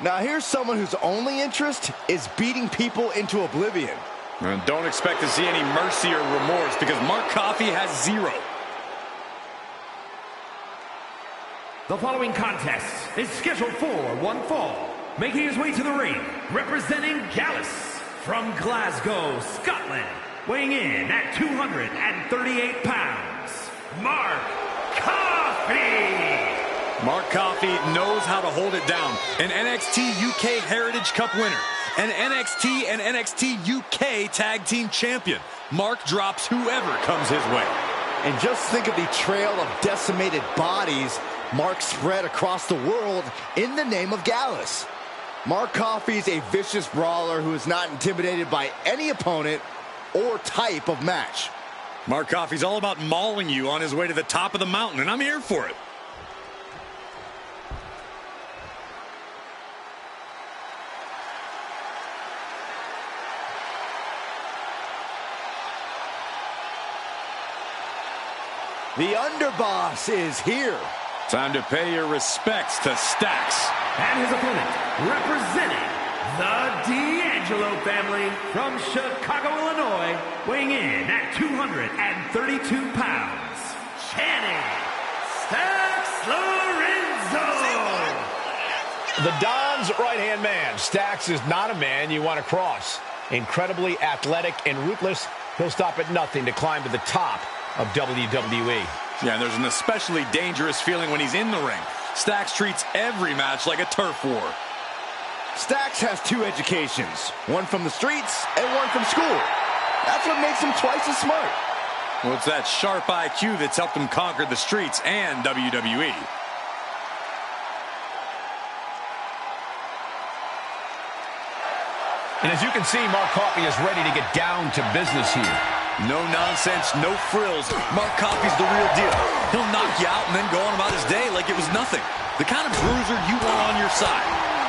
Now here's someone whose only interest is beating people into oblivion. And don't expect to see any mercy or remorse because Mark Coffey has zero. The following contest is scheduled for one fall. Making his way to the ring, representing Gallus from Glasgow, Scotland. Weighing in at 238 pounds, Mark Coffey. Mark Coffey knows how to hold it down. An NXT UK Heritage Cup winner. An NXT and NXT UK Tag Team Champion. Mark drops whoever comes his way. And just think of the trail of decimated bodies Mark spread across the world in the name of Gallus. Mark Coffey's a vicious brawler who is not intimidated by any opponent or type of match. Mark Coffey's all about mauling you on his way to the top of the mountain, and I'm here for it. The underboss is here. Time to pay your respects to Stacks. And his opponent, representing the D'Angelo family from Chicago, Illinois, weighing in at 232 pounds, Channing Stacks Lorenzo. The Don's right-hand man. Stacks is not a man you want to cross. Incredibly athletic and ruthless, he'll stop at nothing to climb to the top of WWE. Yeah, there's an especially dangerous feeling when he's in the ring. Stacks treats every match like a turf war. Stacks has two educations, one from the streets and one from school. That's what makes him twice as smart. Well, it's that sharp IQ that's helped him conquer the streets and WWE. And as you can see, Mark Coffey is ready to get down to business here. No nonsense, no frills. Mark Coffey's the real deal. He'll knock you out and then go on about his day like it was nothing. The kind of bruiser you want on your side.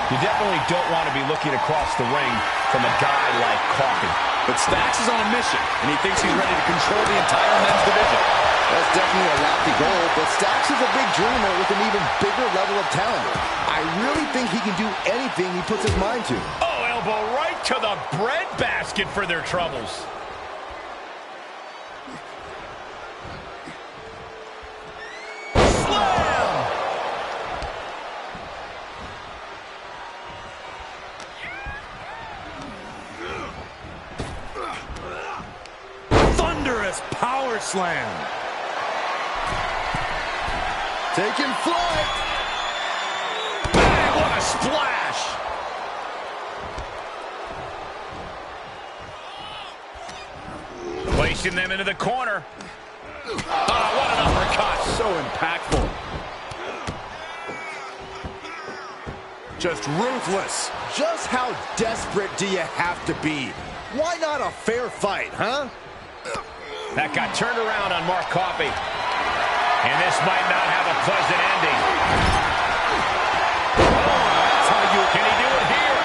You definitely don't want to be looking across the ring from a guy like Coffey. But Stacks is on a mission, and he thinks he's ready to control the entire men's division. That's definitely a lofty goal, but Stacks is a big dreamer with an even bigger level of talent. I really think he can do anything he puts his mind to. Oh, elbow right to the breadbasket for their troubles. Power slam. Taking flight. Man, what a splash. Placing them into the corner. Oh, what an uppercut. So impactful. Just ruthless. Just how desperate do you have to be? Why not a fair fight, huh? That got turned around on Mark Coffey. And this might not have a pleasant ending. Oh, that's how you... Can he do it here?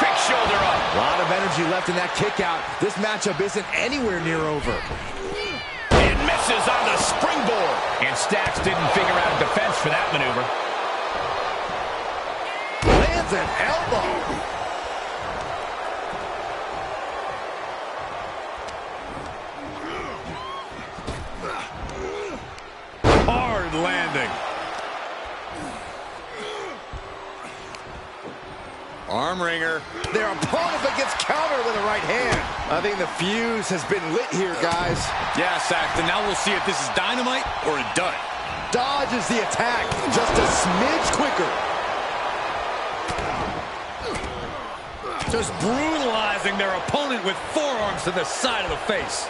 Quick shoulder up. A lot of energy left in that kick out. This matchup isn't anywhere near over. And misses on the springboard. And Stacks didn't figure out a defense for that maneuver. Lands an elbow. Landing. Arm wringer. Their opponent but gets countered with a right hand. I think the fuse has been lit here, guys. Yeah, Saxton. Now we'll see if this is dynamite or a dud. Dodges the attack just a smidge quicker. Just brutalizing their opponent with forearms to the side of the face.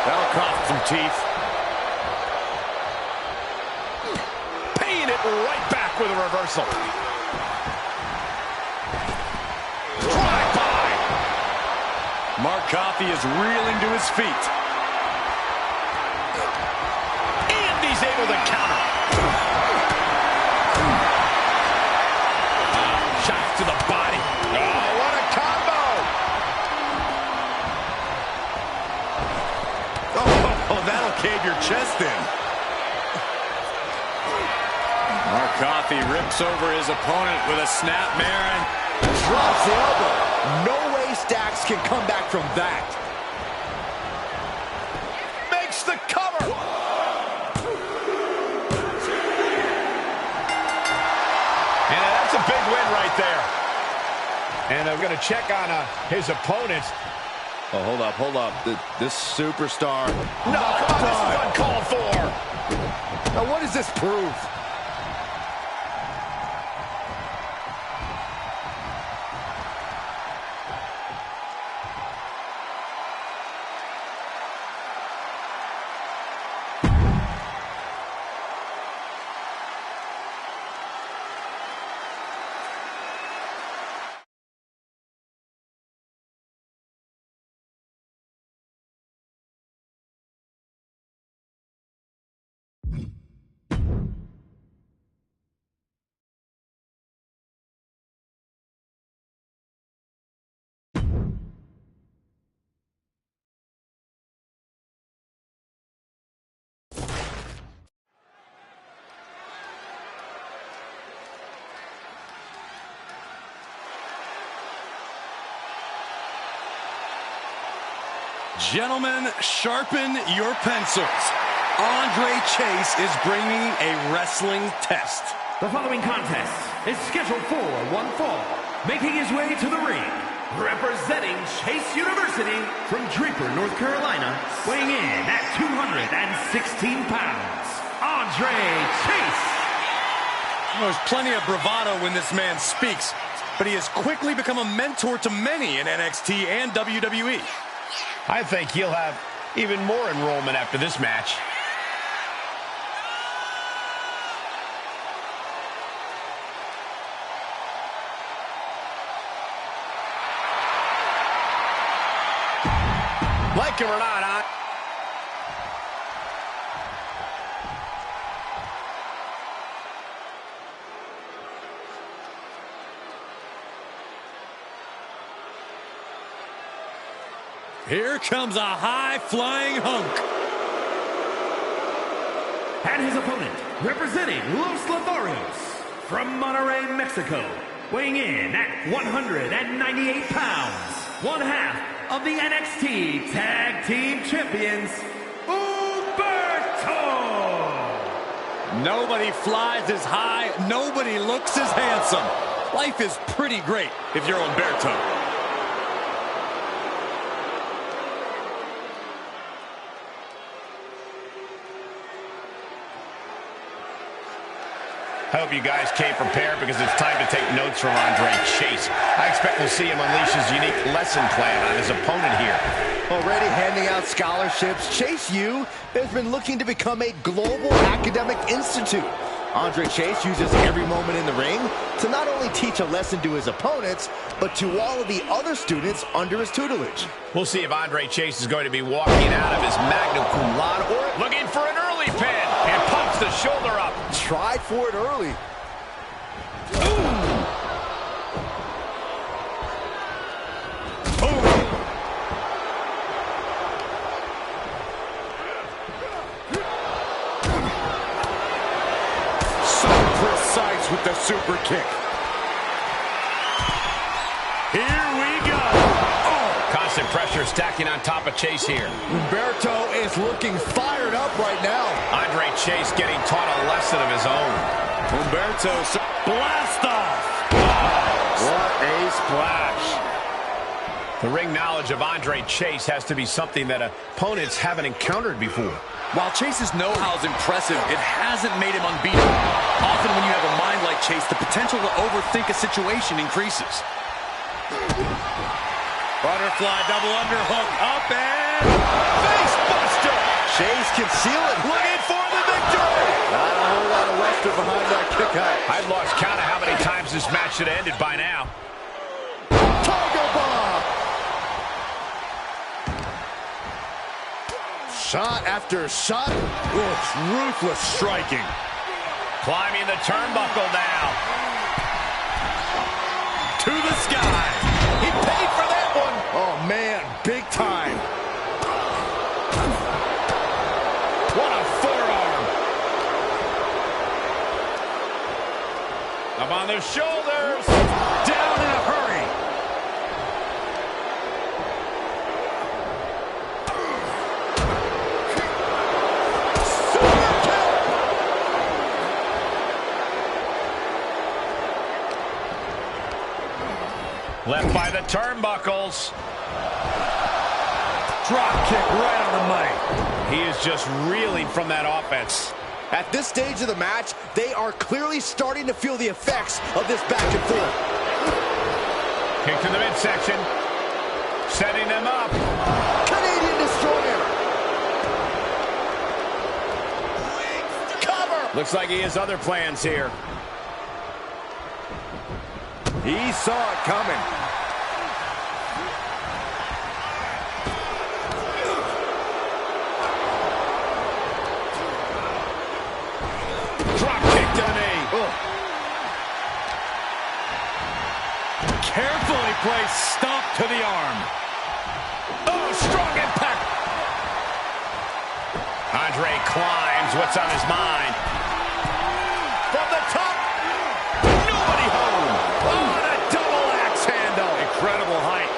That'll cost some teeth. Paying it right back with a reversal. Drive-by. Mark Coffey is reeling to his feet. And he's able to counter. Shots to the body. Oh, what a combo. Oh, that'll cave your chest in. Mark Coffey rips over his opponent with a snapmare and drops the elbow. No way Stacks can come back from that. Makes the cover. And that's a big win right there. And I'm going to check on his opponents. Oh, hold up. This superstar. No, come on, this is uncalled for. Now, what does this prove? Gentlemen, sharpen your pencils. Andre Chase is bringing a wrestling test. The following contest is scheduled for one fall. Making his way to the ring, representing Chase University from Draper, North Carolina, weighing in at 216 pounds, Andre Chase. There's plenty of bravado when this man speaks, but he has quickly become a mentor to many in NXT and WWE. I think he'll have even more enrollment after this match. Like him or not, Here comes a high-flying hunk. And his opponent, representing Los Lotharios from Monterrey, Mexico, weighing in at 198 pounds, one half of the NXT Tag Team Champions, Humberto! Nobody flies as high, nobody looks as handsome. Life is pretty great if you're Humberto. I hope you guys came prepared because it's time to take notes from Andre Chase. I expect we'll see him unleash his unique lesson plan on his opponent here. Already handing out scholarships, Chase U has been looking to become a global academic institute. Andre Chase uses every moment in the ring to not only teach a lesson to his opponents, but to all of the other students under his tutelage. We'll see if Andre Chase is going to be walking out of his magna cum laude or looking for an early pin and pumps the shoulder up. Tried for it early. With the super kick. Here we go. Oh, constant pressure stacking on top of Chase here. Humberto is looking fired up right now. Andre Chase getting taught a lesson of his own. Humberto, blast off. What a splash. The ring knowledge of Andre Chase has to be something that opponents haven't encountered before. While Chase's know-how is impressive, it hasn't made him unbeatable. Often when you have a mind like Chase, the potential to overthink a situation increases. Butterfly double underhook, up and face buster! Chase can seal it. Looking for the victory! Not a whole lot of luster behind that kick out. I've lost count of how many times this match should have ended by now. Tiger bomb! Shot after shot. It's ruthless striking. Climbing the turnbuckle now. To the sky. He paid for that one. Oh, man, big time. on the shoulders. Down in a hurry. Left by the turnbuckles. Drop kick right on the money. He is just reeling from that offense. At this stage of the match, they are clearly starting to feel the effects of this back and forth. Kick to the midsection. Setting them up. Canadian Destroyer. Cover. Looks like he has other plans here. He saw it coming. Drop kick to the knee. Carefully placed stomp to the arm. Oh, strong impact. Andre climbs. What's on his mind? From the top. Nobody home. Oh, and a double axe handle. Incredible height.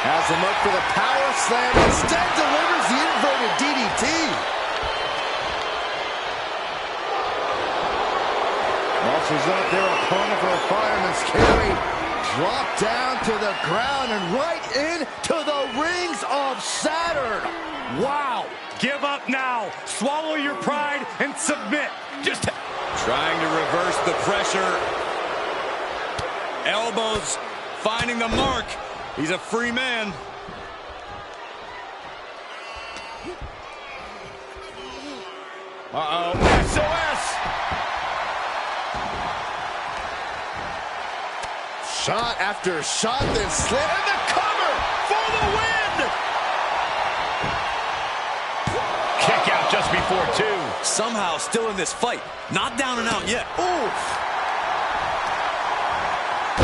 Has him up for the power slam. Instead delivers the inverted DDT. Launches up their opponent for a fireman's carry. Drop down to the ground and right into the rings of Saturn. Wow. Give up now. Swallow your pride and submit. Just trying to reverse the pressure. Elbows finding the mark. He's a free man. Uh-oh. SOS. Shot after shot, then slip. And the cover for the win. Kick out just before two. Somehow still in this fight. Not down and out yet. Oof.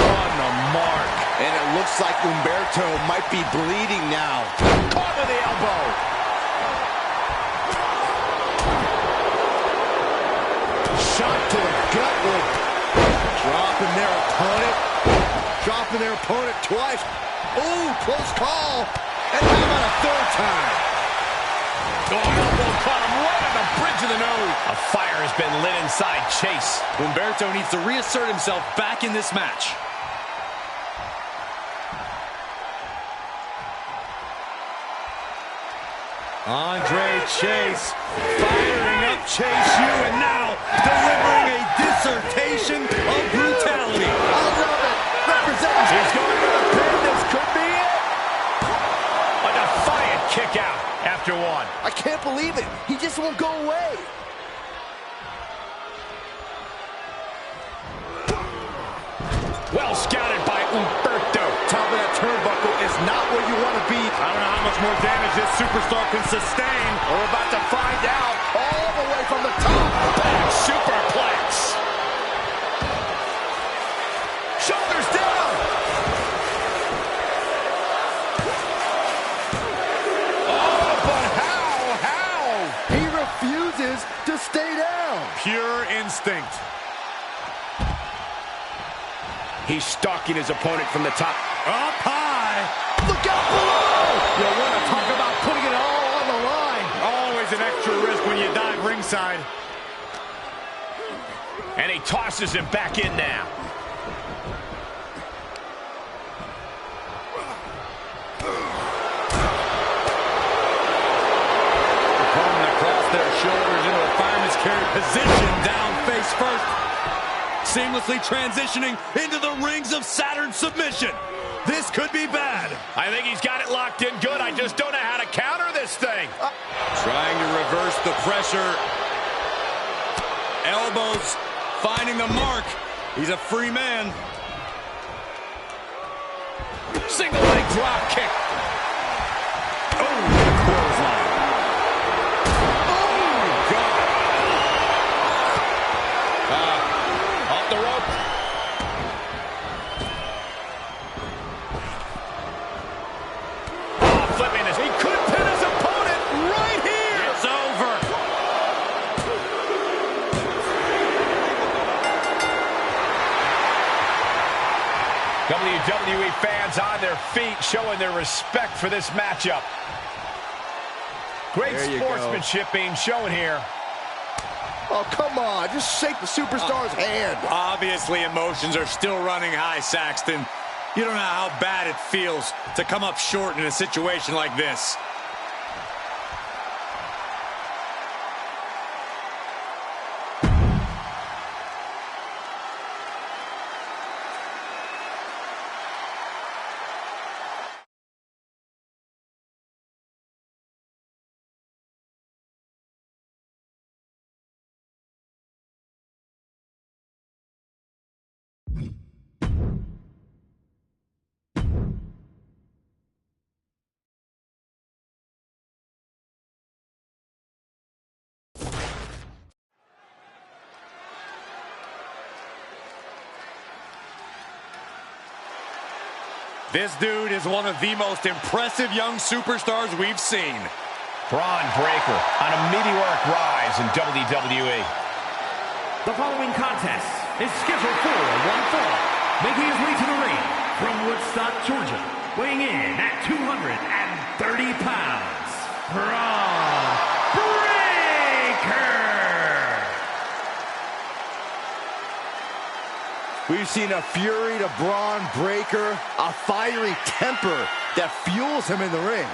On the mark. And it looks like Humberto might be bleeding now. Caught with the elbow. Shot to the gut with dropping their opponent. Dropping their opponent twice. Ooh, close call. And how about a third time? Oh, elbow caught him right on the bridge of the nose. A fire has been lit inside Chase. Humberto needs to reassert himself back in this match. Andre Chase firing up Chase U, and now delivering a dissertation of brutality. I love it. Represents. He's going for the pin. This could be it. A defiant kick out after one. I can't believe it. He just won't go away. Well scouted by Humberto. Top of that turnbuckle is not where you want to be. I don't know how much more damage this superstar can sustain. We're about to find out. All the way from the top. Back superplex. Shoulders down. Oh, but how? He refuses to stay down. Pure instinct. He's stalking his opponent from the top. Up high. Look out below. You want to talk about putting it all on the line. Always an extra risk when you dive ringside. And he tosses him back in now. Opponent across their shoulders into a fireman's carry position, down face first. Seamlessly transitioning into the rings of Saturn submission. This could be bad. I think he's got it locked in good. I just don't know how to counter this thing. Trying to reverse the pressure. Elbows finding the mark. He's a free man. Single leg drop kick. Oh, clothesline. Oh, God. Off the rope. Oh, flipping this. He could pin his opponent right here. It's over. WWE fans on their feet, showing their respect for this matchup. Great sportsmanship being shown here. Oh, come on. Just shake the superstar's hand. Obviously, emotions are still running high, Saxton. You don't know how bad it feels to come up short in a situation like this. This dude is one of the most impressive young superstars we've seen. Braun Breaker on a meteoric rise in WWE. The following contest is scheduled for one fall. Making his way to the ring from Woodstock, Georgia, weighing in at 230 pounds, Braun Breaker. We've seen a fury to Braun Breaker, a fiery temper that fuels him in the ring.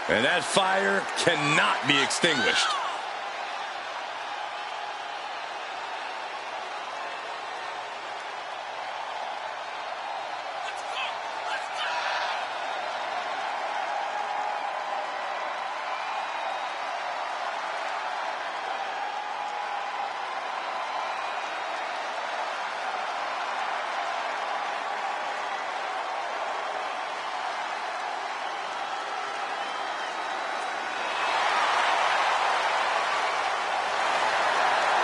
And that fire cannot be extinguished.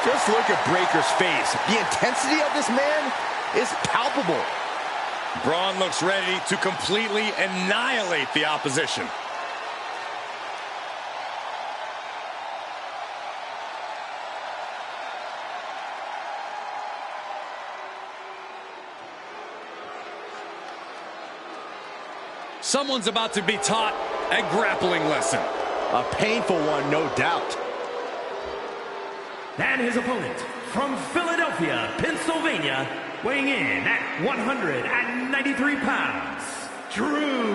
Just look at Breaker's face. The intensity of this man is palpable. Braun looks ready to completely annihilate the opposition. Someone's about to be taught a grappling lesson. A painful one, no doubt. And his opponent from Philadelphia, Pennsylvania, weighing in at 193 pounds, Drew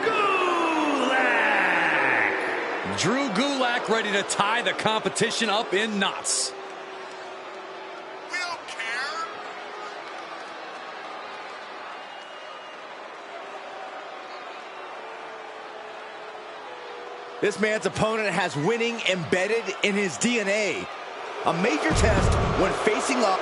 Gulak. Drew Gulak ready to tie the competition up in knots. We don't care. This man's opponent has winning embedded in his DNA. A major test when facing up.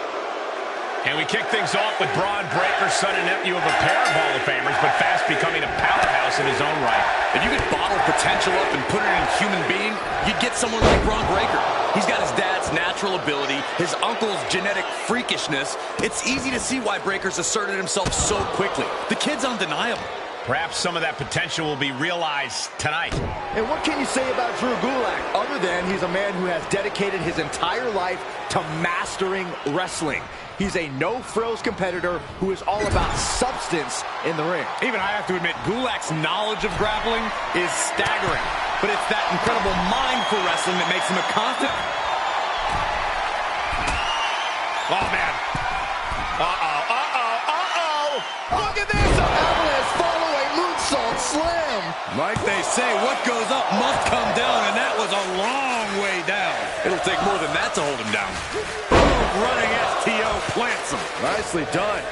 And we kick things off with Braun Breaker, son and nephew of a pair of Hall of Famers, but fast becoming a powerhouse in his own right. If you could bottle potential up and put it in a human being, you'd get someone like Braun Breaker. He's got his dad's natural ability, his uncle's genetic freakishness. It's easy to see why Breaker's asserted himself so quickly. The kid's undeniable. Perhaps some of that potential will be realized tonight. And what can you say about Drew Gulak, other than he's a man who has dedicated his entire life to mastering wrestling? He's a no-frills competitor who is all about substance in the ring. Even I have to admit, Gulak's knowledge of grappling is staggering. But it's that incredible mind for wrestling that makes him a constant. Oh, man. Look at this! Avalanche follow-away moonsault slam! Like they say, what goes up must come down, and that was a long way down. It'll take more than that to hold him down. Running STO plants him. Nicely done.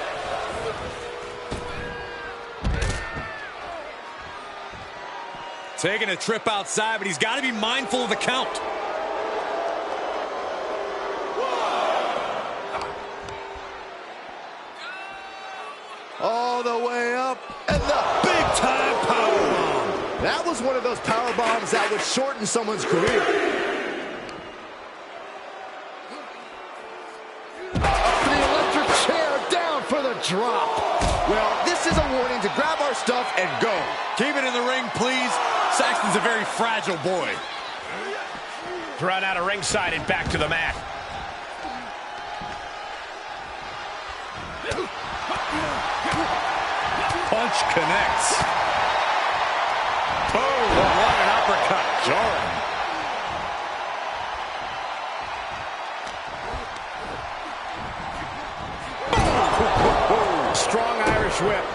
Taking a trip outside, but he's got to be mindful of the count. All the way up, and the big-time powerbomb. That was one of those powerbombs that would shorten someone's career. Up to the electric chair, down for the drop. Well, this is a warning to grab our stuff and go. Keep it in the ring, please. Saxton's a very fragile boy. Thrown out of ringside and back to the mat. punch connects. Oh, what an uppercut. Jarring. Strong Irish whip.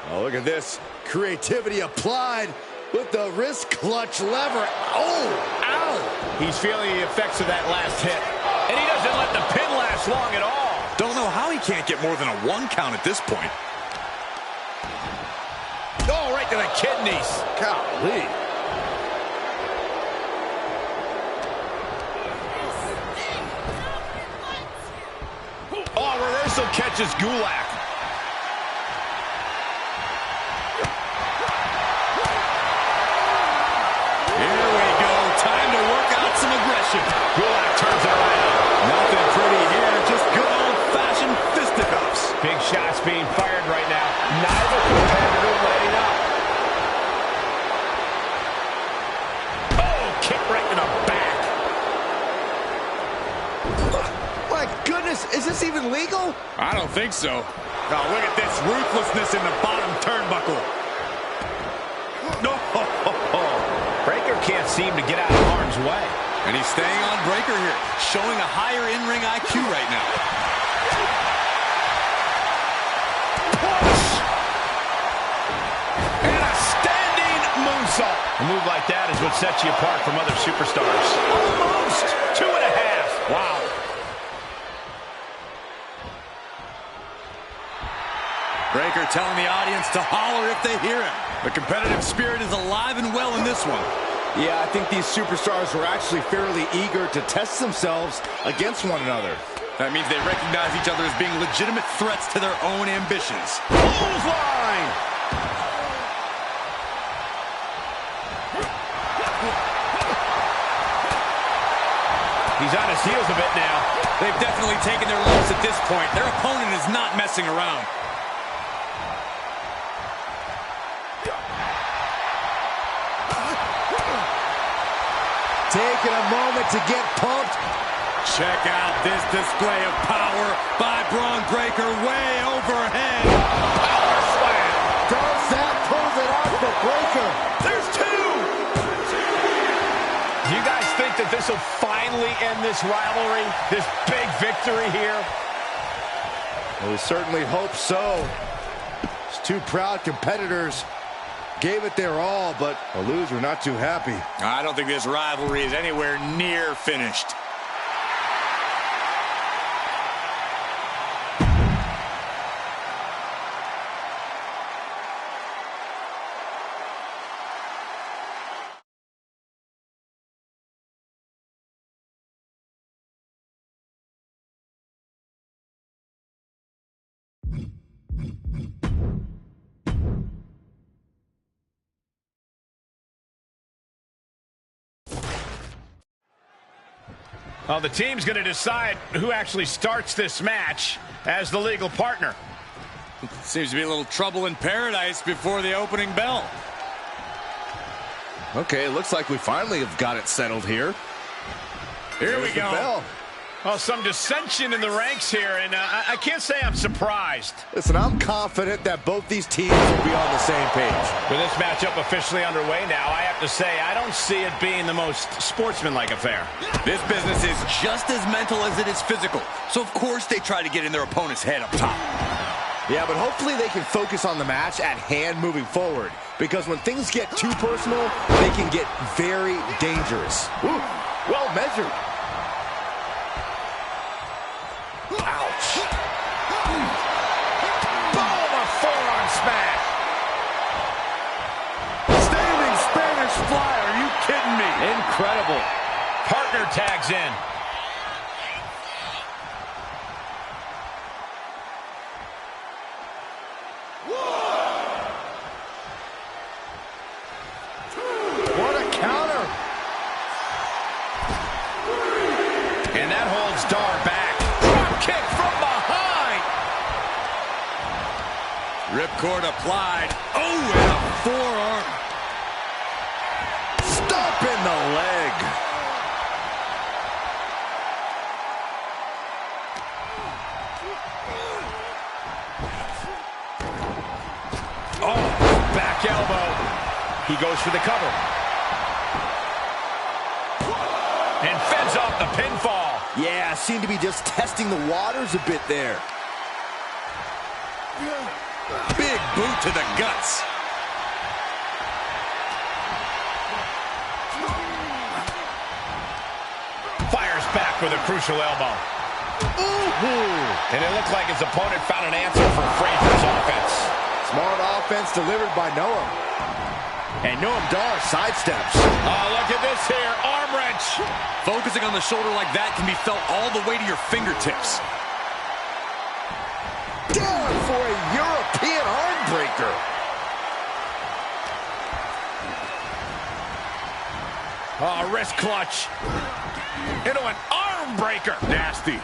Oh, look at this. Creativity applied with the wrist clutch lever. Oh, ow. He's feeling the effects of that last hit. And he doesn't let the pin last long at all. Don't know how he can't get more than a 1 count at this point. Oh, right to the kidneys. Golly. Oh, reversal catches Gulak. Here we go. Time to work out some aggression. Gulak turns it around. Nothing pretty here. Just good old-fashioned fisticuffs. Big shots being fired right now. Neither competitor letting up. Oh, kick right to the back. My goodness, is this even legal? I don't think so. Oh, look at this ruthlessness in the bottom turnbuckle. No. Breaker can't seem to get out of harm's way. And he's staying on Breaker here, showing a higher in-ring IQ right now. Push! And a standing moonsault. A move like that is what sets you apart from other superstars. Almost 2.5. Wow. Breaker telling the audience to holler if they hear him. The competitive spirit is alive and well in this one. Yeah, I think these superstars were actually fairly eager to test themselves against one another. That means they recognize each other as being legitimate threats to their own ambitions. Clothesline! He's on his heels a bit now. They've definitely taken their lumps at this point. Their opponent is not messing around. Taking a moment to get pumped. Check out this display of power by Braun Breaker way overhead. Power slam! Does that pulls it off for Breaker? There's 2! Do you guys think that this will finally end this rivalry? This big victory here? Well, we certainly hope so. These two proud competitors gave it their all, but the loser not too happy. I don't think this rivalry is anywhere near finished. Well, the team's going to decide who actually starts this match as the legal partner. Seems to be a little trouble in paradise before the opening bell. Okay, it looks like we finally have got it settled here. Here we There's the go. bell. Well, some dissension in the ranks here, and I can't say I'm surprised. Listen, I'm confident that both these teams will be on the same page. With this matchup officially underway now, I have to say I don't see it being the most sportsmanlike affair. This business is just as mental as it is physical. So, of course, they try to get in their opponent's head up top. Yeah, but hopefully they can focus on the match at hand moving forward. Because when things get too personal, they can get very dangerous. Ooh, well measured. Ouch. Boom, a forearm smash. Standing Spanish fly, are you kidding me? Incredible. Partner tags in. What a counter. And that holds Dar back. Drop kick from behind. Ripcord applied. Oh, and a forearm. Stomp in the leg. Oh, back elbow. He goes for the cover. And fends off the pinfall. Yeah, seemed to be just testing the waters a bit there. Big boot to the guts. Fires back with a crucial elbow. Ooh. And it looked like his opponent found an answer for Frazier's offense. Smart offense delivered by Noam. And Noam Dar sidesteps. Oh, look at this here. Arm wrench. Focusing on the shoulder like that can be felt all the way to your fingertips. Down for a European arm breaker. Oh, wrist clutch. Into an arm breaker. Nasty.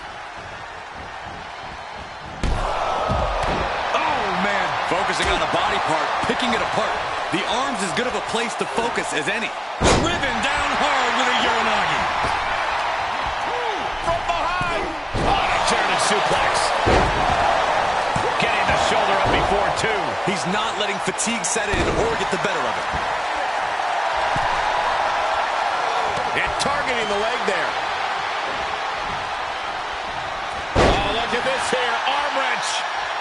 Oh, man. Focusing on the body part, picking it apart. The arm's as good of a place to focus as any. Driven down hard with a Uranagi. From behind. On a German suplex. Getting the shoulder up before two. He's not letting fatigue set in or get the better of it. And targeting the leg there. Oh, look at this here. Arm wrench.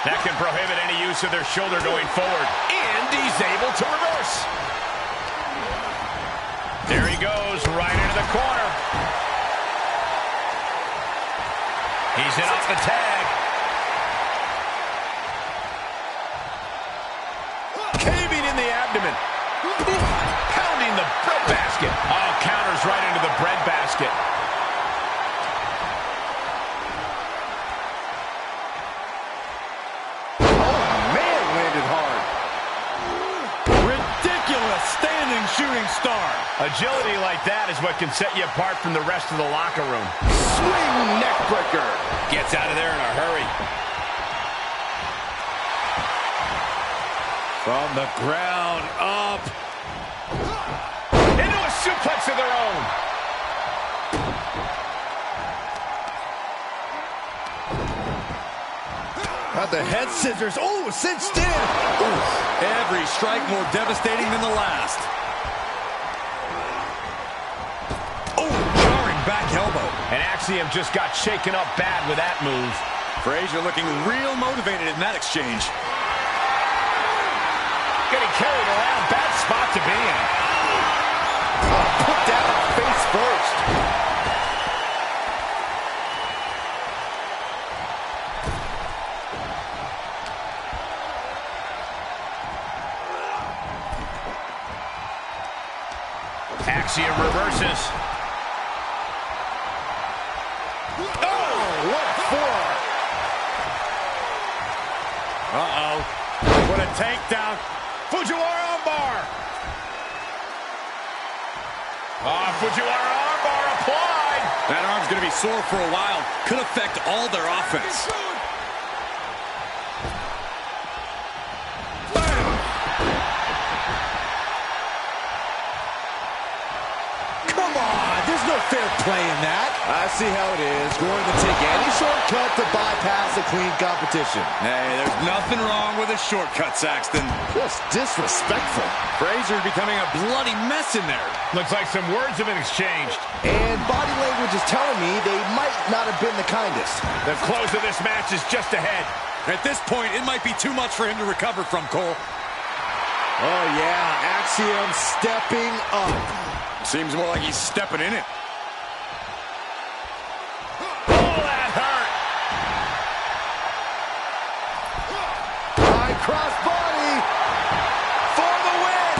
That can prohibit any use of their shoulder going forward. And he's able to reverse. There he goes, right into the corner. He's in off the tag. Caving in the abdomen. Pounding the bread basket. Oh, counters right into the bread basket. Standing shooting star. Agility like that is what can set you apart from the rest of the locker room. Swing neck breaker. Gets out of there in a hurry. From the ground up. Into a suplex of their own. Got the head scissors. Oh, cinched in. Ooh. Every strike more devastating than the last. Oh, jarring back elbow. And Axiom just got shaken up bad with that move. Frazier looking real motivated in that exchange. Getting carried around. Bad spot to be in. Put down face first. Axiom reverses. Oh, what for? Uh-oh. What a takedown. Fujiwara armbar. Fujiwara armbar applied. That arm's going to be sore for a while. Could affect all their offense. No fair play in that. I see how it is. Going to take any shortcut to bypass a clean competition. Hey, there's nothing wrong with a shortcut, Saxton. Just disrespectful. Frazier becoming a bloody mess in there. Looks like some words have been exchanged. And body language is telling me they might not have been the kindest. The close of this match is just ahead. At this point, it might be too much for him to recover from, Cole. Oh, yeah. Axiom stepping up. Seems more like he's stepping in it. Crossbody for the win.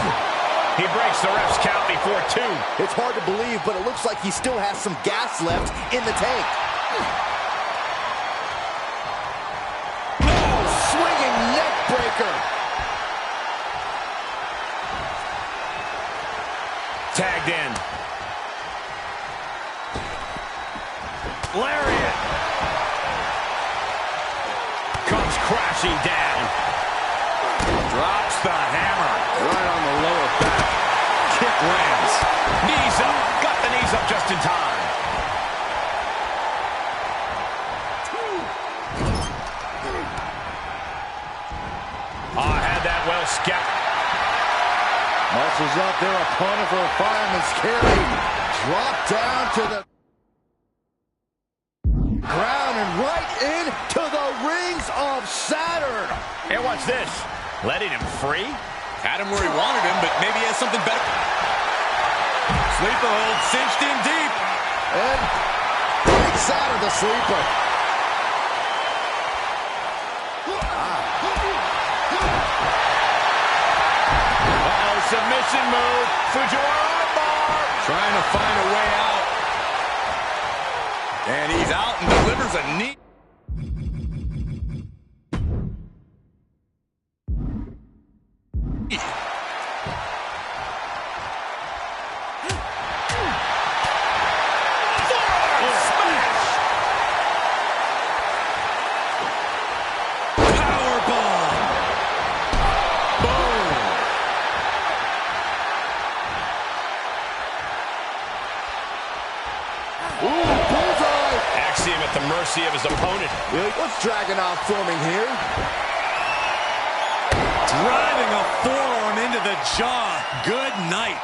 He breaks the ref's count before two. It's hard to believe, but it looks like he still has some gas left in the tank. Oh, swinging neck breaker. Tagged in. Lariat. Comes crashing down. Drops the hammer right on the lower back. Kick lands. Knees up. Got the knees up just in time. Oh, had that well a scout. Muscles up their opponent for a fireman's carry. Drop down to the ground and right into the rings of Saturn. And watch this. Letting him free. Had him where he wanted him, but maybe he has something better. Sleeper hold cinched in deep. And breaks out of the sleeper. Submission move. Fujiwara armbar. Trying to find a way out. And he's out and delivers a knee. At the mercy of his opponent. Really? What's Dragunov forming here? Driving a forearm into the jaw. Good night.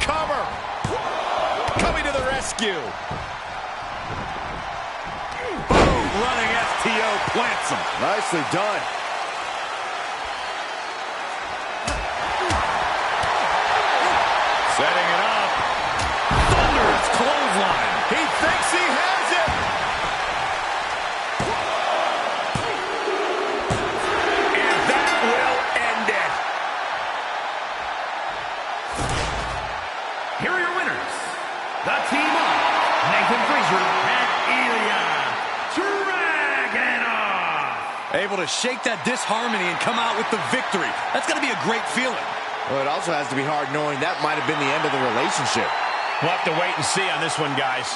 Cover. Coming to the rescue. Boom. Running FTO plants him. Nicely done. Setting it up. Thunderous clothesline. He thinks he has it. And that will end it. Here are your winners. The team of Nathan Frazier and Ilya Dragunov. Able to shake that disharmony and come out with the victory. That's going to be a great feeling. Well, it also has to be hard knowing that might have been the end of the relationship. We'll have to wait and see on this one, guys.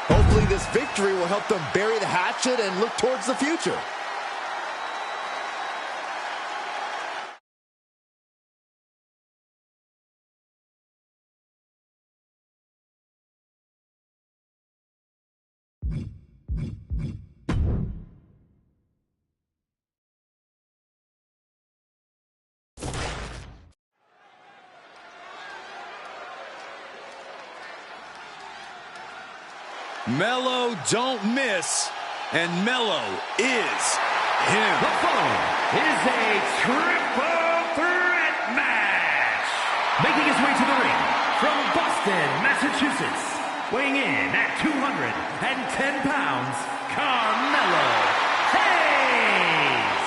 Hopefully this victory will help them bury the hatchet and look towards the future. Mello don't miss, and Mello is him. The following is a triple threat match. Making his way to the ring from Boston, Massachusetts, weighing in at 210 pounds, Carmelo Hayes.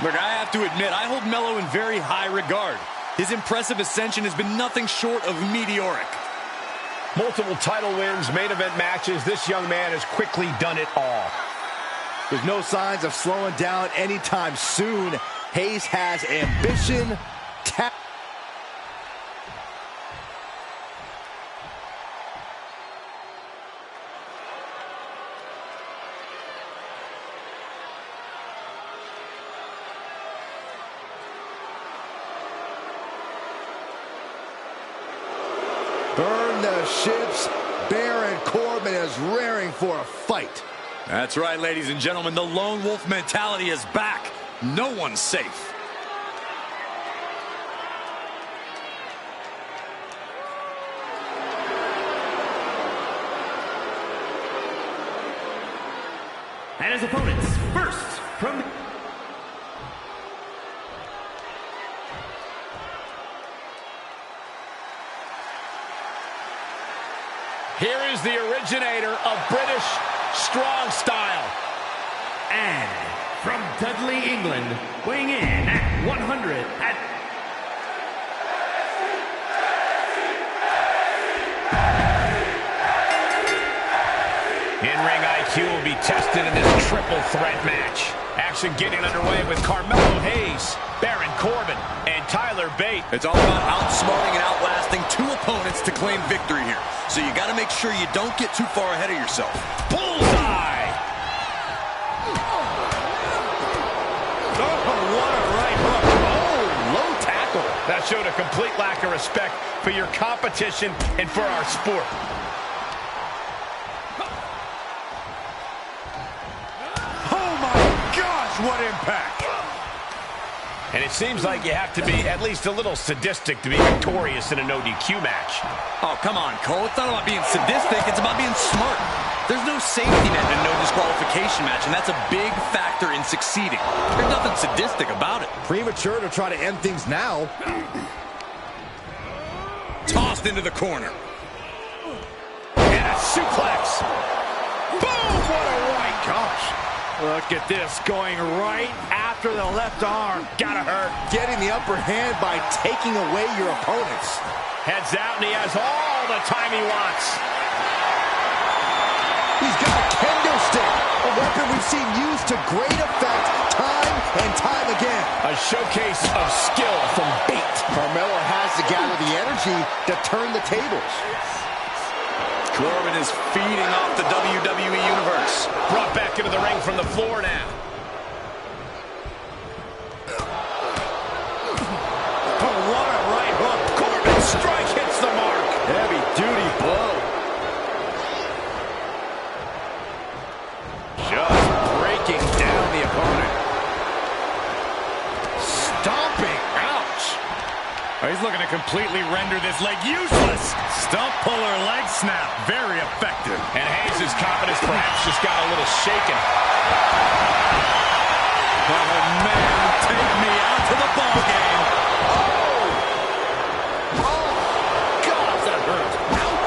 Look, I have to admit, I hold Mello in very high regard. His impressive ascension has been nothing short of meteoric. Multiple title wins, main event matches. This young man has quickly done it all. There's no signs of slowing down anytime soon. Hayes has ambition, burn the ships. Baron Corbin is raring for a fight. That's right, ladies and gentlemen. The lone wolf mentality is back. No one's safe. And his opponents, first from... Here is the originator of British strong style. And from Dudley, England, weighing in at 100 at... In-ring IQ will be tested in this triple threat match. Action getting underway with Carmelo Hayes, Baron Corbin, and Tyler Bate. It's all about outsmarting and outlasting two opponents to claim victory here. So you got to make sure you don't get too far ahead of yourself. Bullseye! Oh, what a right hook. Oh, low tackle. That showed a complete lack of respect for your competition and for our sport. Oh my gosh, what What impact! And it seems like you have to be at least a little sadistic to be victorious in a no DQ match. Oh, come on, Cole. It's not about being sadistic. It's about being smart. There's no safety net in a no disqualification match, and that's a big factor in succeeding. There's nothing sadistic about it. Premature to try to end things now. Tossed into the corner. And a suplex. Boom! What a right. Gosh. Look at this, going right after the left arm. Gotta hurt. Getting the upper hand by taking away your opponents. Heads out, and he has all the time he wants. He's got a kendo stick, a weapon we've seen used to great effect time and time again. A showcase of skill from Bate. Carmelo has to gather the energy to turn the tables. Corbin is feeding off the WWE Universe. Brought back into the ring from the floor now. Oh, what a right hook. Corbin's strike hits the mark. Heavy duty blow. Just breaking down the opponent. Stomping. Ouch. Oh, he's looking to completely render this leg useless. Stump puller leg snap. Very effective. And Hayes' confidence perhaps just got a little shaken. Oh, man. Take me out to the ball game. Oh, God, that hurt.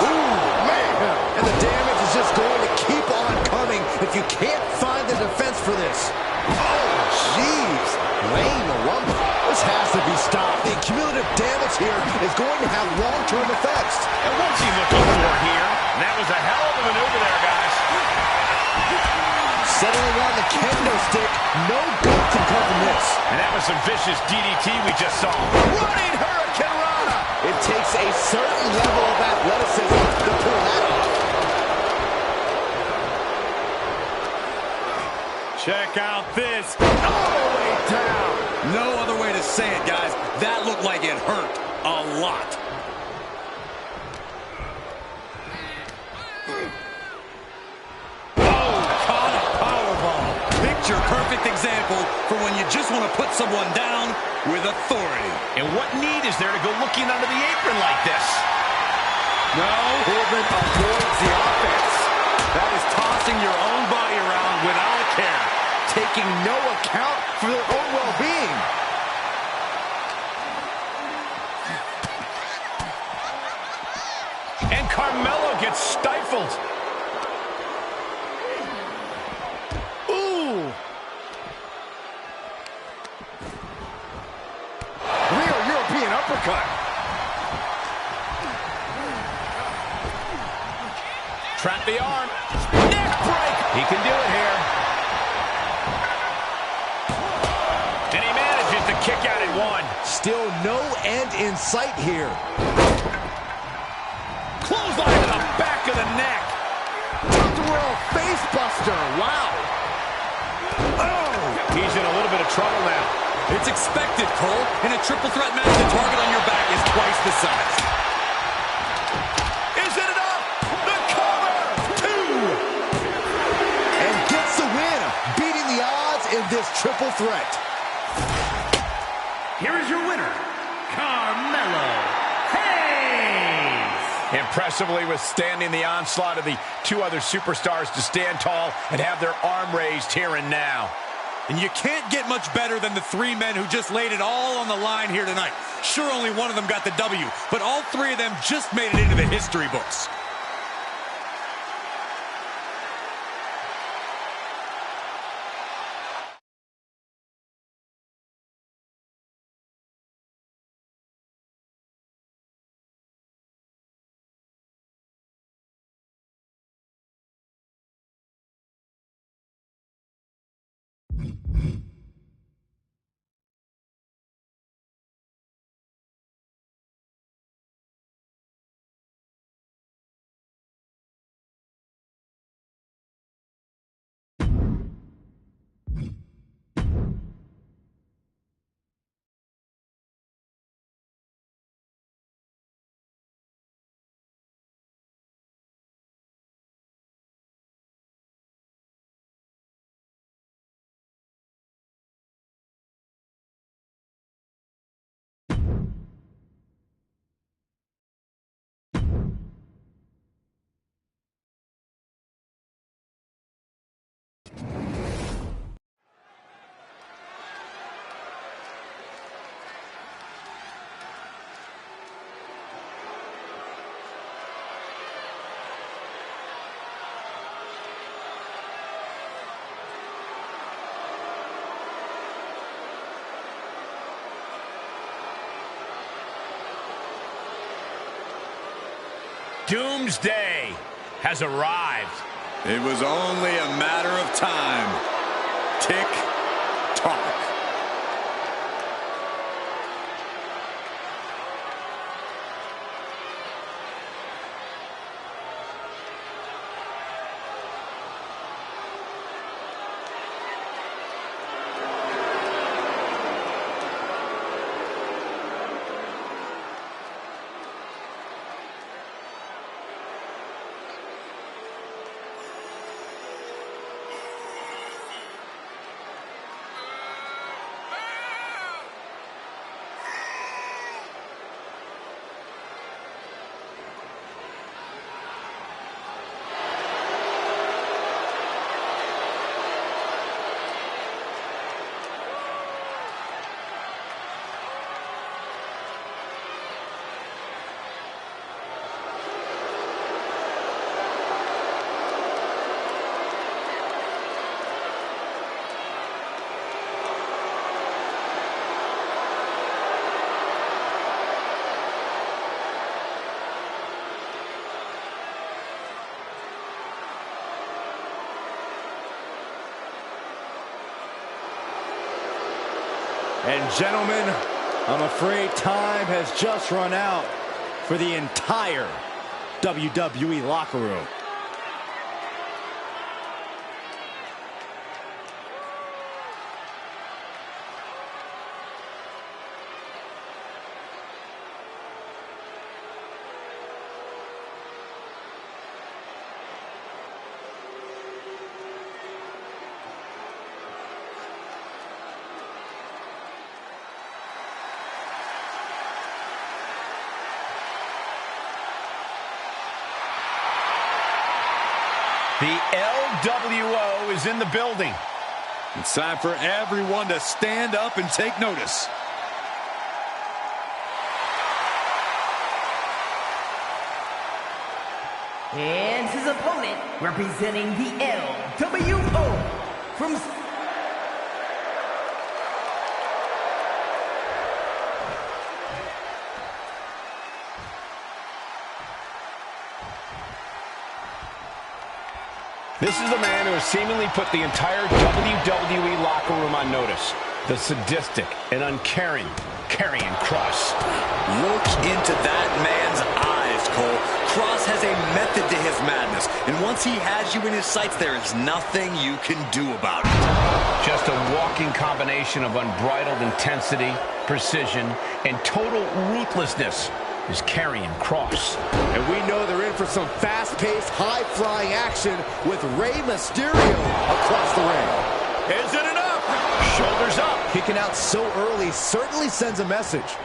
Ooh, man. And the damage is just going to keep on coming if you can't find the defense for this. Oh, jeez. Laying the lumber. This has to be stopped. The cumulative damage here is going to have long-term effects. And what's he looking for here? That was a hell of a maneuver there, guys. Settling on the kendo stick. No good can come from this. And that was some vicious DDT we just saw. Running Hurricane Rana. It takes a certain level of athleticism to pull that off. Check out this. All the way down. No other way to say it, guys. That looked like it hurt a lot. Oh, caught a powerbomb. Picture perfect example for when you just want to put someone down with authority. And what need is there to go looking under the apron like this? No. Corbin avoids the offense. That is tossing your own body around without a care. Taking no account for their own well-being. And Carmelo gets stifled. Ooh. Real European uppercut. Trap the arm. Neck break. He can do it here. And he manages to kick out at one. Still no end in sight here. Clothesline to the back of the neck. Top roll face buster. Wow. Oh, he's in a little bit of trouble now. It's expected, Cole. In a triple threat match, the target on your back is twice the size. Is it enough? The cover. Two. And gets the win, beating the odds in this triple threat. Here is your winner, Carmelo Hayes. Impressively withstanding the onslaught of the two other superstars to stand tall and have their arm raised here and now. And you can't get much better than the three men who just laid it all on the line here tonight. Sure, only one of them got the W, but all three of them just made it into the history books. Doomsday has arrived. It was only a matter of time. Tick tock. And gentlemen, I'm afraid time has just run out for the entire WWE locker room. The LWO is in the building. It's time for everyone to stand up and take notice. And his opponent, representing the LWO from... This is the man who has seemingly put the entire WWE locker room on notice. The sadistic and uncaring Karrion Kross. Look into that man's eyes, Cole. Kross has a method to his madness, and once he has you in his sights, there is nothing you can do about it. Just a walking combination of unbridled intensity, precision, and total ruthlessness is Karrion Kross. And we know they're in for some fast-paced, high-flying action with Rey Mysterio across the ring. Is it enough? Shoulders up. Kicking out so early certainly sends a message.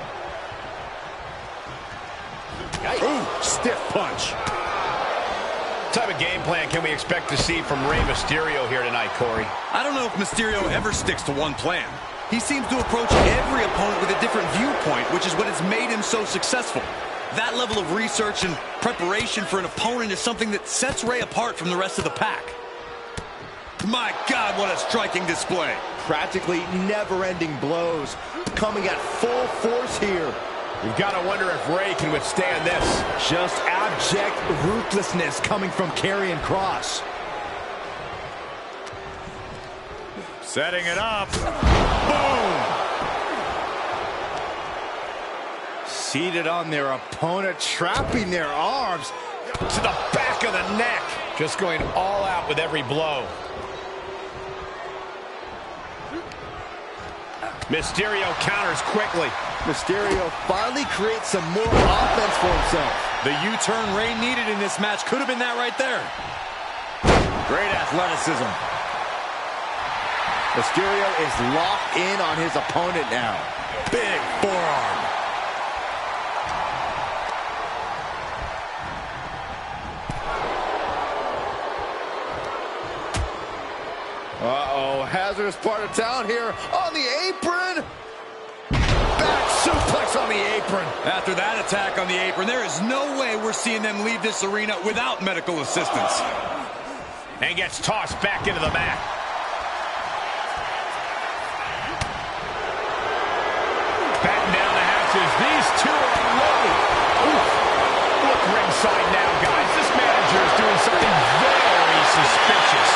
Ooh, stiff punch. What type of game plan can we expect to see from Rey Mysterio here tonight, Corey? I don't know if Mysterio ever sticks to one plan. He seems to approach every opponent with a different viewpoint, which is what has made him so successful. That level of research and preparation for an opponent is something that sets Rey apart from the rest of the pack. My God, what a striking display. Practically never-ending blows coming at full force here. You've got to wonder if Rey can withstand this. Just abject ruthlessness coming from Karrion Kross. Setting it up. Boom! Seated on their opponent, trapping their arms To the back of the neck. Just going all out with every blow. Mysterio counters quickly. Mysterio finally creates some more offense for himself. The U-turn Rey needed in this match could have been that right there. Great athleticism. Mysterio is locked in on his opponent now. Big forearm. Uh-oh, hazardous part of town here on the apron. Back suplex on the apron. After that attack on the apron, there is no way we're seeing them leave this arena without medical assistance. And gets tossed back into the mat. Batten down the hatches. These two are loaded. Oof. Look ringside now, suspicious.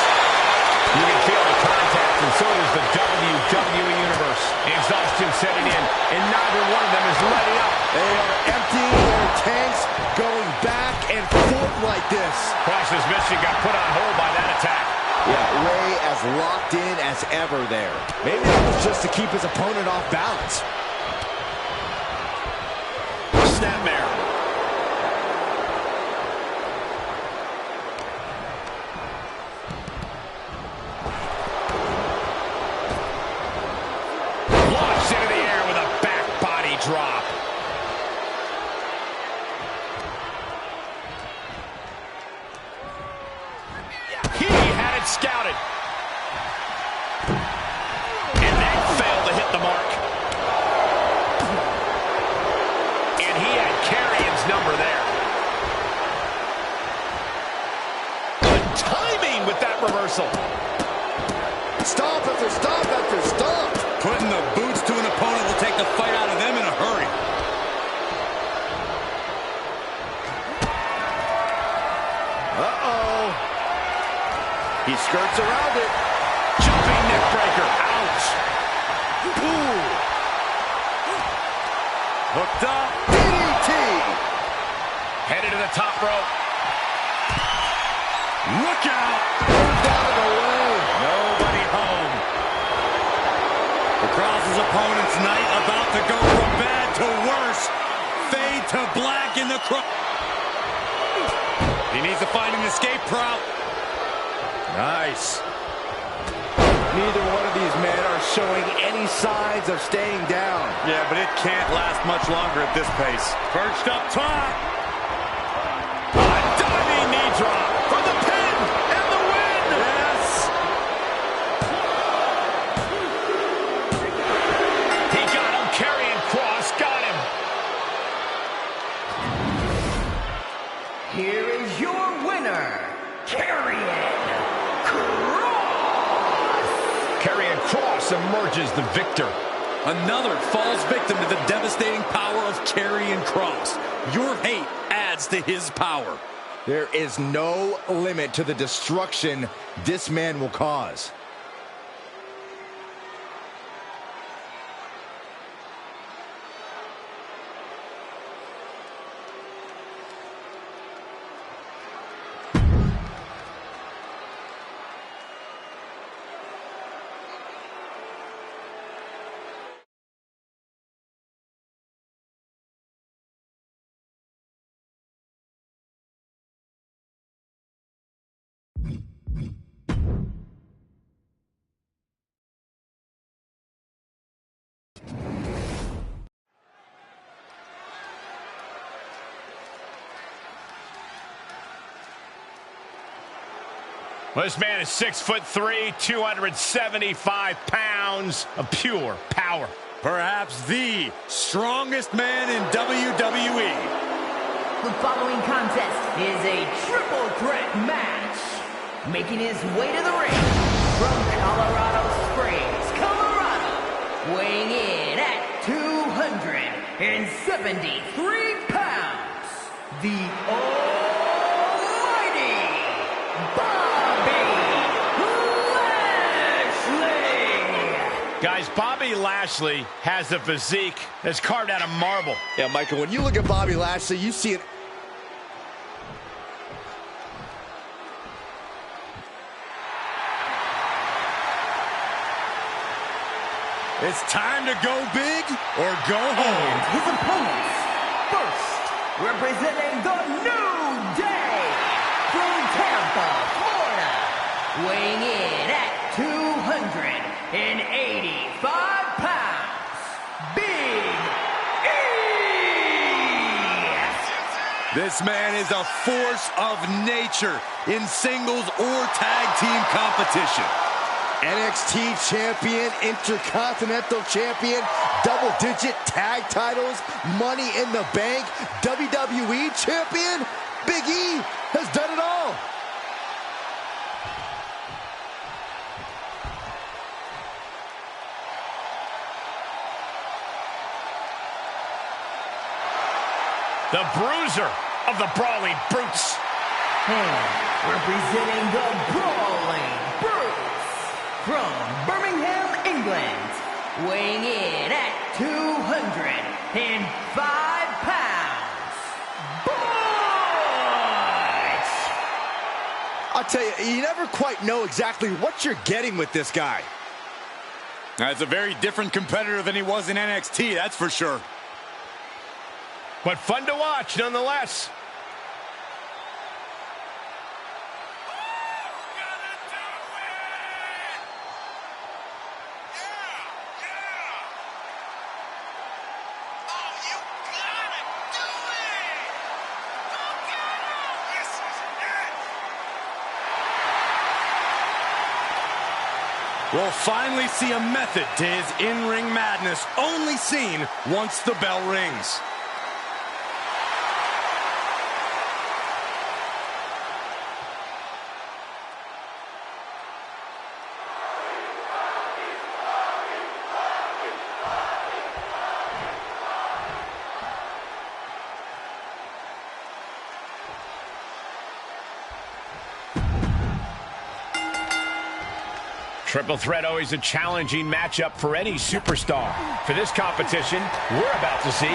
You can feel the contact, and so does the WWE Universe. Exhaustion setting in, and neither one of them is letting up. They are emptying their tanks, going back and forth like this. Cross's mission got put on hold by that attack. Yeah, Wwe as locked in as ever there. Maybe that was just to keep his opponent off balance. Snapmare. Launched into the air with a back body drop. He had it scouted. And that failed to hit the mark. And he had Carrion's number there. Good timing with that reversal. Stomp after stomp after stomp. Putting the boots to an opponent will take the fight out of them in a hurry. Uh-oh. He skirts around it. Jumping neck breaker. Ouch. Ooh. Hooked up. DDT. Headed to the top rope. Look out. Moved out of the way. Nobody home. Across his opponent's night, about to go from bad to worse. Fade to black in the cross. He needs to find an escape route. Nice. Neither one of these men are showing any signs of staying down. Yeah, but it can't last much longer at this pace. Perched up top. A diving knee drop for the pin and the win. Yes. He got him. Carrying Cross got him. Here is your winner, Karrion Kross. Karrion Kross emerges the victor. Another falls victim to the devastating power of Karrion Kross. Your hate adds to his power. There is no limit to the destruction this man will cause. Well, this man is 6'3", 275 pounds of pure power. Perhaps the strongest man in WWE. The following contest is a triple threat match. Making his way to the ring from Colorado Springs, Colorado, weighing in at 273 pounds, the almighty Bobby Lashley. Guys, Bobby Lashley has the physique that's carved out of marble. Yeah, Michael, when you look at Bobby Lashley, you see it. It's time to go big or go home. His opponents, first, representing the New Day from Tampa, Florida, weighing in at 285 pounds, Big E! This man is a force of nature in singles or tag team competition. NXT champion, Intercontinental champion, double-digit tag titles, Money in the Bank, WWE champion. Big E has done it all. The bruiser of the Brawling Brutes. And representing the Brawling Brutes from Birmingham, England, weighing in at 205 pounds, Butch! I'll tell you, you never quite know exactly what you're getting with this guy. That's a very different competitor than he was in NXT, that's for sure. But fun to watch, nonetheless. We'll finally see a method to his in-ring madness, only seen once the bell rings. Triple threat, always a challenging matchup for any superstar. For this competition, we're about to see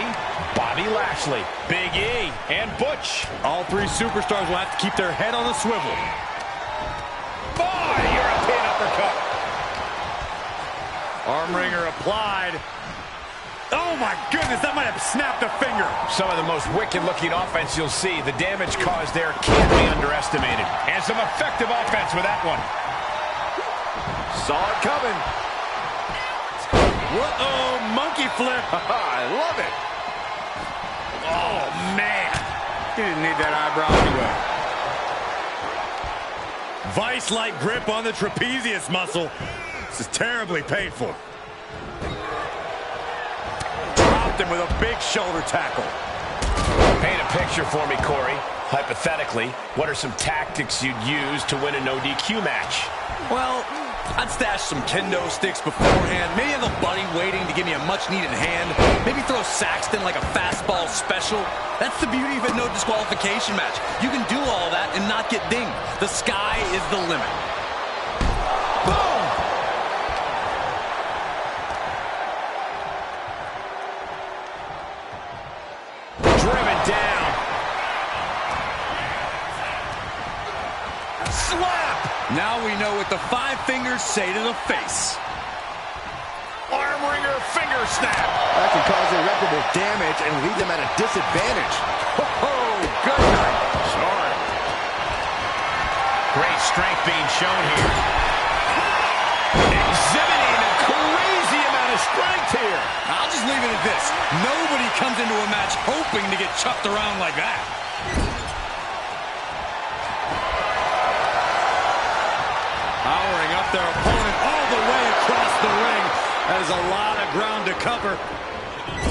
Bobby Lashley, Big E, and Butch. All three superstars will have to keep their head on a swivel. Boy, European uppercut. Arm wringer applied. Oh my goodness, that might have snapped a finger. Some of the most wicked-looking offense you'll see. The damage caused there can't be underestimated. And some effective offense with that one. Saw it coming. Whoa, monkey flip. I love it. Oh, man. He didn't need that eyebrow anyway. Vice-like grip on the trapezius muscle. This is terribly painful. Dropped him with a big shoulder tackle. Paint a picture for me, Corey. Hypothetically, what are some tactics you'd use to win a no-DQ match? Well, I'd stash some kendo sticks beforehand. Maybe have a buddy waiting to give me a much-needed hand. Maybe throw Saxton like a fastball special. That's the beauty of a no disqualification match. You can do all that and not get dinged. The sky is the limit. Boom! Driven down. Slap! Now we know what the five fingers say to the face. Arm wringer finger snap. That can cause irreparable damage and leave them at a disadvantage. Oh, good night. Sorry. Great strength being shown here. Exhibiting a crazy amount of strength here. I'll just leave it at this. Nobody comes into a match hoping to get chucked around like that. Powering up their opponent all the way across the ring. That is a lot of ground to cover.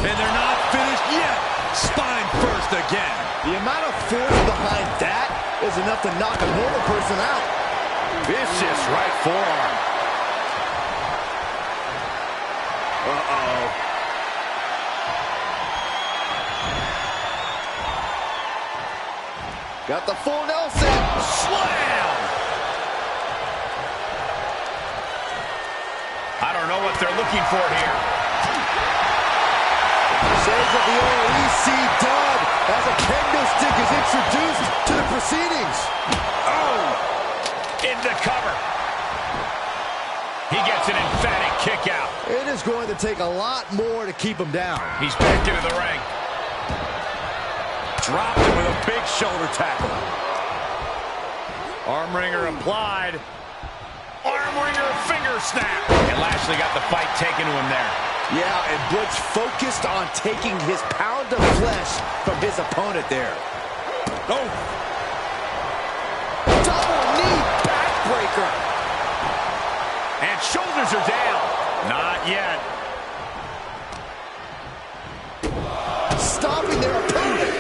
And they're not finished yet. Spine first again. The amount of force behind that is enough to knock a normal person out. Vicious right forearm. Uh-oh. Got the full Nelson. Slam! I don't know what they're looking for here. Saves of the old EC dub as a kendo stick is introduced to the proceedings. Oh! Into cover. He gets an emphatic kick out. It is going to take a lot more to keep him down. He's back into the ring. Dropped him with a big shoulder tackle. Arm wringer applied. Arm wringer finger snap. And Lashley got the fight taken to him there. Yeah, and Butch focused on taking his pound of flesh from his opponent there. Oh! Double knee backbreaker. And shoulders are down. Not yet. Stopping their opponent.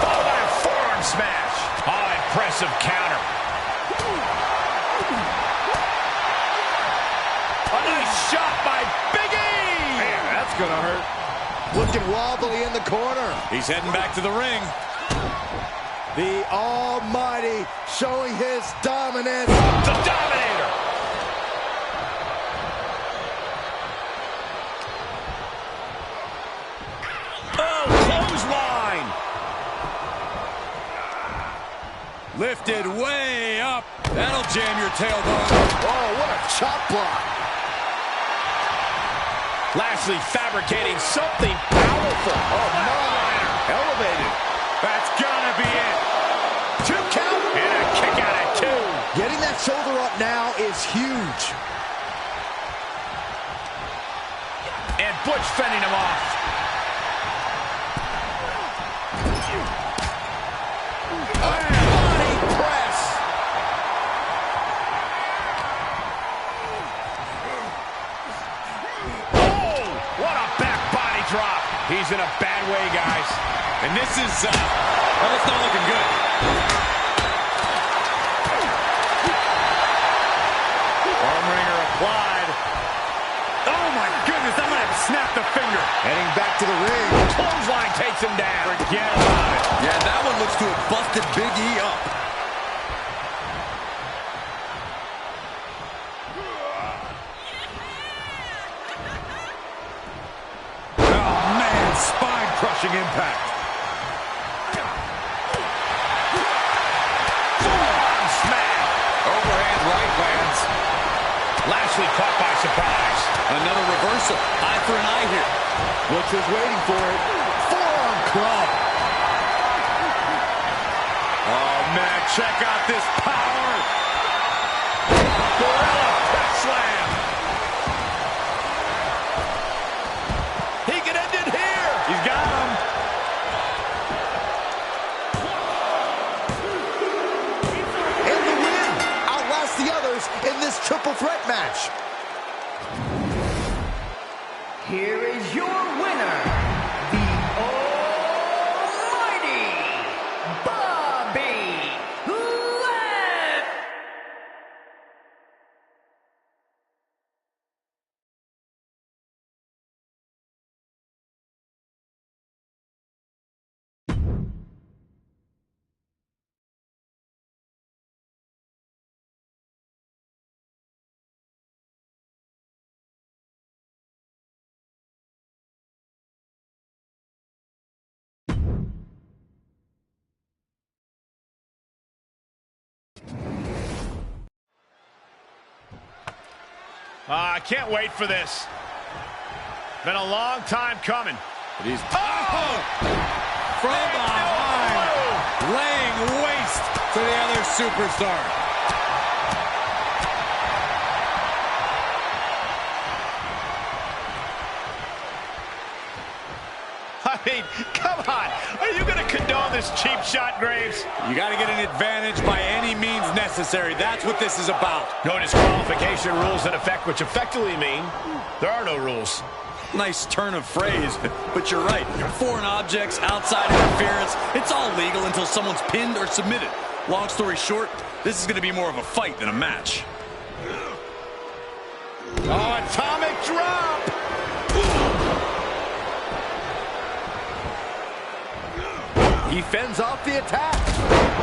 Followed by a forearm smash. Oh, impressive counter. A nice shot by Big E. Man, that's gonna hurt. Looking wobbly in the corner. He's heading back to the ring. The Almighty showing his dominance. The Dominator. Oh, clothesline. Lifted way up. That'll jam your tailbone. Oh, what a chop block. Lashley fabricating something powerful. Oh, my. Elevated. That's gotta be it. 2 count. And a kick out at 2. Getting that shoulder up now is huge. And Butch fending him off. Body press. Oh, what a back body drop. He's in a bad way, guys. And this is, well, it's not looking good. Arm wringer applied. Oh, my goodness, that might have snapped a finger. Heading back to the ring. Clothesline takes him down. Forget about it. Yeah, that one looks to have busted Big E up. Oh, man, spine-crushing impact. Forearm smash. Overhand right lands. Lashley caught by surprise. Another reversal. Eye for an eye here. Butch was waiting for it. Forearm club. Oh, man, check out this power. Gorilla press slam. He can end it here. He's got him. And the win. Outlast the others in this triple threat match. Here is your winner, the Almighty Bobby Lashley. I can't wait for this. Been a long time coming. But he's from behind, laying waste to the other superstar. I mean, come on. Are you going to condone this cheap shot, Graves? You got to get an advantage by any means necessary. That's what this is about. No disqualification rules in effect, which effectively mean there are no rules. Nice turn of phrase, but you're right. Foreign objects, outside interference, it's all legal until someone's pinned or submitted. Long story short, this is going to be more of a fight than a match. Oh, atomic drop! He fends off the attack.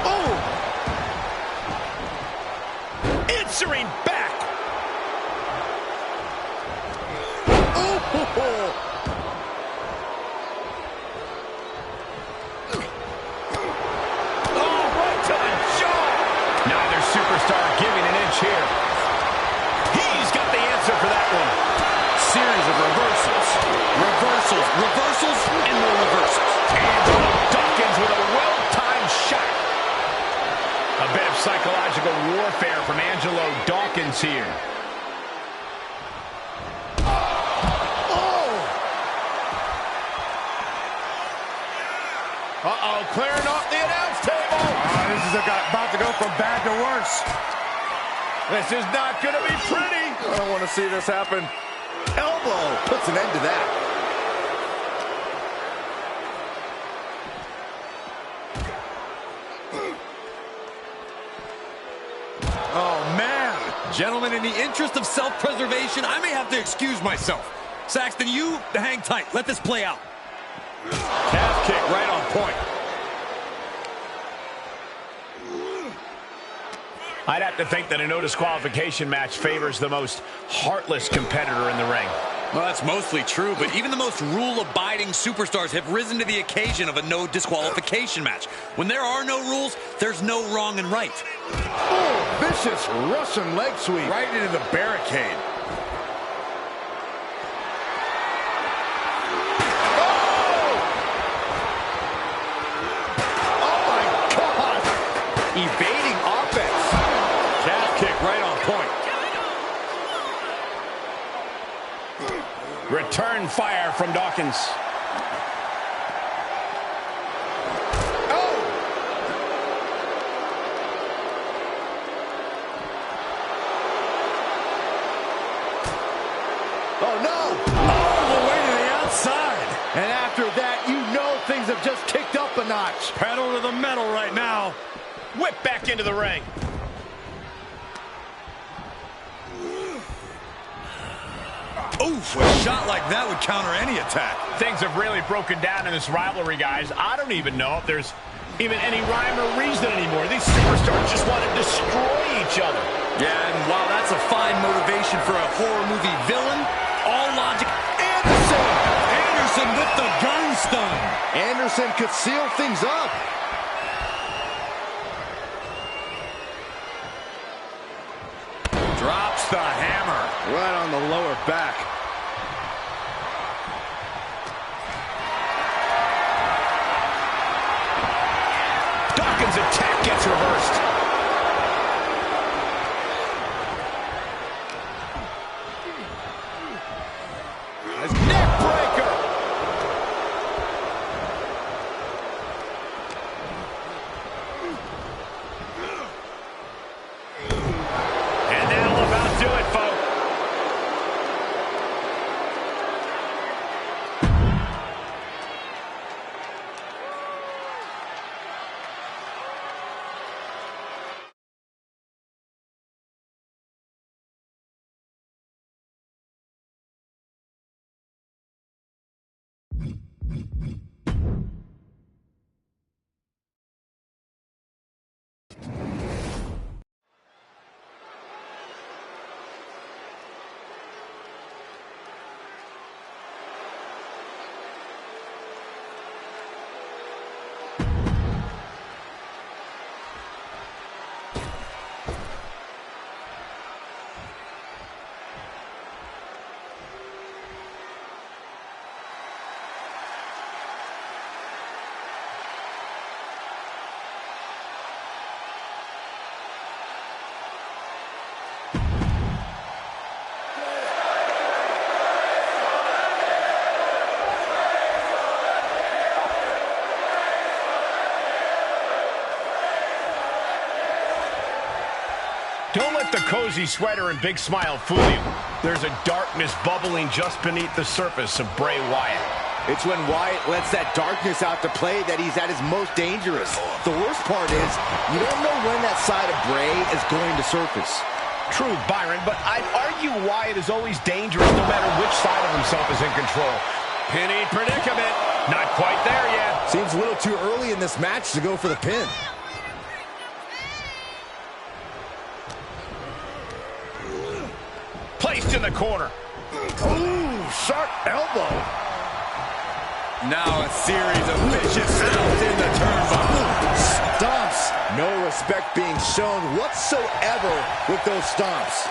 Oh! Answering back! Oh! Oh, right to the jaw! Neither superstar giving an inch here. He's got the answer for that one. Series of reversals, reversals, reversals, and more reversals. Angelo Dawkins with a well-timed shot. A bit of psychological warfare from Angelo Dawkins here. Uh-oh, clearing off the announce table. This is about to go from bad to worse. This is not going to be pretty. I don't want to see this happen. Elbow puts an end to that. Oh, man. Gentlemen, in the interest of self-preservation, I may have to excuse myself. Saxton, you hang tight. Let this play out. Calf kick right on point. I'd have to think that a no disqualification match favors the most heartless competitor in the ring. Well, that's mostly true, but even the most rule-abiding superstars have risen to the occasion of a no disqualification match. When there are no rules, there's no wrong and right. Oh, vicious Russian leg sweep. Right into the barricade. Evading offense. Calf kick right on point. Return fire from Dawkins. Oh! Oh, no! All the way to the outside. And after that, you know things have just kicked up a notch. Pedal to the metal right now. Whip back into the ring. Oof, a shot like that would counter any attack. Things have really broken down in this rivalry, guys. I don't even know if there's even any rhyme or reason anymore. These superstars just want to destroy each other. Yeah, and while that's a fine motivation for a horror movie villain, all logic... Anderson with the gun stun. Anderson could seal things up. Drops the hammer. Right on the lower back. Dawkins' attack gets reversed. Neck breaker. And that'll about do it, folks. Don't let the cozy sweater and big smile fool you. There's a darkness bubbling just beneath the surface of Bray Wyatt. It's when Wyatt lets that darkness out to play that he's at his most dangerous. The worst part is, you don't know when that side of Bray is going to surface. True, Byron, but I'd argue Wyatt is always dangerous no matter which side of himself is in control. Penny predicament. Not quite there yet. Seems a little too early in this match to go for the pin. Placed in the corner. Ooh, sharp elbow. Now a series of vicious stomps in the turnbuckle. Stomps. No respect being shown whatsoever with those stomps.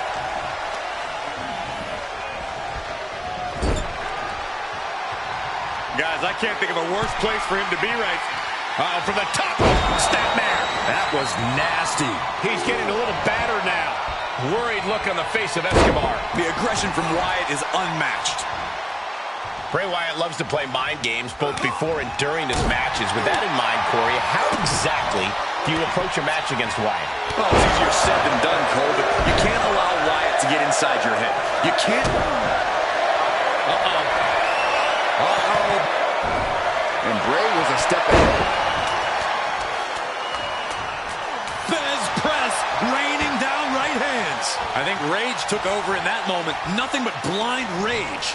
Guys, I can't think of a worse place for him to be right. From the top. Snapmare. That was nasty. He's getting a little battered now. Worried look on the face of Escobar. The aggression from Wyatt is unmatched. Bray Wyatt loves to play mind games both before and during his matches. With that in mind, Corey, how exactly do you approach a match against Wyatt? Well, it's easier said than done, Cole, but you can't allow Wyatt to get inside your head. You can't... And Bray was a step ahead. Fez press, raining down right hands. I think rage took over in that moment. Nothing but blind rage.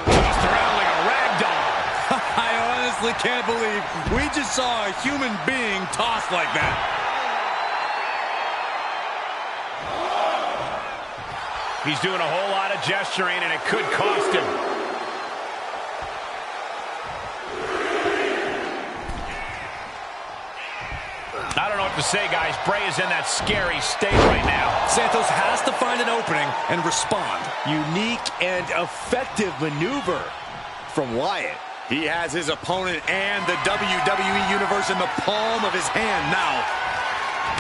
Tossed around like a rag doll. I honestly can't believe we just saw a human being tossed like that. He's doing a whole lot of gesturing, and it could cost him. I don't know what to say, guys. Bray is in that scary state right now. Santos has to find an opening and respond. Unique and effective maneuver from Wyatt. He has his opponent and the WWE Universe in the palm of his hand now.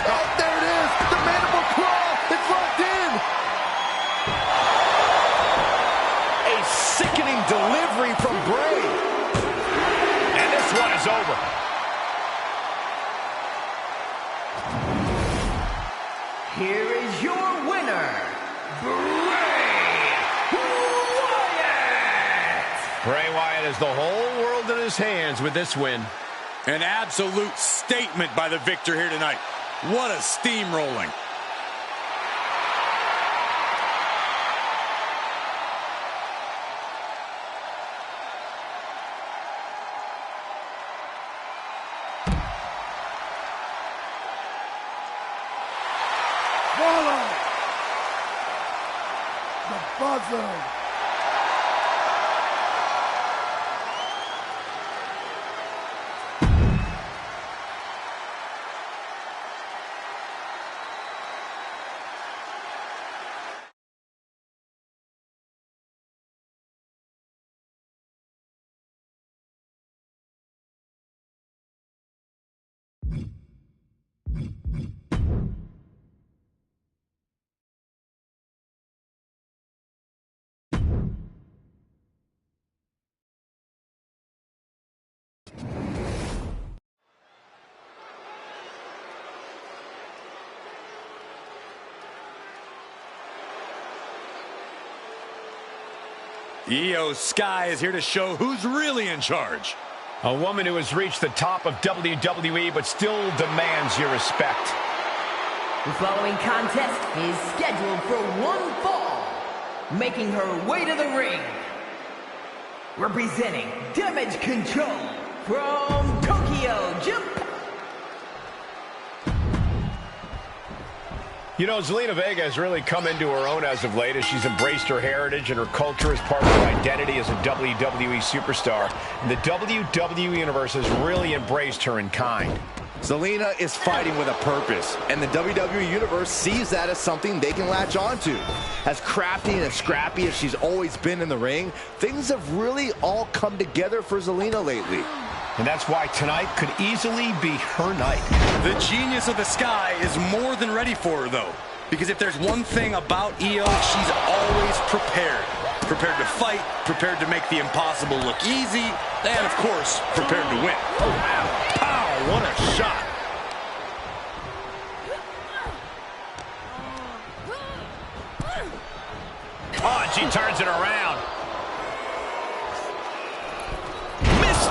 Oh, there it is! The mandible claw! It's locked in! A sickening delivery from Bray. And this one is over. Here is your winner, Bray Wyatt! Bray Wyatt has the whole world in his hands with this win. An absolute statement by the victor here tonight. What a steamrolling. Follow the buzzer. Io Sky is here to show who's really in charge. A woman who has reached the top of WWE but still demands your respect. The following contest is scheduled for one fall, making her way to the ring. Representing Damage Control from Tokyo, Japan. You know, Zelina Vega has really come into her own as of late as she's embraced her heritage and her culture as part of her identity as a WWE superstar. And the WWE Universe has really embraced her in kind. Zelina is fighting with a purpose, and the WWE Universe sees that as something they can latch onto. As crafty and scrappy as she's always been in the ring, things have really all come together for Zelina lately. And that's why tonight could easily be her night. The genius of the Sky is more than ready for her, though. Because if there's one thing about Io, she's always prepared. Prepared to fight, prepared to make the impossible look easy, and, of course, prepared to win. Oh, wow. Pow, what a shot. Oh, and she turns it around.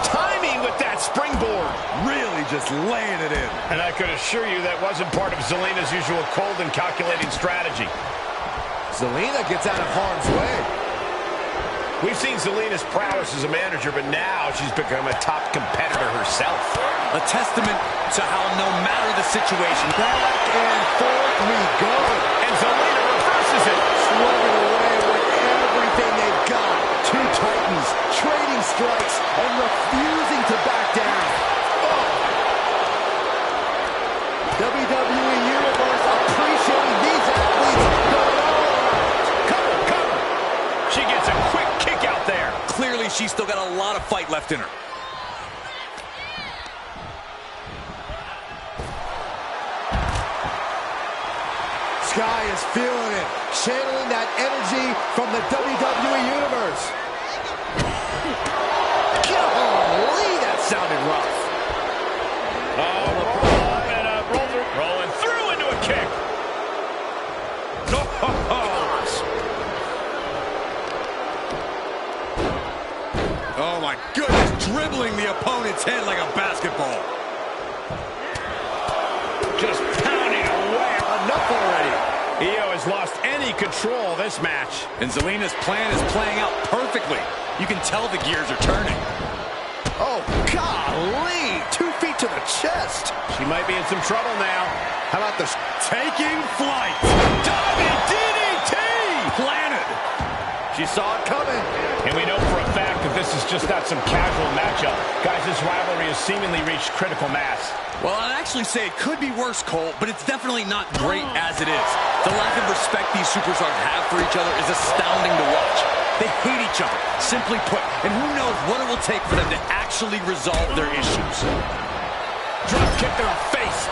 Timing with that springboard. Really just laying it in. And I could assure you that wasn't part of Zelina's usual cold and calculating strategy. Zelina gets out of harm's way. We've seen Zelina's prowess as a manager, but now she's become a top competitor herself. A testament to how no matter the situation, Back and forth we go. And Zelina reverses it. Slugging away with everything they've got. Two titans trading strikes and refusing to back down. Oh. WWE Universe appreciating these athletes going all out. Cover, cover. She gets a quick kick out there. clearly she's still got a lot of fight left in her. Sky is feeling it, channeling that energy from the WWE Universe. Golly, that sounded rough. Rolling through into a kick. Oh my goodness, dribbling the opponent's head like a basketball. Just pounding away. Enough already. Io has lost any control of this match. And Zelina's plan is playing out perfectly. You can tell the gears are turning. Oh, golly! 2 feet to the chest. She might be in some trouble now. How about this? Taking flight. Diving DDT. Planted. She saw it coming. And we know for a fact that this is just not some casual matchup. Guys, this rivalry has seemingly reached critical mass. Well, I'd actually say it could be worse, Cole, but it's definitely not great as it is. The lack of respect these superstars have for each other is astounding to watch. They hate each other, simply put, and who knows what it will take for them to actually resolve their issues. Drop kick to the face.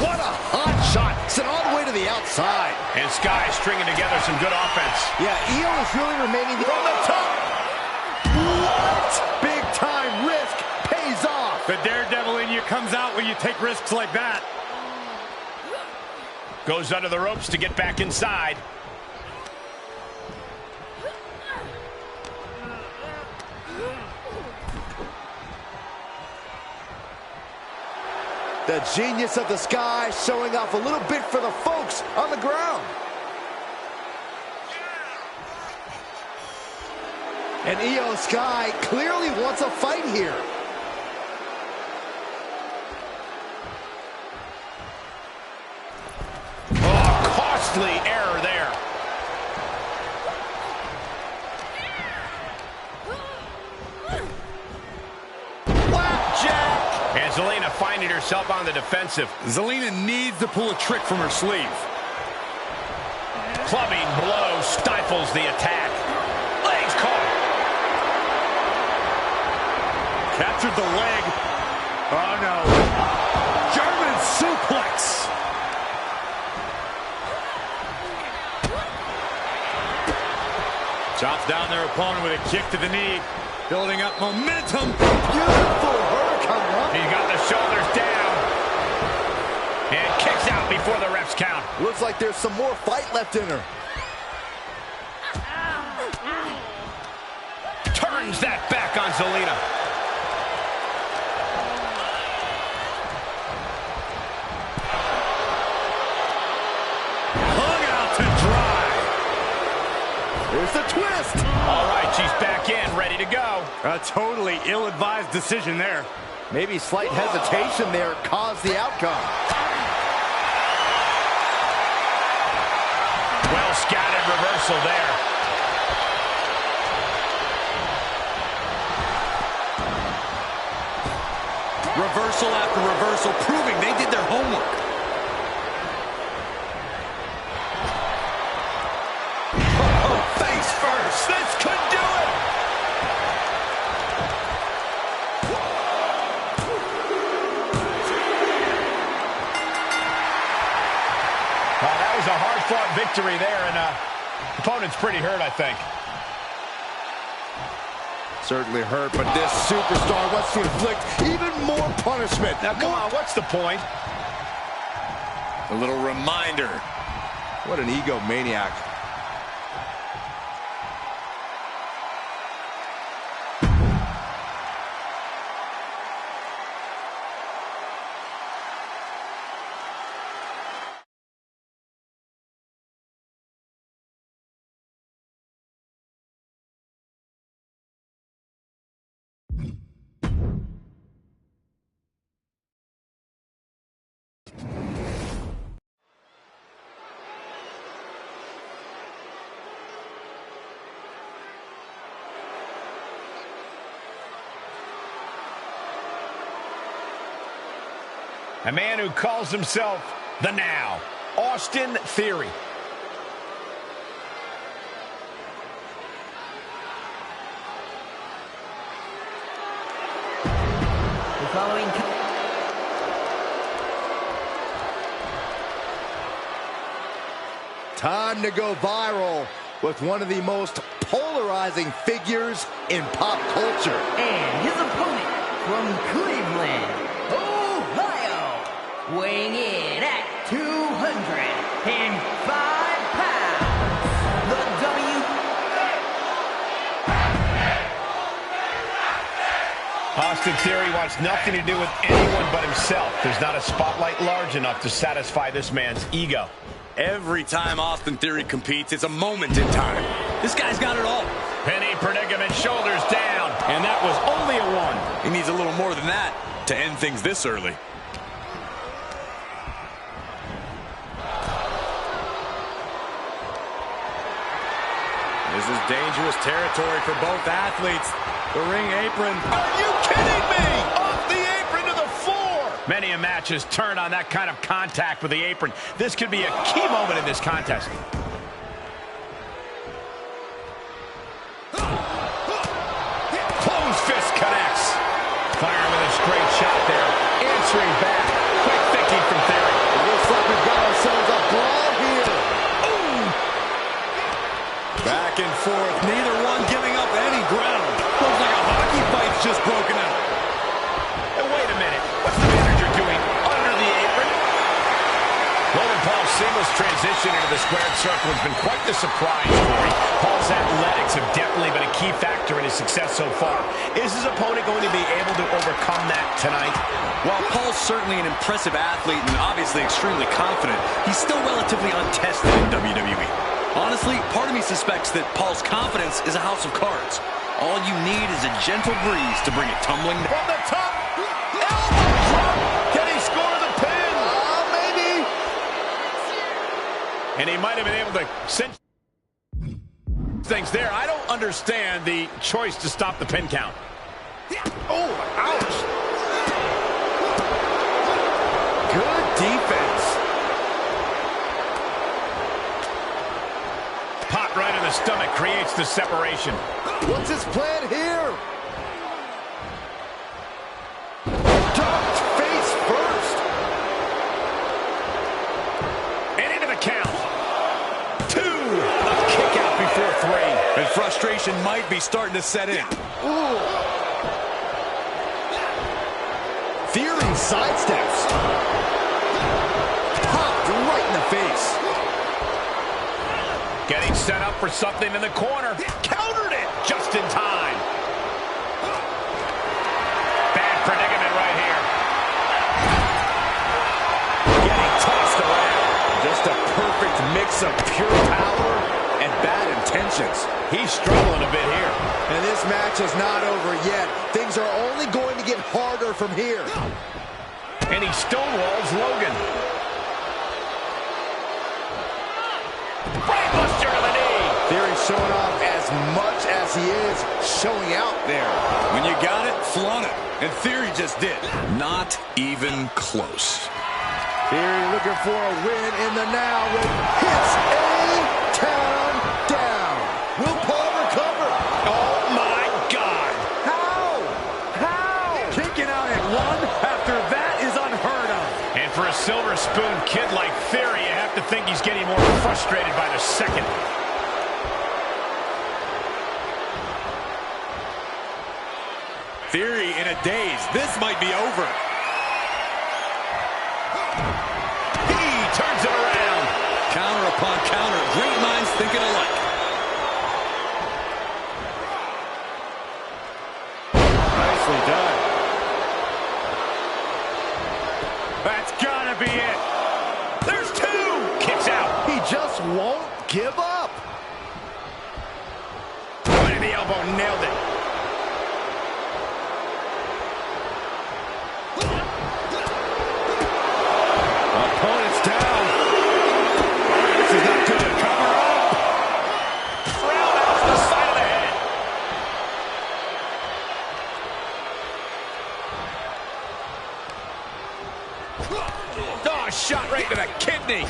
What a hot shot. Sent all the way to the outside. And Sky stringing together some good offense. Yeah, Io is really remaining from the top. What? Big time risk pays off. The daredevil in you comes out when you take risks like that. Goes under the ropes to get back inside. The genius of the Sky showing off a little bit for the folks on the ground. And Io Sky clearly wants a fight here. Oh, costly error there. Flapjack! And Zelina finding herself on the defensive. Zelina needs to pull a trick from her sleeve. Clubbing blow stifles the attack. Legs caught. Captured the leg. Oh, no. German suplex. Chops down their opponent with a kick to the knee. Building up momentum. Beautiful hurricane. He's got the shoulders down. And kicks out before the refs count. Looks like there's some more fight left in her. Turns that back on Zelina. Hung out to dry. There's the twist. All right, she's back in, ready to go. A totally ill-advised decision there. Maybe slight hesitation there caused the outcome. Well scattered reversal there. Reversal after reversal, proving they did their homework. Oh, face first. This could do it. That was a hard-fought victory there, and opponent's pretty hurt, I think. Certainly hurt, but this superstar wants to inflict even more punishment. Now, come on, what's the point? A little reminder. What an egomaniac. A man who calls himself the Now, Austin Theory. The following... Time to go viral with one of the most polarizing figures in pop culture. And his opponent from Cleveland, Ohio, weighing in at 205 pounds, the Austin Theory wants nothing to do with anyone but himself. There's not a spotlight large enough to satisfy this man's ego. Every time Austin Theory competes, it's a moment in time. This guy's got it all. Penny predicament, shoulders down, and that was only a one. He needs a little more than that to end things this early. This is dangerous territory for both athletes. The ring apron. Are you kidding me? Off the apron to the floor. Many a match has turned on that kind of contact with the apron. This could be a key moment in this contest. Closed fist connects. Firing with a straight shot there. Answering back. Quick thinking from Theory. It looks like we've got ourselves a brawl here. Ooh. Back and forth. Neither one giving up any ground. Looks like a hockey fight's just broken out. And wait a minute. What's the manager doing under the apron? Logan Paul's seamless transition into the squared circle has been quite the surprise for him. Paul's athletics have definitely been a key factor in his success so far. Is his opponent going to be able to overcome that tonight? While Paul's certainly an impressive athlete and obviously extremely confident, he's still relatively untested in WWE. Honestly, part of me suspects that Paul's confidence is a house of cards. All you need is a gentle breeze to bring it tumbling down. From the top, elbow drop. Can he score the pin? Maybe. And he might have been able to send things there. I don't understand the choice to stop the pin count. Oh, ouch. Good defense. Pot right in the stomach creates the separation. What's his plan here? Ducked face first. And into the count. 2. A kick out before 3. And frustration might be starting to set in. Ooh. Theory sidesteps. Popped right in the face. Getting set up for something in the corner. Countered it just in time. Bad predicament right here. Getting tossed around. Just a perfect mix of pure power and bad intentions. He's struggling a bit here. And this match is not over yet. Things are only going to get harder from here. And he stonewalls Logan. Brainbuster to the knee. Theory showing off as much as he is showing out there. When you got it, flaunt it. And Theory just did. Not even close. Theory looking for a win in the now with hits a town down. Will Paul recover? Oh my God. How? Kicking out at 1 after that is unheard of. And for a silver spoon kid like Theory, you have to think he's getting more frustrated by the second. Theory in a daze. This might be over. He turns it around. Counter upon counter. Great minds thinking alike. Nicely done. That's gotta be it. There's 2. Kicks out. He just won't give up. Right in the elbow, nailed it. Opponent's down. This is not good. Cover up. Roundhouse to the side of the head. Oh, shot right to the kidney.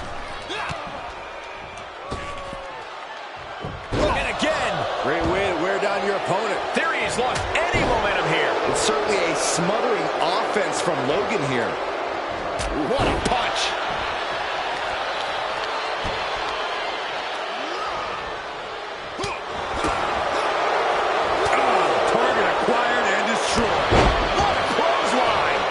And again. Great way to wear down your opponent. Theory has lost any momentum here. It's certainly a smothering offense from Logan here. What a punch. Oh, target acquired and destroyed. What a clothesline.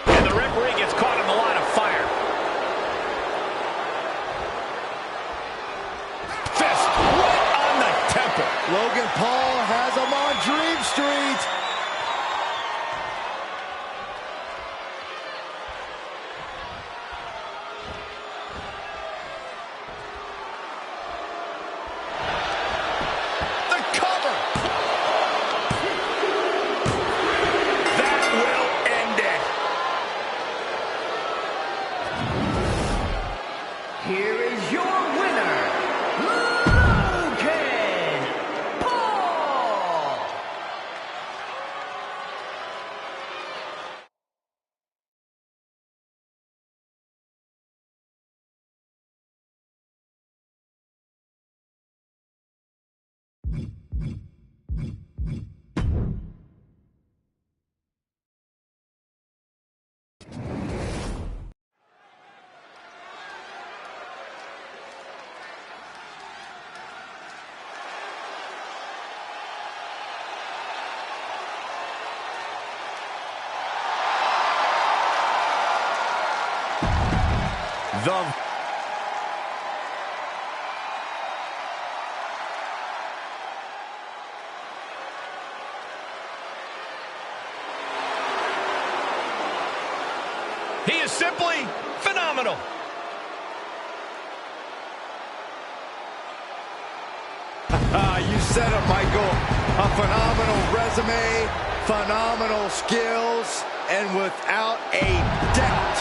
And the referee gets caught in the line of fire. Logan Paul has him on Dream Street. Here is your winner, Logan Paul! He is simply phenomenal. You said it, Michael. A phenomenal resume, phenomenal skills, and without a doubt,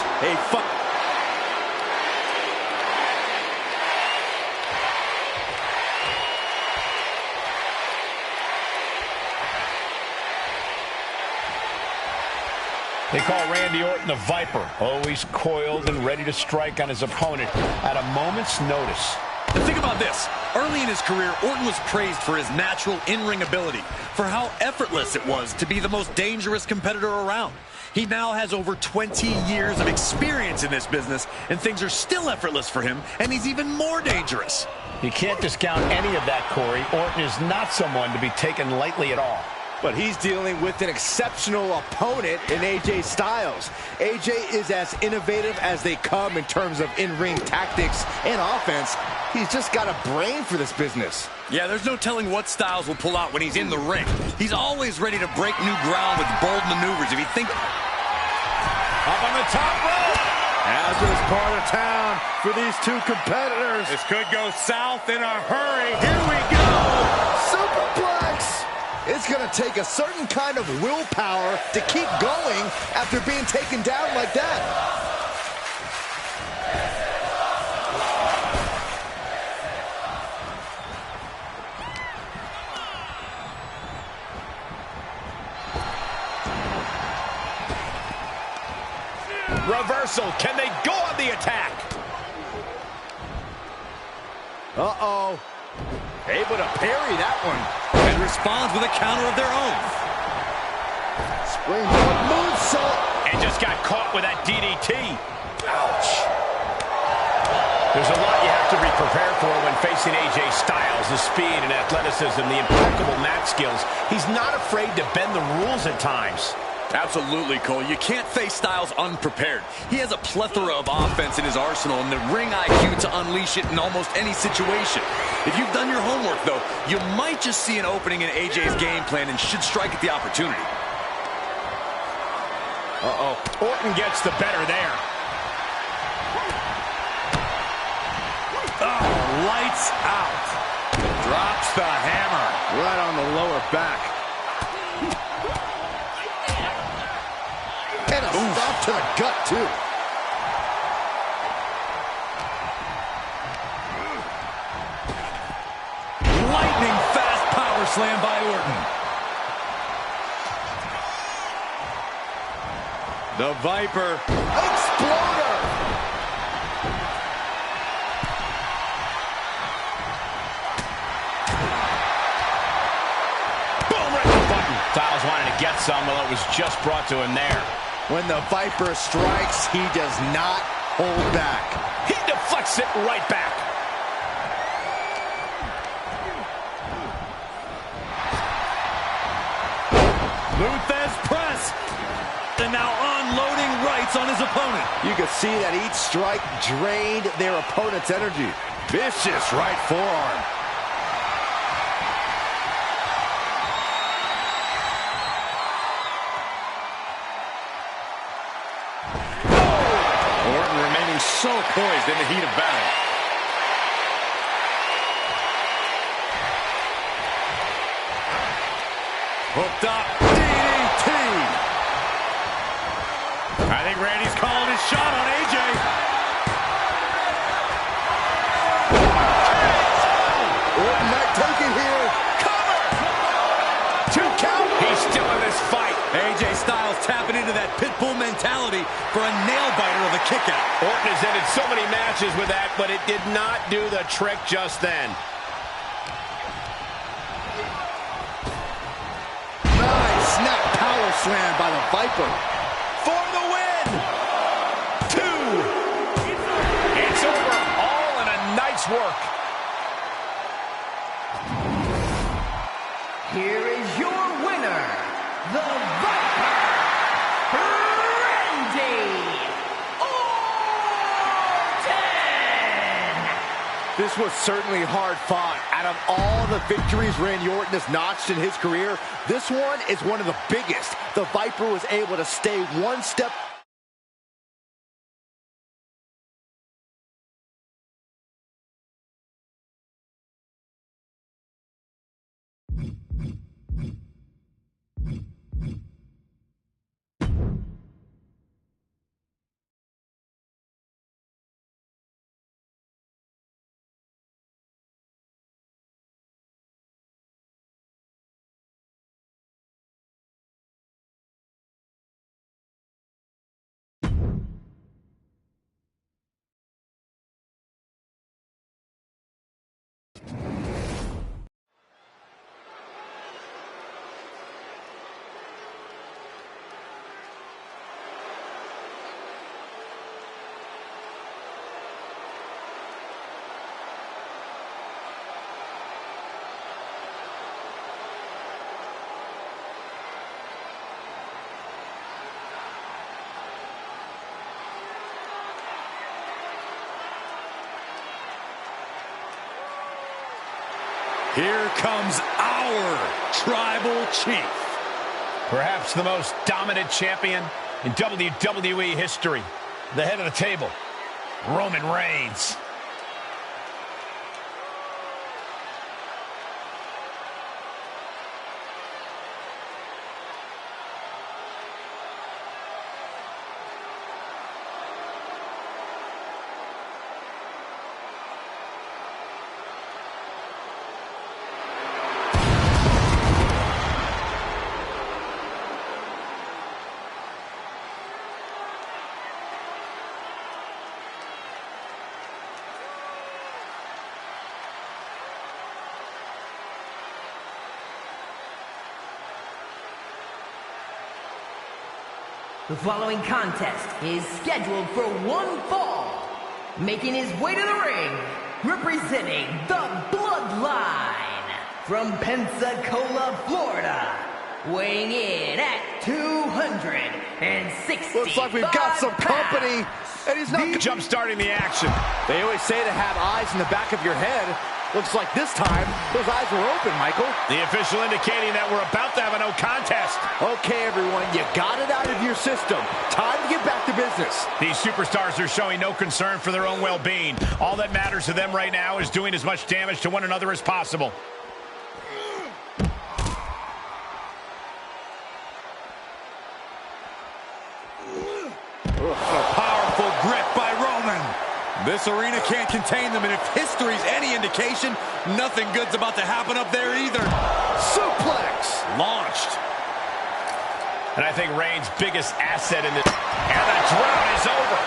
They call Randy Orton the Viper, always coiled and ready to strike on his opponent at a moment's notice. And think about this. Early in his career, Orton was praised for his natural in-ring ability, for how effortless it was to be the most dangerous competitor around. He now has over 20 years of experience in this business, and things are still effortless for him, and he's even more dangerous. You can't discount any of that, Corey. Orton is not someone to be taken lightly at all. but he's dealing with an exceptional opponent in AJ Styles. AJ is as innovative as they come in terms of in-ring tactics and offense. He's just got a brain for this business. Yeah, there's no telling what Styles will pull out when he's in the ring. He's always ready to break new ground with bold maneuvers. If you think... Up on the top rope. Hazardous part of town for these two competitors. This could go south in a hurry. Here we go. Superplex. It's going to take a certain kind of willpower to keep going after being taken down like that. Reversal. Can they go on the attack? Uh-oh. Able to parry that one. And responds with a counter of their own. Springboard moonsault. And just got caught with that DDT. Ouch. There's a lot you have to be prepared for when facing AJ Styles. The speed and athleticism, the impeccable mat skills. He's not afraid to bend the rules at times. Absolutely, Cole. You can't face Styles unprepared. He has a plethora of offense in his arsenal and the ring IQ to unleash it in almost any situation. If you've done your homework, though, you might just see an opening in AJ's game plan and should strike at the opportunity. Uh-oh. Orton gets the better there. Oh, lights out. Drops the hammer. Right on the lower back. And a stop to the gut, too. Lightning fast power slam by Orton. The Viper. Exploder. Boom, right in the button. Styles wanted to get some, well, it was just brought to him there. When the Viper strikes, he does not hold back. He deflects it right back. Luthez press. And now unloading rights on his opponent. You can see that each strike drained their opponent's energy. Vicious right forearm. So poised in the heat of battle. Hooked up. DDT. I think Randy's calling his shot on AJ. Orton might take it here. Cover! 2 count. He's still in this fight. AJ Styles tapping into that pit bull mentality for a nail-biter of a kick-out. Orton has ended so many matches with that, but it did not do the trick just then. Nice snap power slam by the Viper. For the win! 2. It's over, all in a night's work. Here is your winner, the Viper, Randy Orton! This was certainly hard fought. Out of all the victories Randy Orton has notched in his career, this one is one of the biggest. The Viper was able to stay one step. Here comes our tribal chief. Perhaps the most dominant champion in WWE history. The head of the table, Roman Reigns. The following contest is scheduled for one fall. Making his way to the ring, representing the Bloodline. From Pensacola, Florida, weighing in at 260. Looks like we've got some company, and he's not Jump-starting the action. They always say to have eyes in the back of your head. Looks like this time, those eyes were open, Michael. The official indicating that we're about to have a no contest. Okay, everyone, you got it out of your system. Time to get back to business. These superstars are showing no concern for their own well-being. All that matters to them right now is doing as much damage to one another as possible. A powerful grip by Roman. This arena can't contain them, and if history's any indication, nothing good's about to happen up there either. Suplex! Launched. And I think Reigns' biggest asset in this... And the drought is over.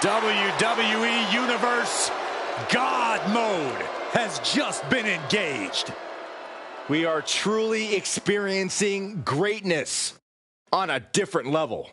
WWE Universe, God mode has just been engaged. We are truly experiencing greatness on a different level.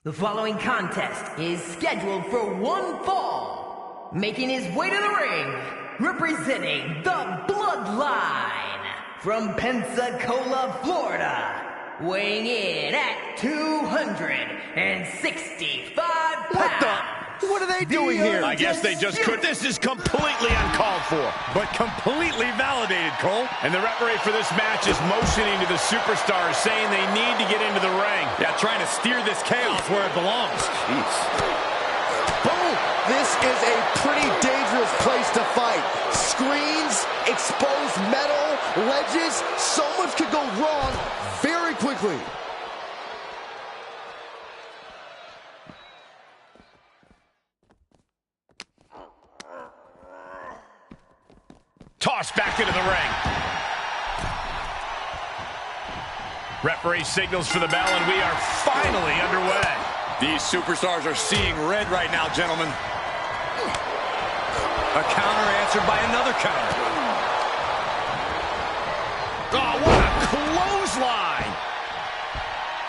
The following contest is scheduled for one fall. Making his way to the ring, representing the Bloodline from Pensacola, Florida, weighing in at 265 pounds. What are they doing here? I guess they just could. This is completely uncalled for. But completely validated, Cole. And the referee for this match is motioning to the superstars, saying they need to get into the ring. Yeah, trying to steer this chaos where it belongs. Jeez. Boom! This is a pretty dangerous place to fight. Screens, exposed metal, ledges, so much could go wrong very quickly. Tossed back into the ring. Referee signals for the bell, and we are finally underway. These superstars are seeing red right now, gentlemen. A counter answered by another counter. Oh, what a clothesline!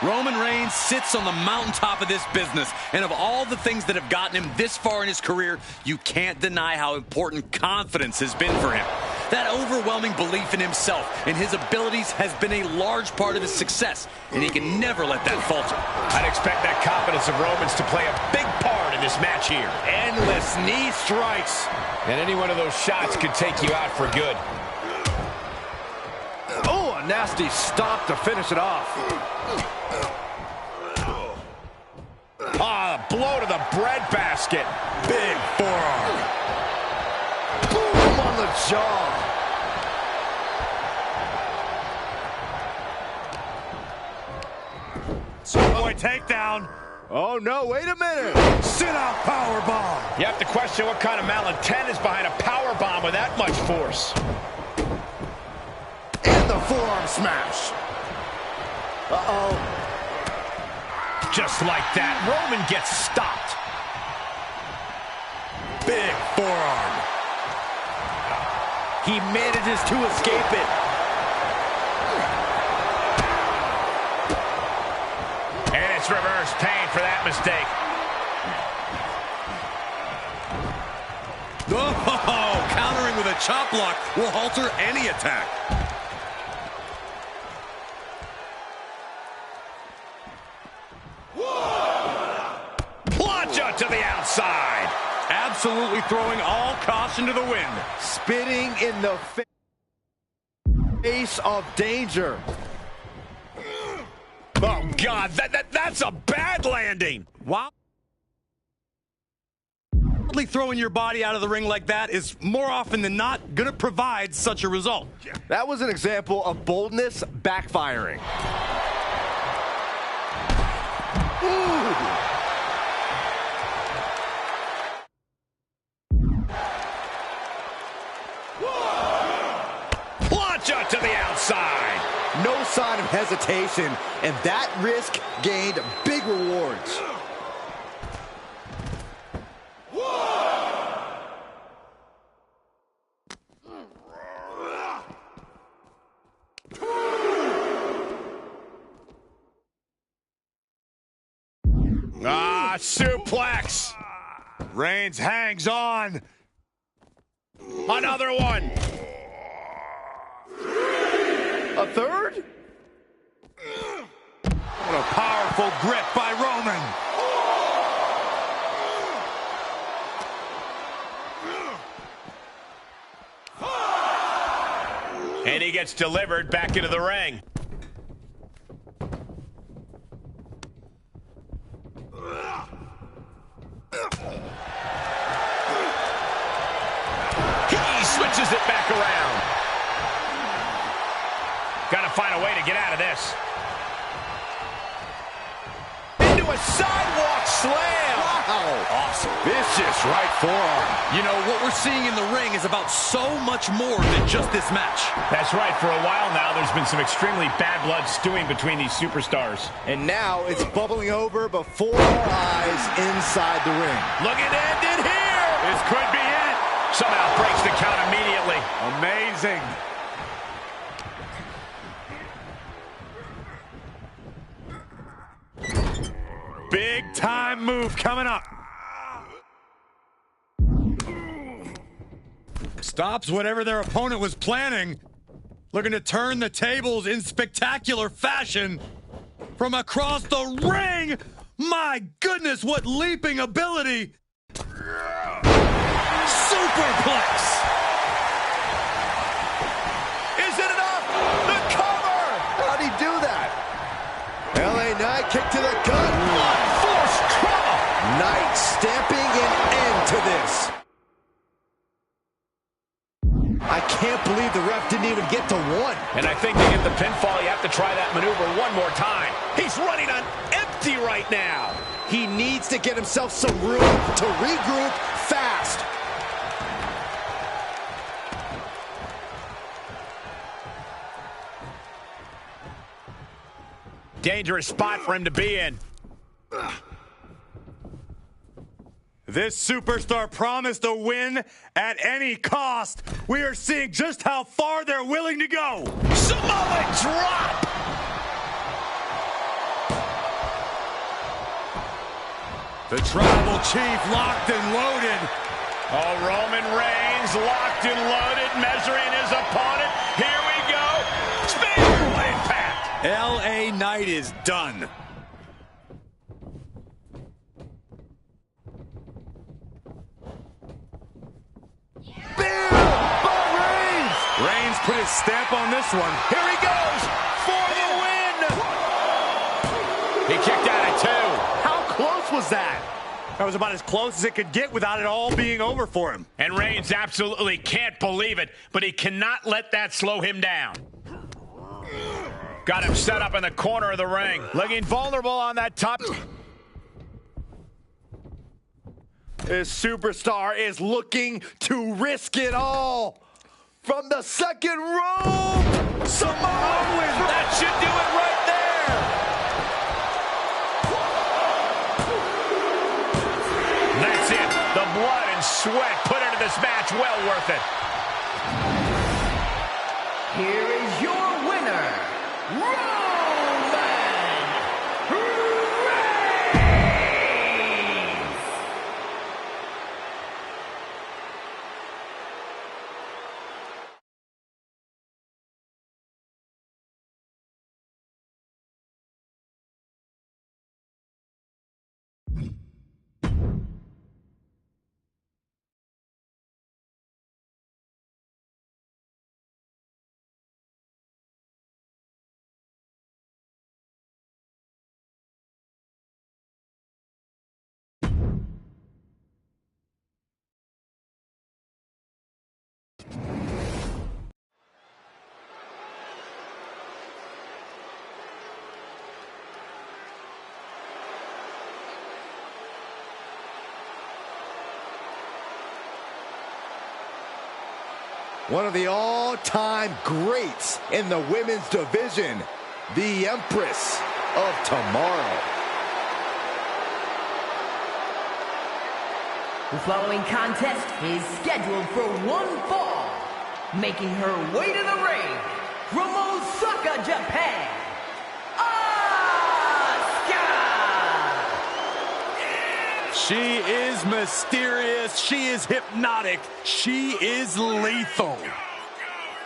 Roman Reigns sits on the mountaintop of this business, and of all the things that have gotten him this far in his career, you can't deny how important confidence has been for him. That overwhelming belief in himself and his abilities has been a large part of his success, and he can never let that falter. I'd expect that confidence of Roman's to play a big part in this match here. Endless knee strikes. And any one of those shots could take you out for good. Oh, a nasty stop to finish it off. Ah, a blow to the breadbasket. Big forearm. Boom on the jaw. Superboy takedown. Oh no, wait a minute. Sit-out powerbomb. You have to question what kind of malintent is behind a power bomb with that much force. And the forearm smash. Uh-oh. Just like that, Roman gets stopped. Big forearm. He manages to escape it. And it's reverse pain for that mistake. Oh, countering with a chop block will halter any attack. Plunge to the outside. Absolutely throwing all caution to the wind. Spitting in the face of danger. Oh, God, that's a bad landing. Wow. Throwing your body out of the ring like that is more often than not going to provide such a result. That was an example of boldness backfiring. Ooh. Plancha to the outside. No sign of hesitation, and that risk gained big rewards. Ah, suplex. Reigns hangs on. Another one. A third? What a powerful grip by Roman. And he gets delivered back into the ring. He switches it back around. Got to find a way to get out of this. Into a sidewalk slam. Wow. Awesome. Vicious right forearm. You know, what we're seeing in the ring is about so much more than just this match. That's right. For a while now, there's been some extremely bad blood stewing between these superstars. And now it's bubbling over before our eyes inside the ring. Look at it here. This could be it. Somehow breaks the count immediately. Amazing. Big time move coming up. Stops whatever their opponent was planning. Looking to turn the tables in spectacular fashion from across the ring. My goodness, what leaping ability. Superplex. Is it enough? The cover! How'd he do that? LA Knight kick to the gut. Forced trauma. Knight stamping an end to this. I can't believe the ref didn't even get to one. And I think to get the pinfall, you have to try that maneuver one more time. He's running on empty right now. He needs to get himself some room to regroup fast. Dangerous spot for him to be in. This superstar promised a win at any cost. We are seeing just how far they're willing to go. Samoa drop. The tribal chief locked and loaded. Oh, Roman Reigns locked and loaded, measuring his opponent. Here we go. Spear, what impact. LA Knight is done. Reigns put his stamp on this one. Here he goes for the win. He kicked out at 2. How close was that? That was about as close as it could get without it all being over for him. And Reigns absolutely can't believe it, but he cannot let that slow him down. Got him set up in the corner of the ring. Looking vulnerable on that top. This superstar is looking to risk it all. From the second rope, Samoa wins. That should do it right there. That's it. The blood and sweat put into this match. Well worth it. Here is your winner, Roman Reigns! One of the all-time greats in the women's division, the Empress of Tomorrow. The following contest is scheduled for one fall. Making her way to the ring from Osaka, Japan, Asuka! She is mysterious. She is hypnotic. She is lethal.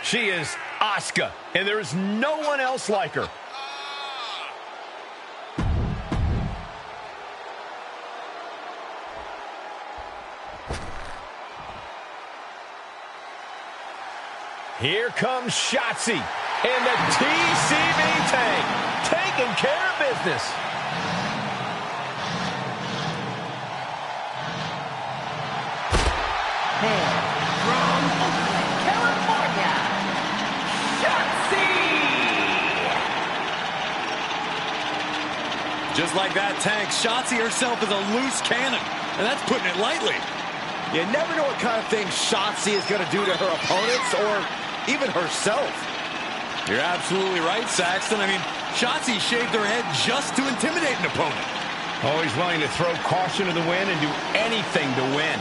She is Asuka, and there is no one else like her. Here comes Shotzi in the TCB tank, taking care of business. And from Oakland, California, Shotzi! Just like that, Tank, Shotzi herself is a loose cannon, and that's putting it lightly. You never know what kind of thing Shotzi is going to do to her opponents or even herself. You're absolutely right, Saxton. I mean, Shotzi shaved her head just to intimidate an opponent. Always willing to throw caution to the wind and do anything to win.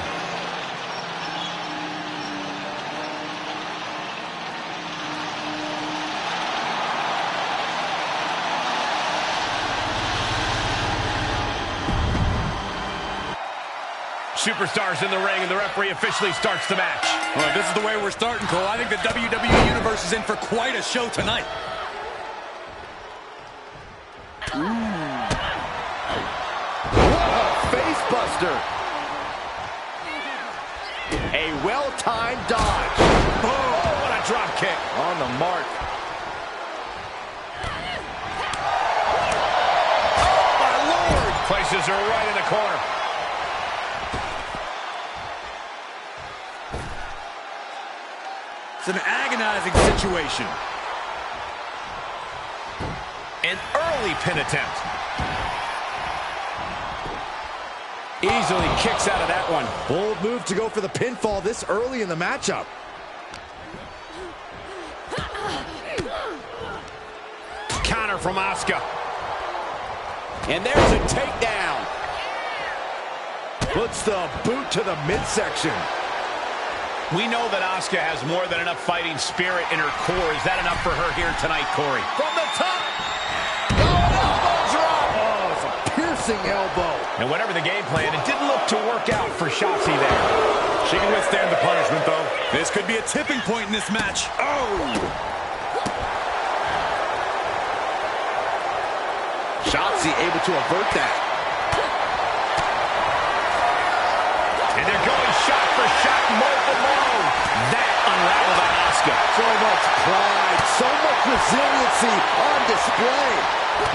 Superstars in the ring, and the referee officially starts the match. Well, if this is the way we're starting, Cole, I think the WWE Universe is in for quite a show tonight. What a face buster. A well-timed dodge. Oh, what a drop kick. On the mark. Oh, my Lord. Places her right in the corner. It's an agonizing situation. An early pin attempt. Easily kicks out of that one. Bold move to go for the pinfall this early in the matchup. Counter from Asuka. And there's a takedown. Puts the boot to the midsection. We know that Asuka has more than enough fighting spirit in her core. Is that enough for her here tonight, Corey? From the top. Elbow drop. Oh, it's a piercing elbow. And whatever the game plan, it didn't look to work out for Shotzi there. She can withstand the punishment, though. This could be a tipping point in this match. Oh! Shotzi able to avert that. And they're going shot for shot, multiple. That unraveled on Asuka. So much pride, so much resiliency on display.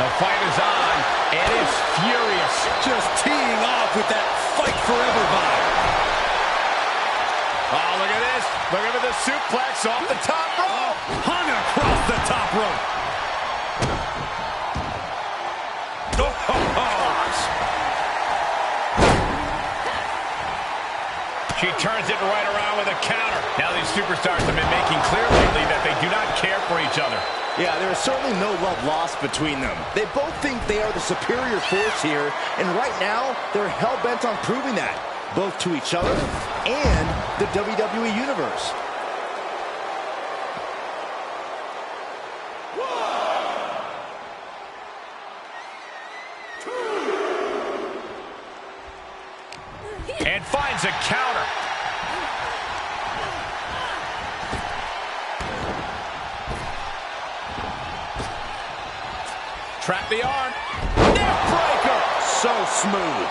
The fight is on, and it's furious. Just teeing off with that fight forever vibe. Oh, look at this. Look at the suplex off the top rope. Hung across the top rope. She turns it right around with a counter. Now these superstars have been making clear lately that they do not care for each other. Yeah, there is certainly no love lost between them. They both think they are the superior force here, and right now, they're hell-bent on proving that, both to each other and the WWE Universe. And finds a counter. Trap the arm. Neck breaker. So smooth.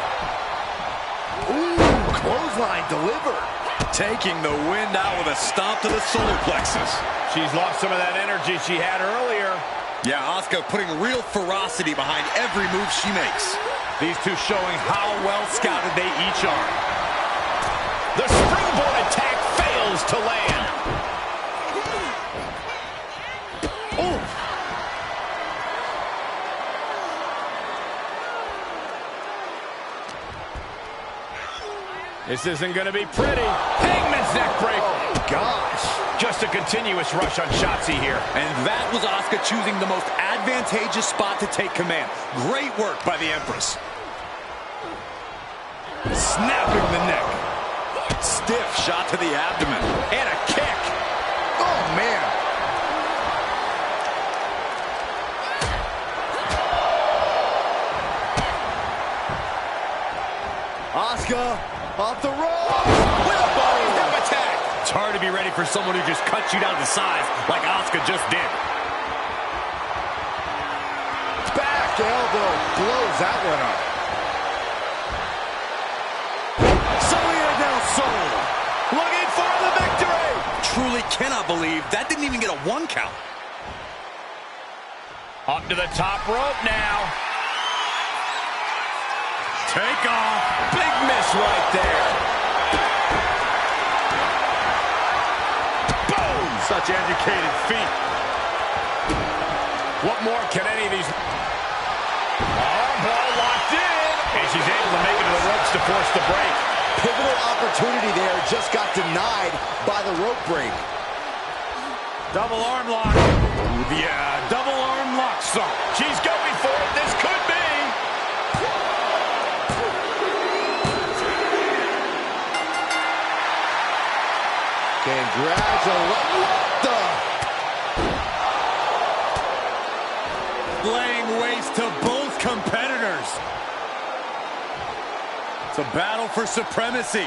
Ooh, clothesline delivered. Taking the wind out with a stomp to the solar plexus. She's lost some of that energy she had earlier. Yeah, Asuka putting real ferocity behind every move she makes. These two showing how well scouted they each are. The springboard attack fails to land. Ooh. This isn't going to be pretty. Hangman's neck break. Oh, gosh. Just a continuous rush on Shotzi here. And that was Asuka choosing the most advantageous spot to take command. Great work by the Empress. Snapping the neck. Stiff shot to the abdomen. And a kick. Oh, man. Asuka off the rope. With a body step attack. It's hard to be ready for someone who just cuts you down to size like Asuka just did. Back elbow blows that one up. Selena Del Sol. Looking for the victory. Truly cannot believe that didn't even get a 1 count. Up to the top rope now. Take off. Big miss right there. Boom! Such educated feet. What more can any of these... Armbar locked in. And she's able to make it to the ropes to force the break. Pivotal opportunity there, just got denied by the rope break. Double arm lock. Yeah, double arm lock. So she's going for it. This could be. Congratulations. Laying waste to both competitors. It's a battle for supremacy.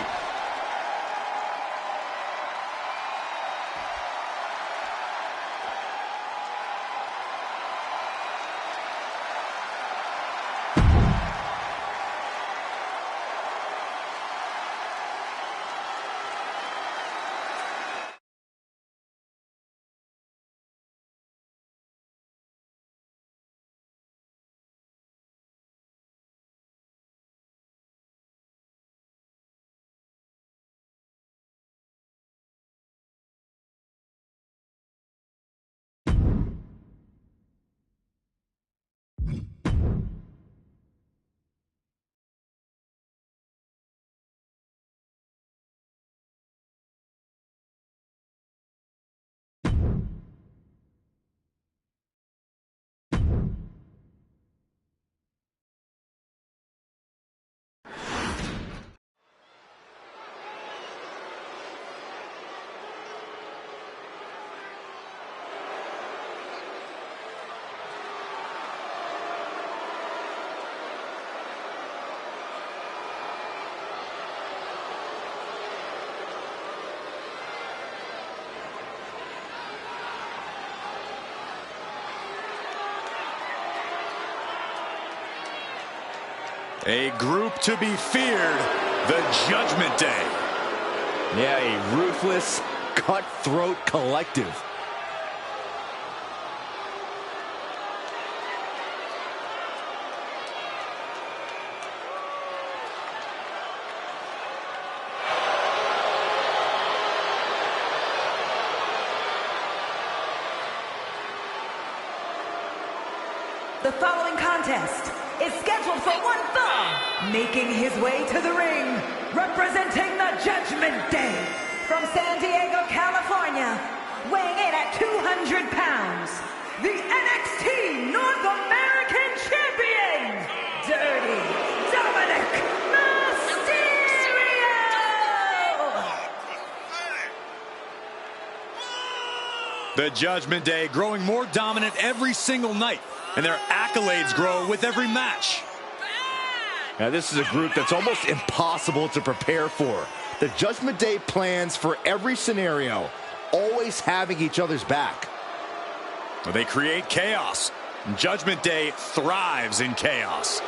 A group to be feared, the Judgment Day. Yeah, a ruthless, cutthroat collective. The following contest is scheduled for one fall. Making his way to the ring, representing the Judgment Day, from San Diego, California, weighing in at 200 pounds, the NXT North American Champion, Dirty Dominic Mysterio! The Judgment Day growing more dominant every single night, and their accolades grow with every match. Now, this is a group that's almost impossible to prepare for. The Judgment Day plans for every scenario, always having each other's back. They create chaos. Judgment Day thrives in chaos.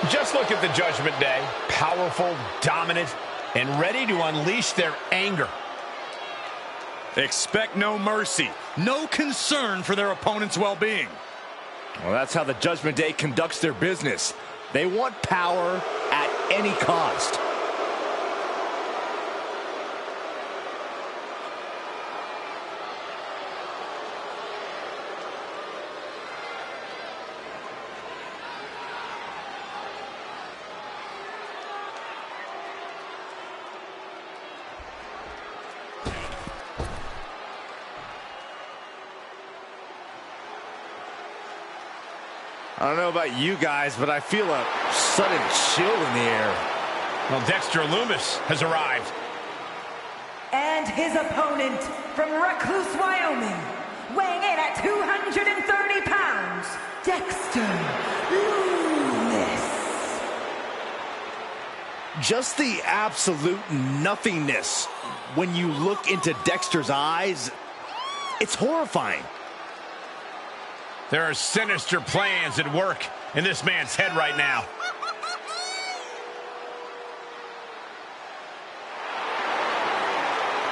Just look at the Judgment Day. Powerful, dominant, and ready to unleash their anger. Expect no mercy, no concern for their opponent's well-being. Well, that's how the Judgment Day conducts their business. They want power at any cost. I don't know about you guys, but I feel a sudden chill in the air. Well, Dexter Lumis has arrived. And his opponent from Recluse, Wyoming, weighing in at 230 pounds, Dexter Lumis. just the absolute nothingness. When you look into Dexter's eyes, it's horrifying. There are sinister plans at work in this man's head right now.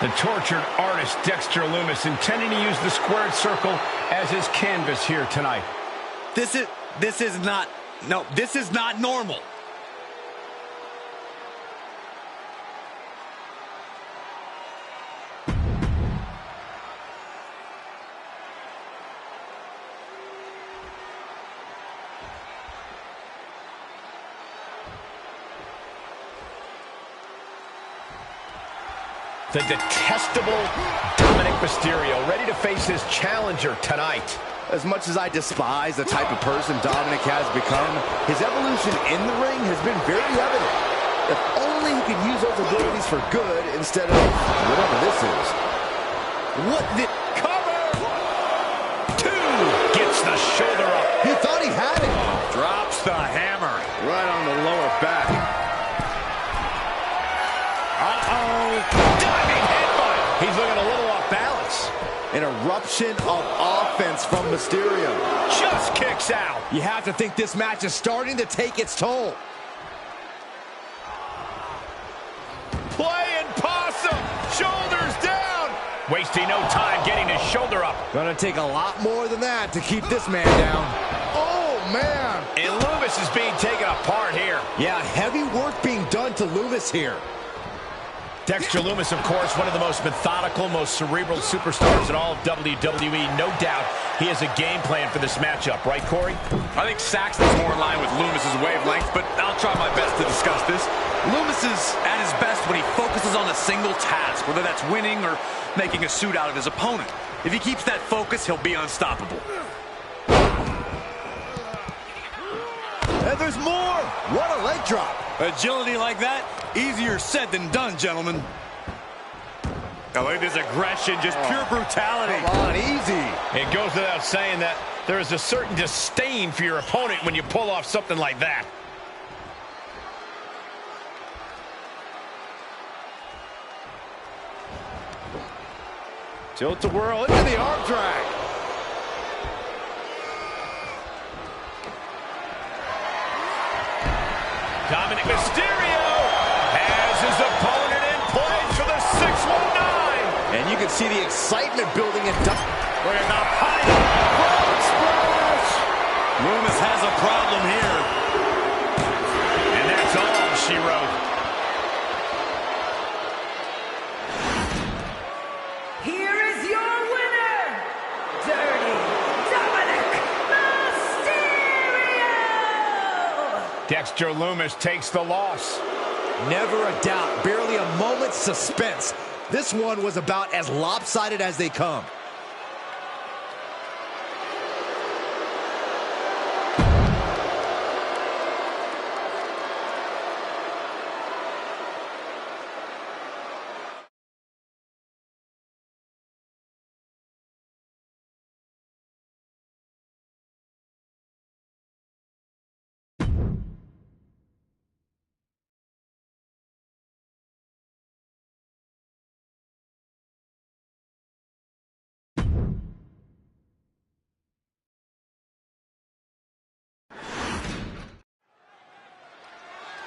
The tortured artist Dexter Lumis intending to use the squared circle as his canvas here tonight. This is not normal. The detestable Dominic Mysterio ready to face his challenger tonight. As much as I despise the type of person Dominic has become, his evolution in the ring has been very evident. If only he could use those abilities for good instead of whatever this is. What the cover? Two gets the shoulder up. He thought he had it. Drops the hammer. Right on the lower back. Diving headbutt. He's looking a little off balance. An eruption of offense from Mysterio. Just kicks out. You have to think this match is starting to take its toll. Playing possum. Shoulders down. Wasting no time getting his shoulder up. Gonna take a lot more than that to keep this man down. Oh, man. And Lumis is being taken apart here. Yeah, heavy work being done to Lumis here. Dexter Lumis, of course, one of the most methodical, most cerebral superstars in all of WWE. No doubt he has a game plan for this matchup. Right, Corey? I think Saxton's more in line with Lumis's wavelength, but I'll try my best to discuss this. Lumis is at his best when he focuses on a single task, whether that's winning or making a suit out of his opponent. If he keeps that focus, he'll be unstoppable. And there's more. What a leg drop. Agility like that, easier said than done, gentlemen. Oh, look at this aggression, just pure brutality. Come on, easy. It goes without saying that there is a certain disdain for your opponent when you pull off something like that. Tilt-a-whirl into the arm drag. Dominic Mysterio has his opponent in place for the 619. And you can see the excitement building in Look at the height. Frog splash. Lumis has a problem here. And that's all she wrote. Here is your winner, Dirty Dominic Mysterio! Dexter Lumis takes the loss. Never a doubt, barely a moment's suspense. This one was about as lopsided as they come.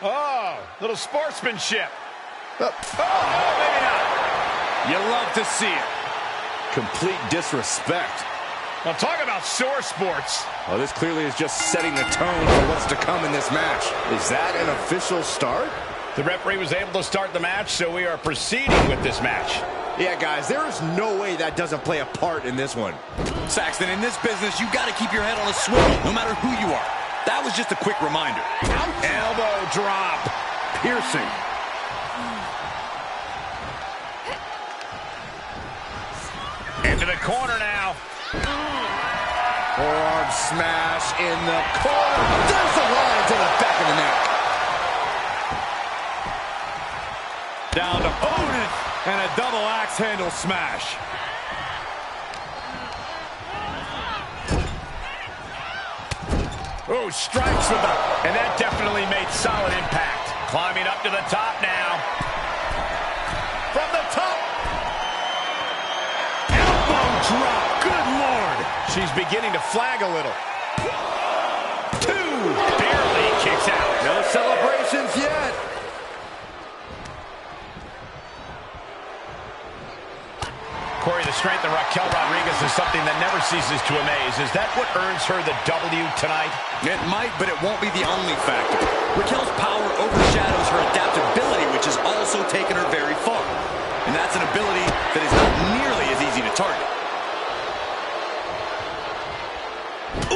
Oh, little sportsmanship. Oh, no, maybe not. You love to see it. complete disrespect. Now talk about sore sports. Well, this clearly is just setting the tone for what's to come in this match. Is that an official start? The referee was able to start the match, so we are proceeding with this match. Yeah, guys, there is no way that doesn't play a part in this one. Saxton, in this business, you got to keep your head on a swivel, no matter who you are. That was just a quick reminder. Elbow drop. Piercing. Into the corner now. Forearm smash in the corner. There's the line to the back of the neck. Down to opponent and a double axe handle smash. Oh, strikes with a... And that definitely made solid impact. Climbing up to the top now. From the top. Elbow drop. Good Lord. She's beginning to flag a little. 2. Barely kicks out. No celebrations yet. Corey, the strength of Raquel Rodriguez is something that never ceases to amaze. Is that what earns her the W tonight? It might, but it won't be the only factor. Raquel's power overshadows her adaptability, which has also taken her very far. And that's an ability that is not nearly as easy to target.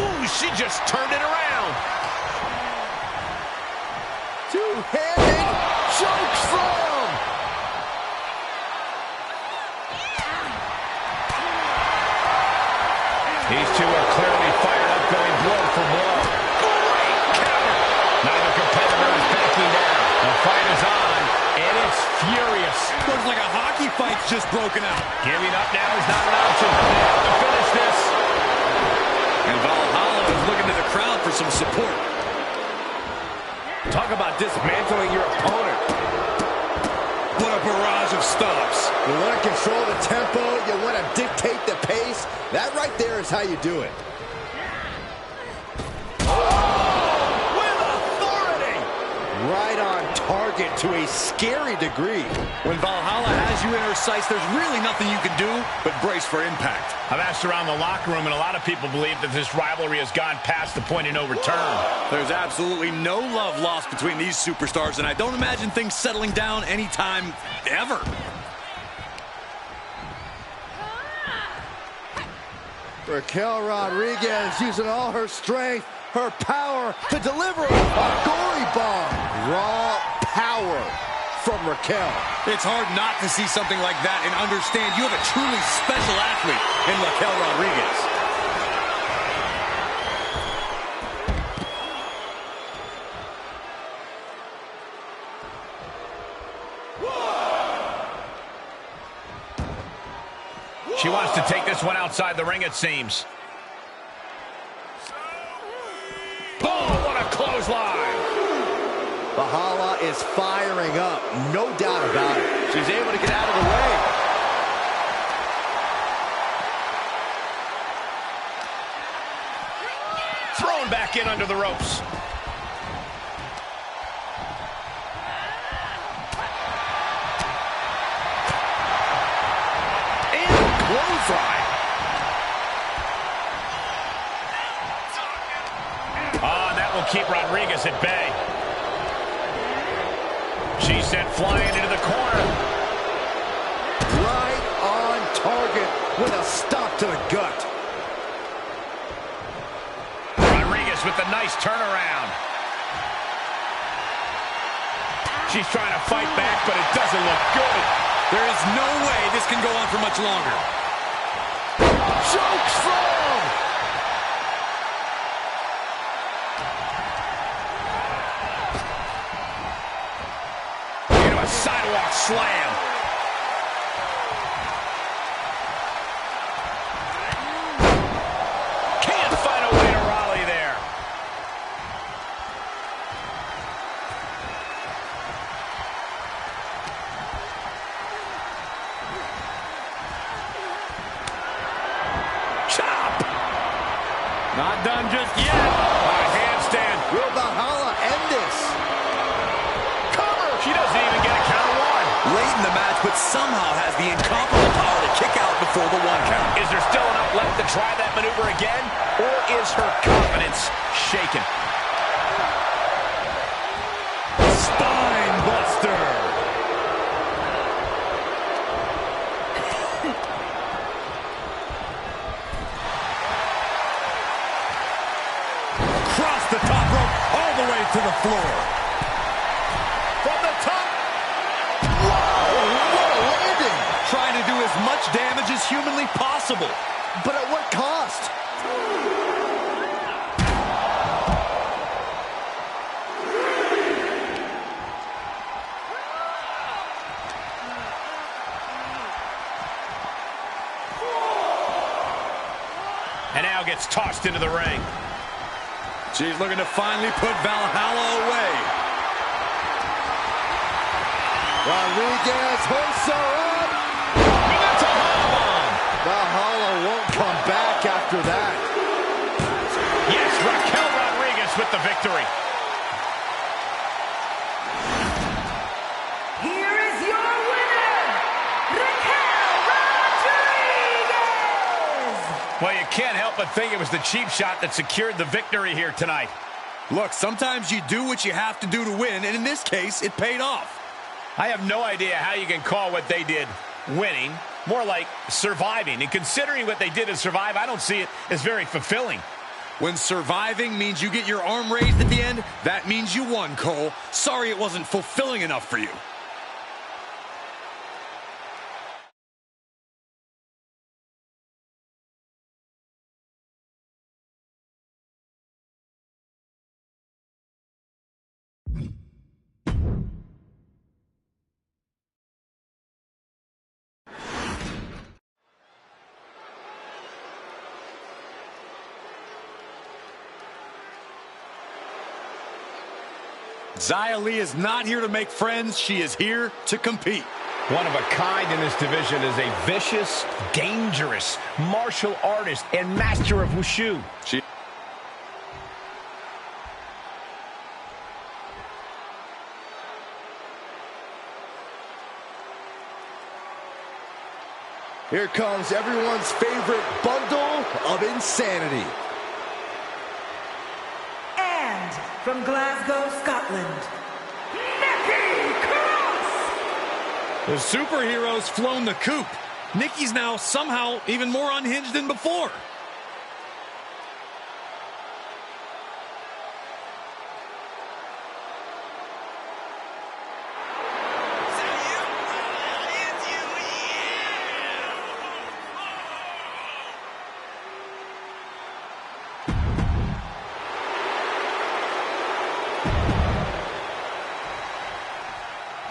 Ooh, she just turned it around. Two-handed choke slam. These two are clearly fired up, going blow for blow. Great counter. Neither competitor is backing down. The fight is on, and it's furious. Looks like a hockey fight's just broken out. Giving up now is not an option. They have to finish this. And Valhalla is looking to the crowd for some support. Talk about dismantling your opponent. What a barrage of stomps. You want to control the tempo. You want to dictate the pace. That right there is how you do it. With authority. Right on target to a scary degree. When Valhalla has you in her sights, there's really nothing you can do but brace for impact. I've asked around the locker room, and a lot of people believe that this rivalry has gone past the point of no return. There's absolutely no love lost between these superstars, and I don't imagine things settling down anytime ever. Raquel Rodriguez using all her strength, her power to deliver a gory bomb. Raw power from Raquel. It's hard not to see something like that and understand you have a truly special athlete in Raquel Rodriguez. She wants to take this one outside the ring, it seems. Oh, what a clothesline! Valhalla is firing up, no doubt about it. She's able to get out of the way. Thrown back in under the ropes. Clothesline. Oh, that will keep Rodriguez at bay. She's sent flying into the corner. Right on target with a stop to the gut. Rodriguez with the nice turnaround. She's trying to fight back, but it doesn't look good. There is no way this can go on for much longer. Choke slam! Into a sidewalk slam. Can't find a way to rally there. Not done just yet. A handstand. Will Valhalla end this? Cover. She doesn't even get a count of one. Late in the match, but somehow has the incomparable power to kick out before the 1 count. Is there still enough left to try that maneuver again? Or is her confidence shaken? Spine buster. Across the top rope, all the way to the floor. From the top. Whoa, what a landing! Trying to do as much damage as humanly possible. But at what cost? And now gets tossed into the ring. She's looking to finally put Valhalla away. Rodriguez hooks her up. And that's a hollow. The hollow won't come back after that. Yes, Raquel Rodriguez with the victory. Here is your winner, Raquel Rodriguez! Well, you can't help but think it was the cheap shot that secured the victory here tonight. Look, sometimes you do what you have to do to win, and in this case, it paid off. I have no idea how you can call what they did winning. More like surviving. And considering what they did to survive, I don't see it as very fulfilling. When surviving means you get your arm raised at the end, that means you won, Cole. Sorry it wasn't fulfilling enough for you. Xia Li is not here to make friends. She is here to compete. One of a kind in this division is a vicious, dangerous martial artist and master of wushu. Here comes everyone's favorite bundle of insanity. And from Glasgow, Scotland, Nikki Cross! The superhero's flown the coop. Nikki's now somehow even more unhinged than before.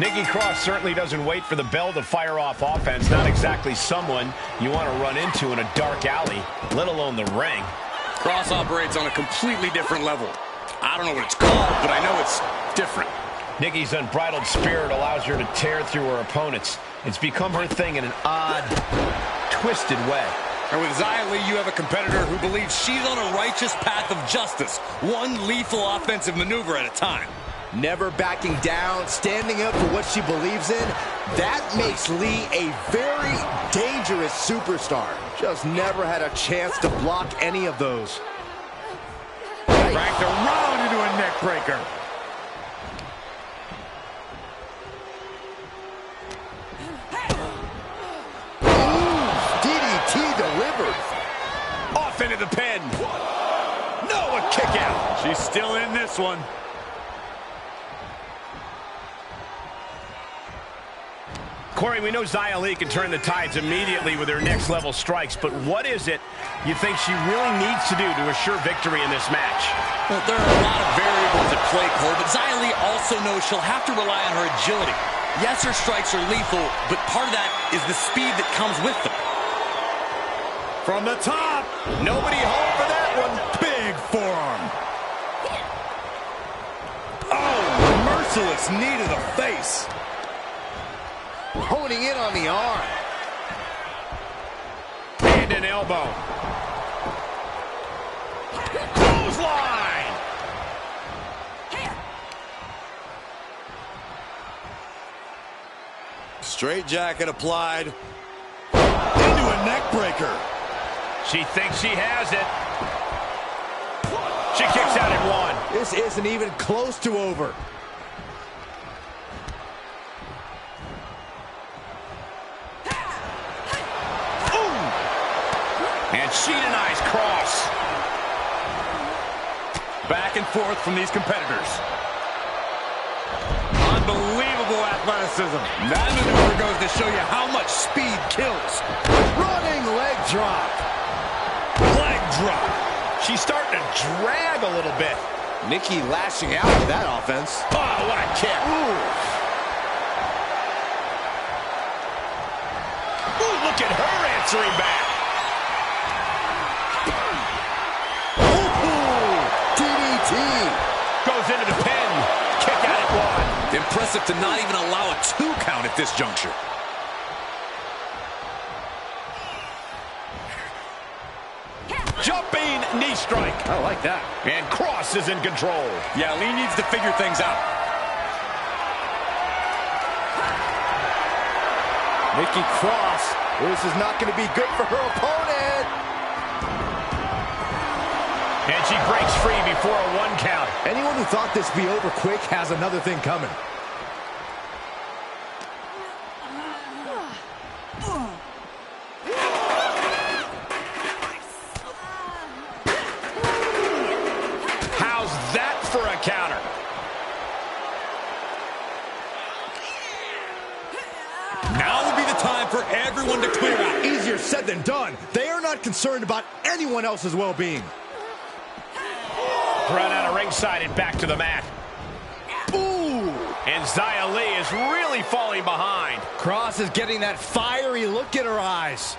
Nikki Cross certainly doesn't wait for the bell to fire off offense. Not exactly someone you want to run into in a dark alley, let alone the ring. Cross operates on a completely different level. I don't know what it's called, but I know it's different. Nikki's unbridled spirit allows her to tear through her opponents. It's become her thing in an odd, twisted way. And with Xia Li, you have a competitor who believes she's on a righteous path of justice, one lethal offensive maneuver at a time. Never backing down, standing up for what she believes in. That makes Lee a very dangerous superstar. Just never had a chance to block any of those. Ranked around into a neck breaker. DDT delivered. Off into the pin. No, a kick out. She's still in this one. Corey, we know Xia Li can turn the tides immediately with her next-level strikes, but what is it you think she really needs to do to assure victory in this match? Well, there are a lot of variables at play, Cole, but Xia Li also knows she'll have to rely on her agility. Yes, her strikes are lethal, but part of that is the speed that comes with them. From the top, nobody home for that one. Big forearm. Oh, merciless knee to the face. Honing in on the arm. And an elbow. Clothesline! Straight jacket applied. Into a neck breaker. She thinks she has it. She kicks out at one. This isn't even close to over. And she denies Cross. Back and forth from these competitors. Unbelievable athleticism. That maneuver goes to show you how much speed kills. Running leg drop. Leg drop. She's starting to drag a little bit. Nikki lashing out with that offense. Oh, what a kick. Ooh, look at her answering back. DDT. Goes into the pin. Kick out at one. Impressive aggressive to not even allow a 2 count at this juncture. Jumping knee strike. I like that. And Cross is in control. Yeah, Lee needs to figure things out. Nikki Cross. This is not going to be good for her opponent. And she breaks free before a 1 count. Anyone who thought this would be over quick has another thing coming. How's that for a counter? Now would be the time for everyone to clear out. Easier said than done. They are not concerned about anyone else's well-being. Thrown out of ringside and back to the mat. Ooh! And Xia Li is really falling behind. Cross is getting that fiery look in her eyes.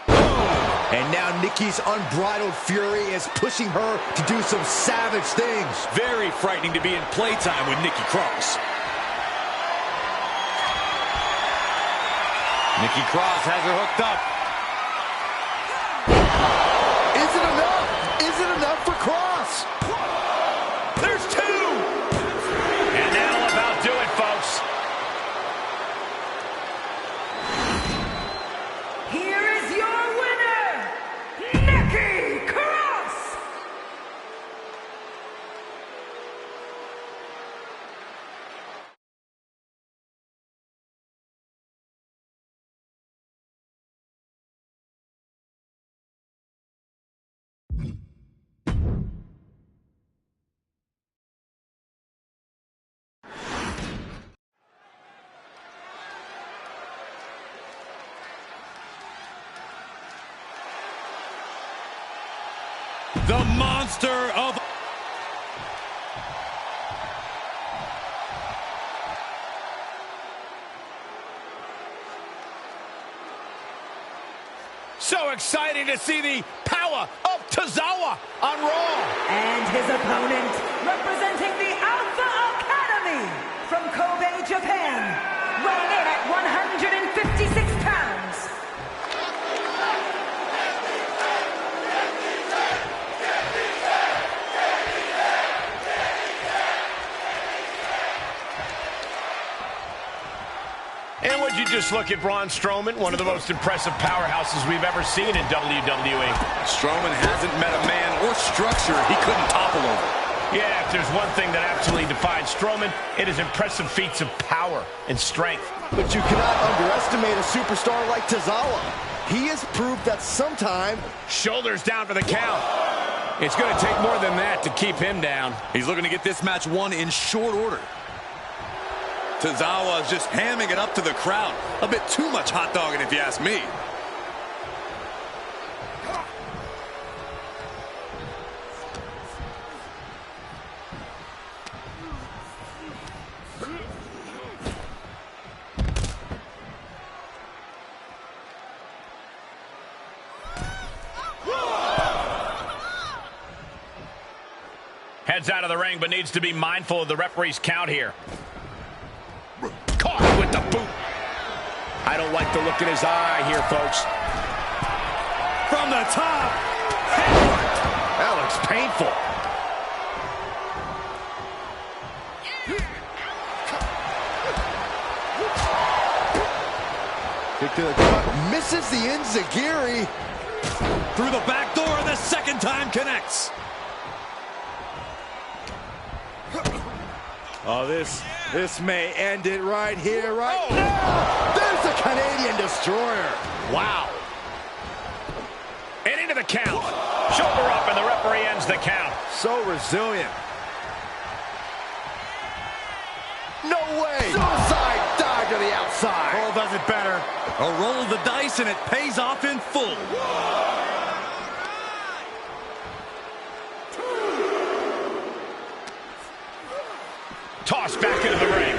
And now Nikki's unbridled fury is pushing her to do some savage things. Very frightening to be in playtime with Nikki Cross. Nikki Cross has her hooked up. Is it enough? Is it enough for Cross? There's 2! And that'll about do it, folks. Here is your winner, Nikki Cross! The monster of... So exciting to see the power of Tozawa on Raw. And his opponent, representing the Alpha Academy from Kobe, Japan, weighing in at 156 pounds. And would you just look at Braun Strowman, one of the most impressive powerhouses we've ever seen in WWE. Strowman hasn't met a man or structure he couldn't topple over. Yeah, if there's one thing that absolutely defines Strowman, it is impressive feats of power and strength. But you cannot underestimate a superstar like Tozawa. He has proved that sometime... Shoulders down for the count. It's going to take more than that to keep him down. He's looking to get this match won in short order. Tozawa is just hamming it up to the crowd. A bit too much hot dogging, if you ask me. Heads out of the ring, but needs to be mindful of the referee's count here. Caught with the boot. I don't like the look in his eye here, folks. From the top. That looks painful. Kick to the gut. Misses the enziguri. Through the back door, the second time connects. Oh, this may end it right here, right now. There's the Canadian Destroyer. Wow. And into the count. Shoulder up, and the referee ends the count. So resilient. No way. Suicide dive to the outside. Cole does it better. A roll of the dice, and it pays off in full. Tossed back into the ring.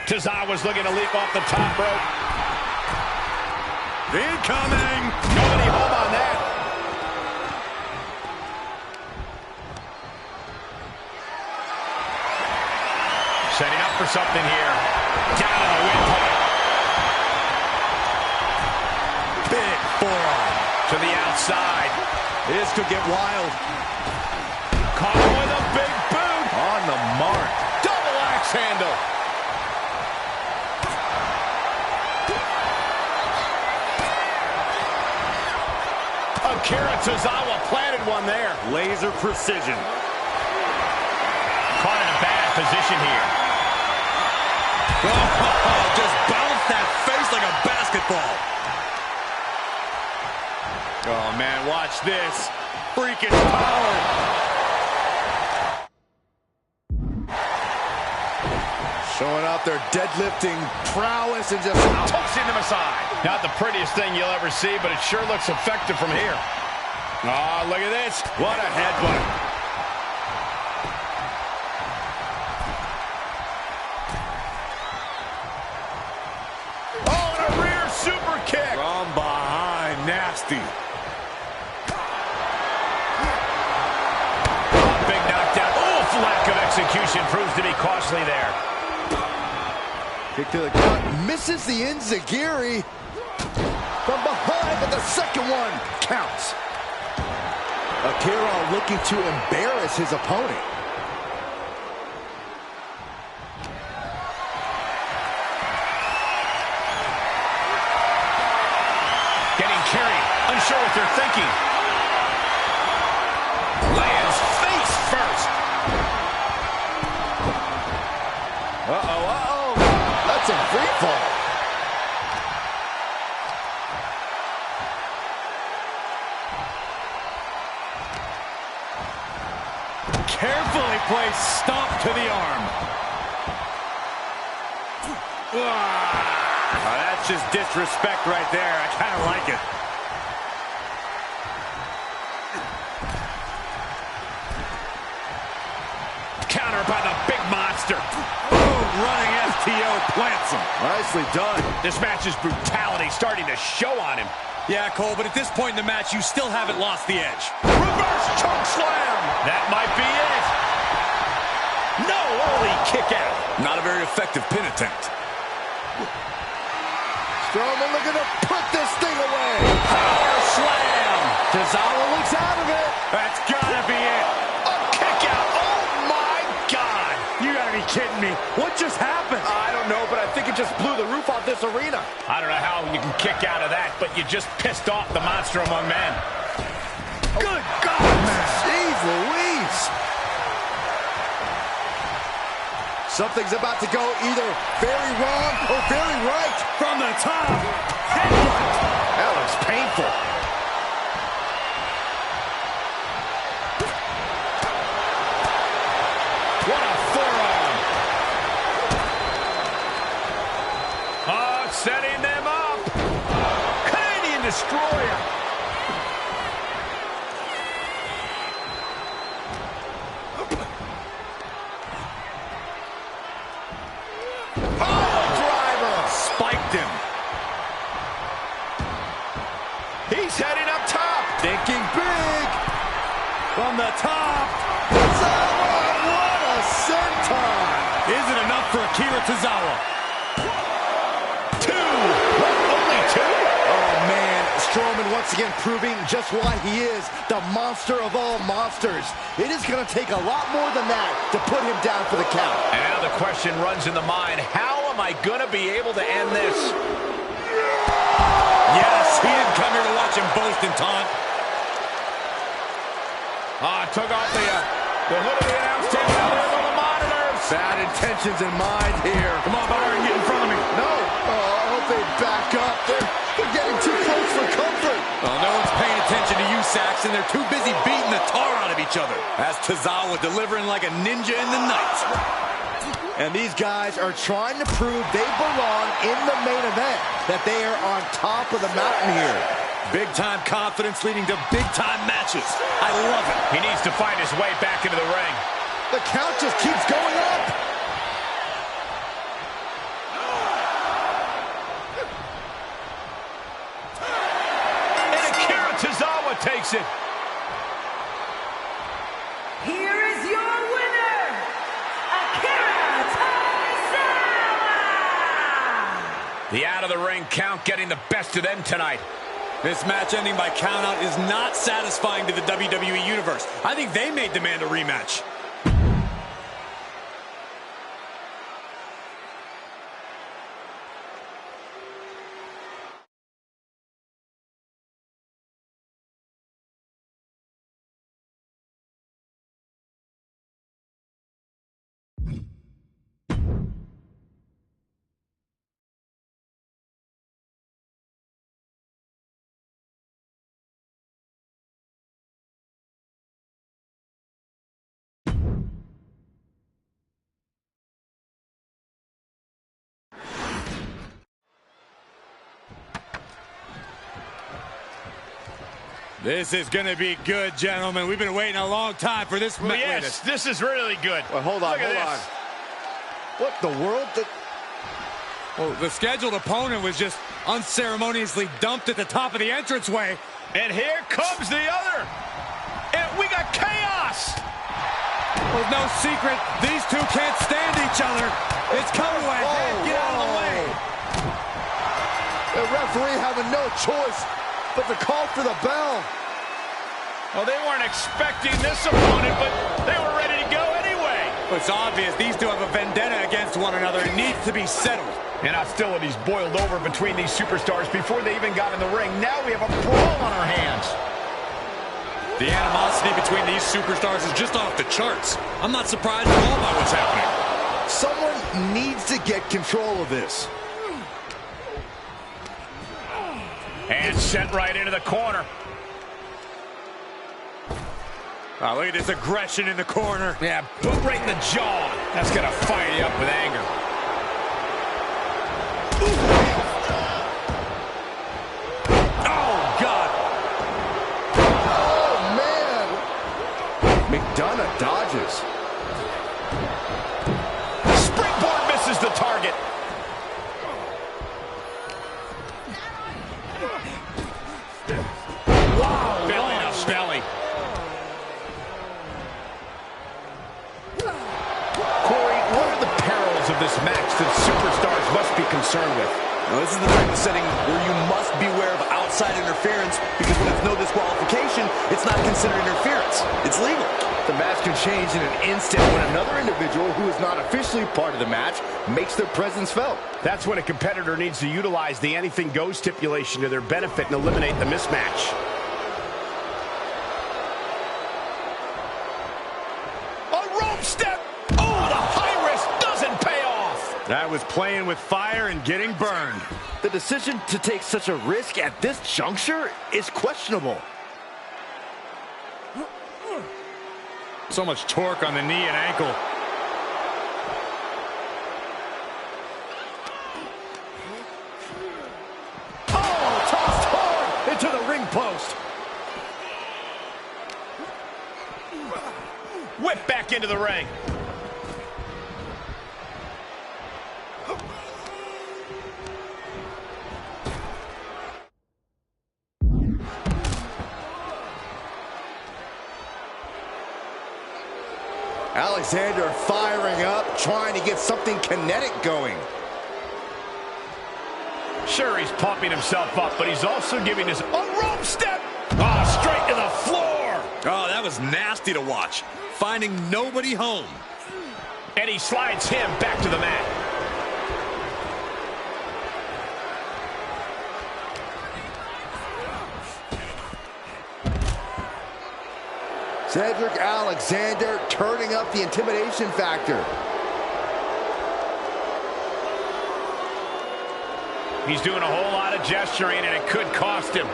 Tozawa's looking to leap off the top rope. Incoming. Nobody home on that. Setting up for something here. Down in the windpipe. Big forearm. To the outside. This could get wild. Caught him with a big boot. On the mark. Double axe handle. Akira Tozawa planted one there. Laser precision. Caught in a bad position here. Oh, just bounced that face like a basketball. Oh, man, watch this. Freaking power. Showing off their deadlifting prowess and just Tossing them aside. Not the prettiest thing you'll ever see, but it sure looks effective from here. Oh, look at this. What a headbutt. Oh, and a rear super kick. From behind, nasty. Big knockdown. Oof, lack of execution proves to be costly there. kick to the gut. Misses the enziguri. From behind, but the second one counts. Akira looking to embarrass his opponent. Getting carried. Unsure what they're thinking. Lands face first. Uh-oh. That's a free fall. Carefully placed stomp to the arm. Oh, that's just disrespect right there. I kind of like it. Counter by the big monster. Boom, running STO plants him. Nicely done. This match's brutality starting to show on him. Yeah, Cole, but at this point in the match, you still haven't lost the edge. Reverse choke slam. That might be it. No early kick out. Not a very effective pin attempt. Strowman looking to put this thing away. Power slam. Tozawa looks out of it. That's gotta be it. A kick out. Oh my God. You gotta be kidding me. What just happened? I don't know, but I think it just blew the roof off this arena. I don't know how you can kick out of that, but you just pissed off the monster among men. Good God, man. Jeez Louise. Something's about to go either very wrong or very right. From the top. Headbutt. That looks painful. What a forearm. Oh, setting them up. Canadian Destroyer. Spiked him. He's heading up top. Thinking big. From the top. Tozawa, what a senton. Isn't enough for Akira Tozawa. Two. What, only two? Oh, man. Strowman once again proving just why he is the monster of all monsters. It is going to take a lot more than that to put him down for the count. And now the question runs in the mind, how am I going to be able to end this? Yes, he didn't come here to watch him boast and taunt. Took off the hood of the announce table. Now there's on the monitors. Bad intentions in mind here. Come on, Byron, get in front of me. No. Oh, I hope they back up. They're getting too close for comfort. Well, no one's paying attention to you, Saxton. They're too busy beating the tar out of each other. As Tozawa delivering like a ninja in the night. And these guys are trying to prove they belong in the main event, that they are on top of the mountain here. Big-time confidence leading to big-time matches. I love it. He needs to find his way back into the ring. The count just keeps going up. And Akira Tozawa takes it. Here is your winner, Akira Tozawa. The out-of-the-ring count getting the best of them tonight. This match ending by countout is not satisfying to the WWE Universe. I think they may demand a rematch. This is going to be good, gentlemen. We've been waiting a long time for this. Well, yes, this is really good. Well, hold on. What the world? Well, the scheduled opponent was just unceremoniously dumped at the top of the entranceway. And here comes the other. And we got chaos. Well, no secret, these two can't stand each other. It's coming away. Get out of the way. The referee having no choice but to call for the bell. Well, they weren't expecting this opponent, but they were ready to go anyway. It's obvious these two have a vendetta against one another. It needs to be settled. And hostilities boiled over between these superstars before they even got in the ring. Now we have a brawl on our hands. The animosity between these superstars is just off the charts. I'm not surprised at all by what's happening. Someone needs to get control of this. And sent right into the corner. Oh, look at this aggression in the corner. Yeah, boot right in the jaw. That's going to fire you up with anger. Oh, God. Oh, man. McDonough dodges. Springboard misses the target. Wow. Belly to belly. Corey, what are the perils of this match that superstars must be concerned with? Now, this is the type of setting where you must beware of outside interference, because when it's no disqualification, it's not considered interference. It's legal. The match can change in an instant when another individual who is not officially part of the match makes their presence felt. That's when a competitor needs to utilize the anything goes stipulation to their benefit and eliminate the mismatch. A rope step! Oh, the high risk doesn't pay off! That was playing with fire and getting burned. The decision to take such a risk at this juncture is questionable. So much torque on the knee and ankle. Oh, tossed hard into the ring post. Whip back into the ring. Alexander firing up, trying to get something kinetic going. Sure, he's pumping himself up, but he's also giving us a rope step. Oh, straight to the floor. Oh, that was nasty to watch. Finding nobody home. And he slides him back to the mat. Cedric Alexander turning up the intimidation factor. He's doing a whole lot of gesturing, and it could cost him.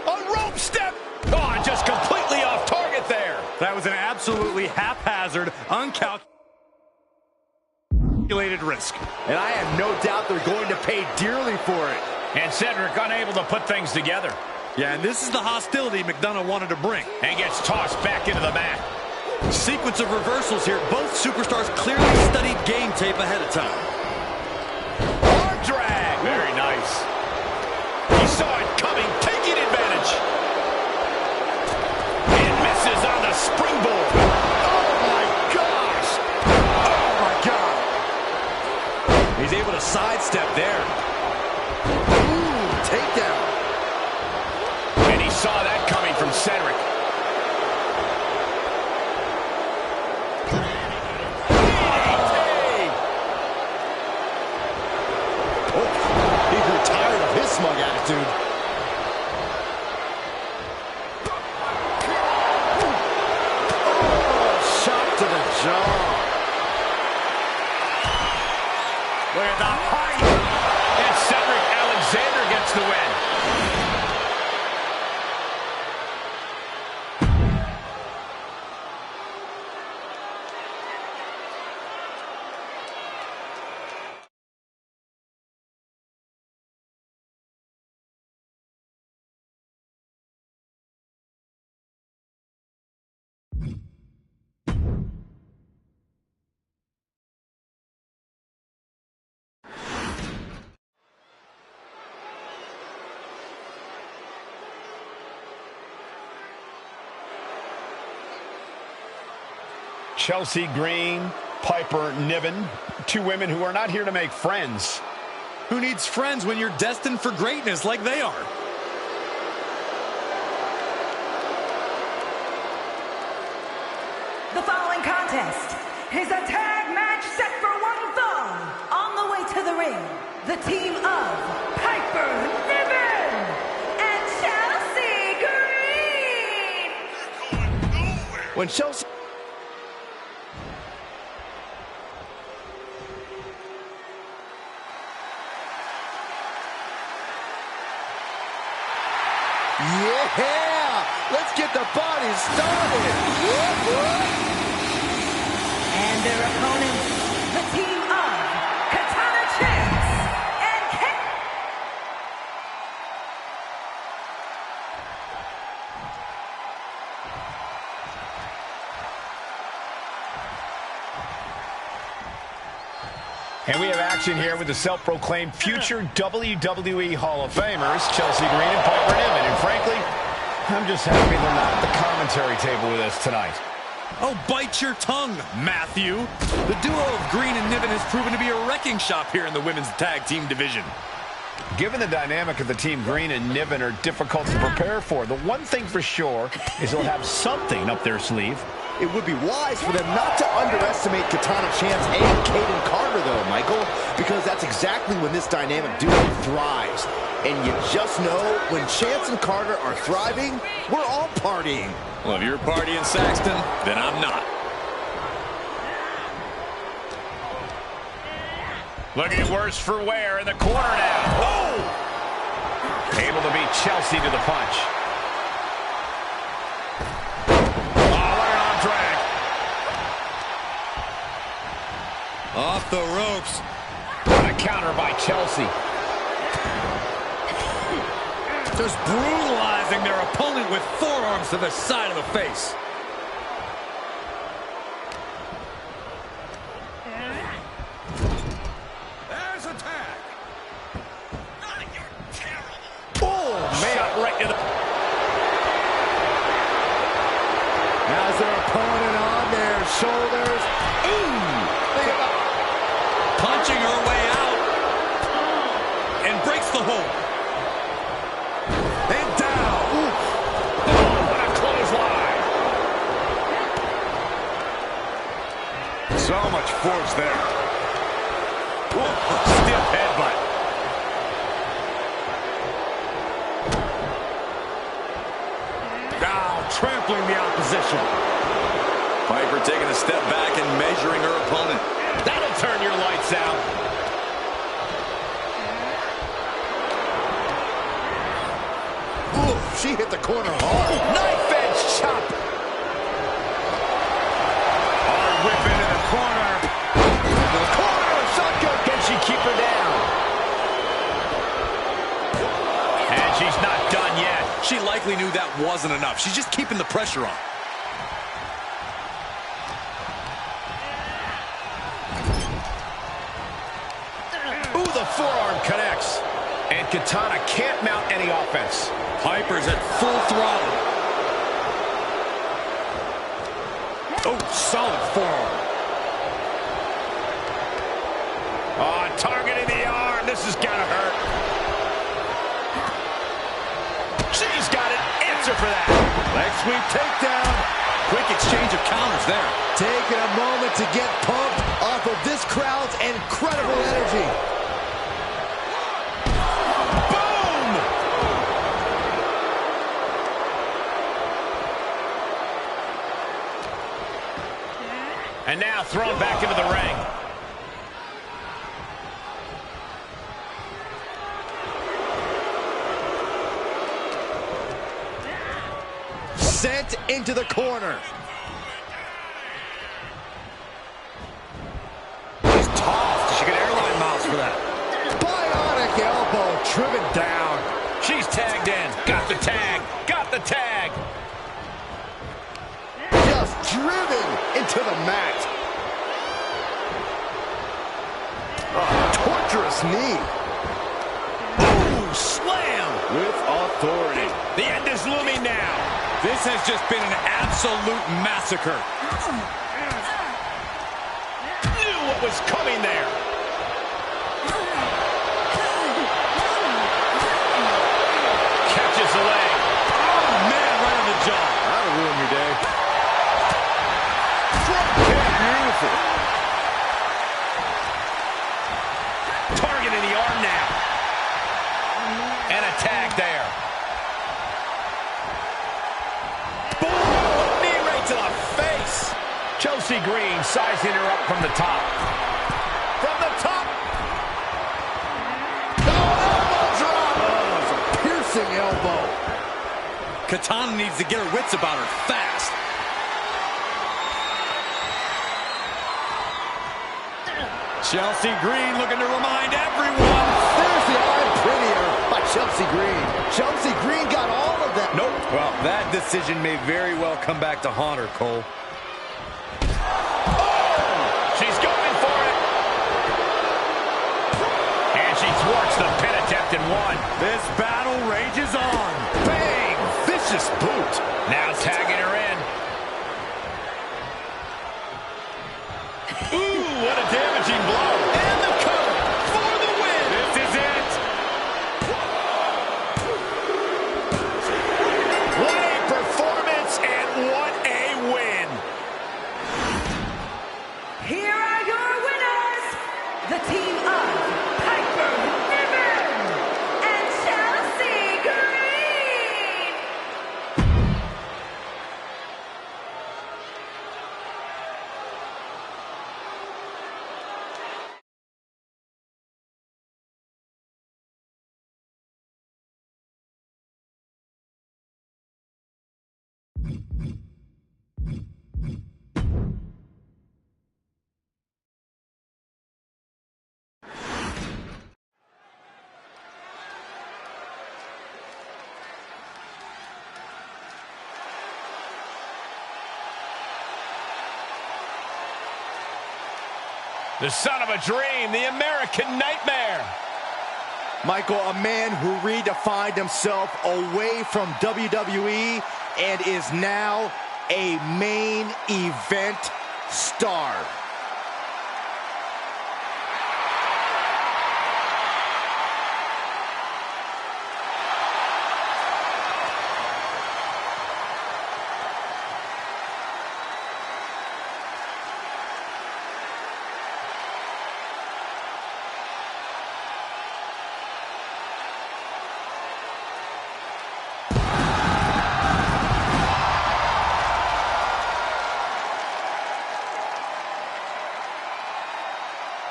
A rope step! Oh, just completely off target there. That was an absolutely haphazard, uncalculated risk. And I have no doubt they're going to pay dearly for it. And Cedric unable to put things together. Yeah, and this is the hostility McDonough wanted to bring. And gets tossed back into the mat. Sequence of reversals here. Both superstars clearly studied game tape ahead of time. Hard drag. Very nice. He saw it coming, taking advantage. And misses on the springboard. Oh, my gosh. Oh, my God. He's able to sidestep there. Ooh, takedown. And he saw that coming from Cedric. Oh, he grew tired of his smug attitude. Oh, shot to the jaw. Look at the height. And Cedric Alexander gets the win. Chelsea Green, Piper Niven, two women who are not here to make friends. Who needs friends when you're destined for greatness like they are? The following contest is a tag match set for one fall. On the way to the ring, the team of Piper Niven and Chelsea Green. When Chelsea... Yeah! Let's get the party started! Whoop, whoop. And their opponents, the team of Katana Chance and And we have action here with the self-proclaimed future WWE Hall of Famers, Chelsea Green and Piper Niven. And frankly, I'm just happy they're not at the commentary table with us tonight. Oh, bite your tongue, Matthew. The duo of Green and Niven has proven to be a wrecking shop here in the women's tag team division. Given the dynamic of the team, Green and Niven are difficult to prepare for. The one thing for sure is they'll have something up their sleeve. It would be wise for them not to underestimate Katana Chance and Kaden Carter, though, Michael, because that's exactly when this dynamic duo thrives. And you just know when Chance and Carter are thriving, we're all partying. Well, if you're partying, Saxton, then I'm not. Looking worse for wear in the corner now. Oh! Able to beat Chelsea to the punch. Off the ropes. What a counter by Chelsea. Just brutalizing their opponent with forearms to the side of the face. There's a tag. You're terrible. Oh, man. Shot right to the... As their opponent on their shoulders. Punching her way out. And breaks the hold. And down. Oh, what a clothesline. So much force there. Stiff headbutt. Now trampling the opposition. Piper taking a step back and measuring her opponent. That'll turn your lights out. Ooh, she hit the corner hard. Knife edge chop. Hard whip into the corner. The corner. Shotgun. Can she keep her down? And she's not done yet. She likely knew that wasn't enough. She's just keeping the pressure on. Ooh, the forearm connects. And Katana can't mount any offense. Piper's at full throttle. Oh, solid forearm. Oh, targeting the this is gonna hurt. She's got an answer for that. Leg sweep takedown. Quick exchange of counters there. Taking a moment to get pumped off of this crowd's incredible energy. Boom! And now thrown back into the ring. Sent into the corner. She's tossed. She got airline miles for that. Bionic elbow driven down. She's tagged in. Got the tag. Got the tag. Just driven into the mat. Torturous knee. Ooh, slam! With authority. The end is looming now. This has just been an absolute massacre. Knew what was coming there. Catches the leg. Oh, man, right on the jaw. That'll ruin your day. Beautiful. Targeting the arm now. And a tag there. Boom! Knee right to the face. Chelsea Green sizing her up from the top. From the top. Elbow drop. Oh, it's a piercing elbow. Katana needs to get her wits about her fast. Chelsea Green looking to remind everyone. There's the arm prettier by Chelsea Green. Chelsea Green got all of that. Nope. Well, that decision may very well come back to haunt her, Cole. She's going for it. And she thwarts the pin attempt in one. This battle rages on. Bang! Vicious boot. Now tagging her in. Ooh, what a damaging blow. And the cover for the win. This is it. What a performance and what a win. Here are your winners, the team of Piper Niven and Chelsea Green. The son of a dream, the American Nightmare. Michael, a man who redefined himself away from WWE and is now a main event star.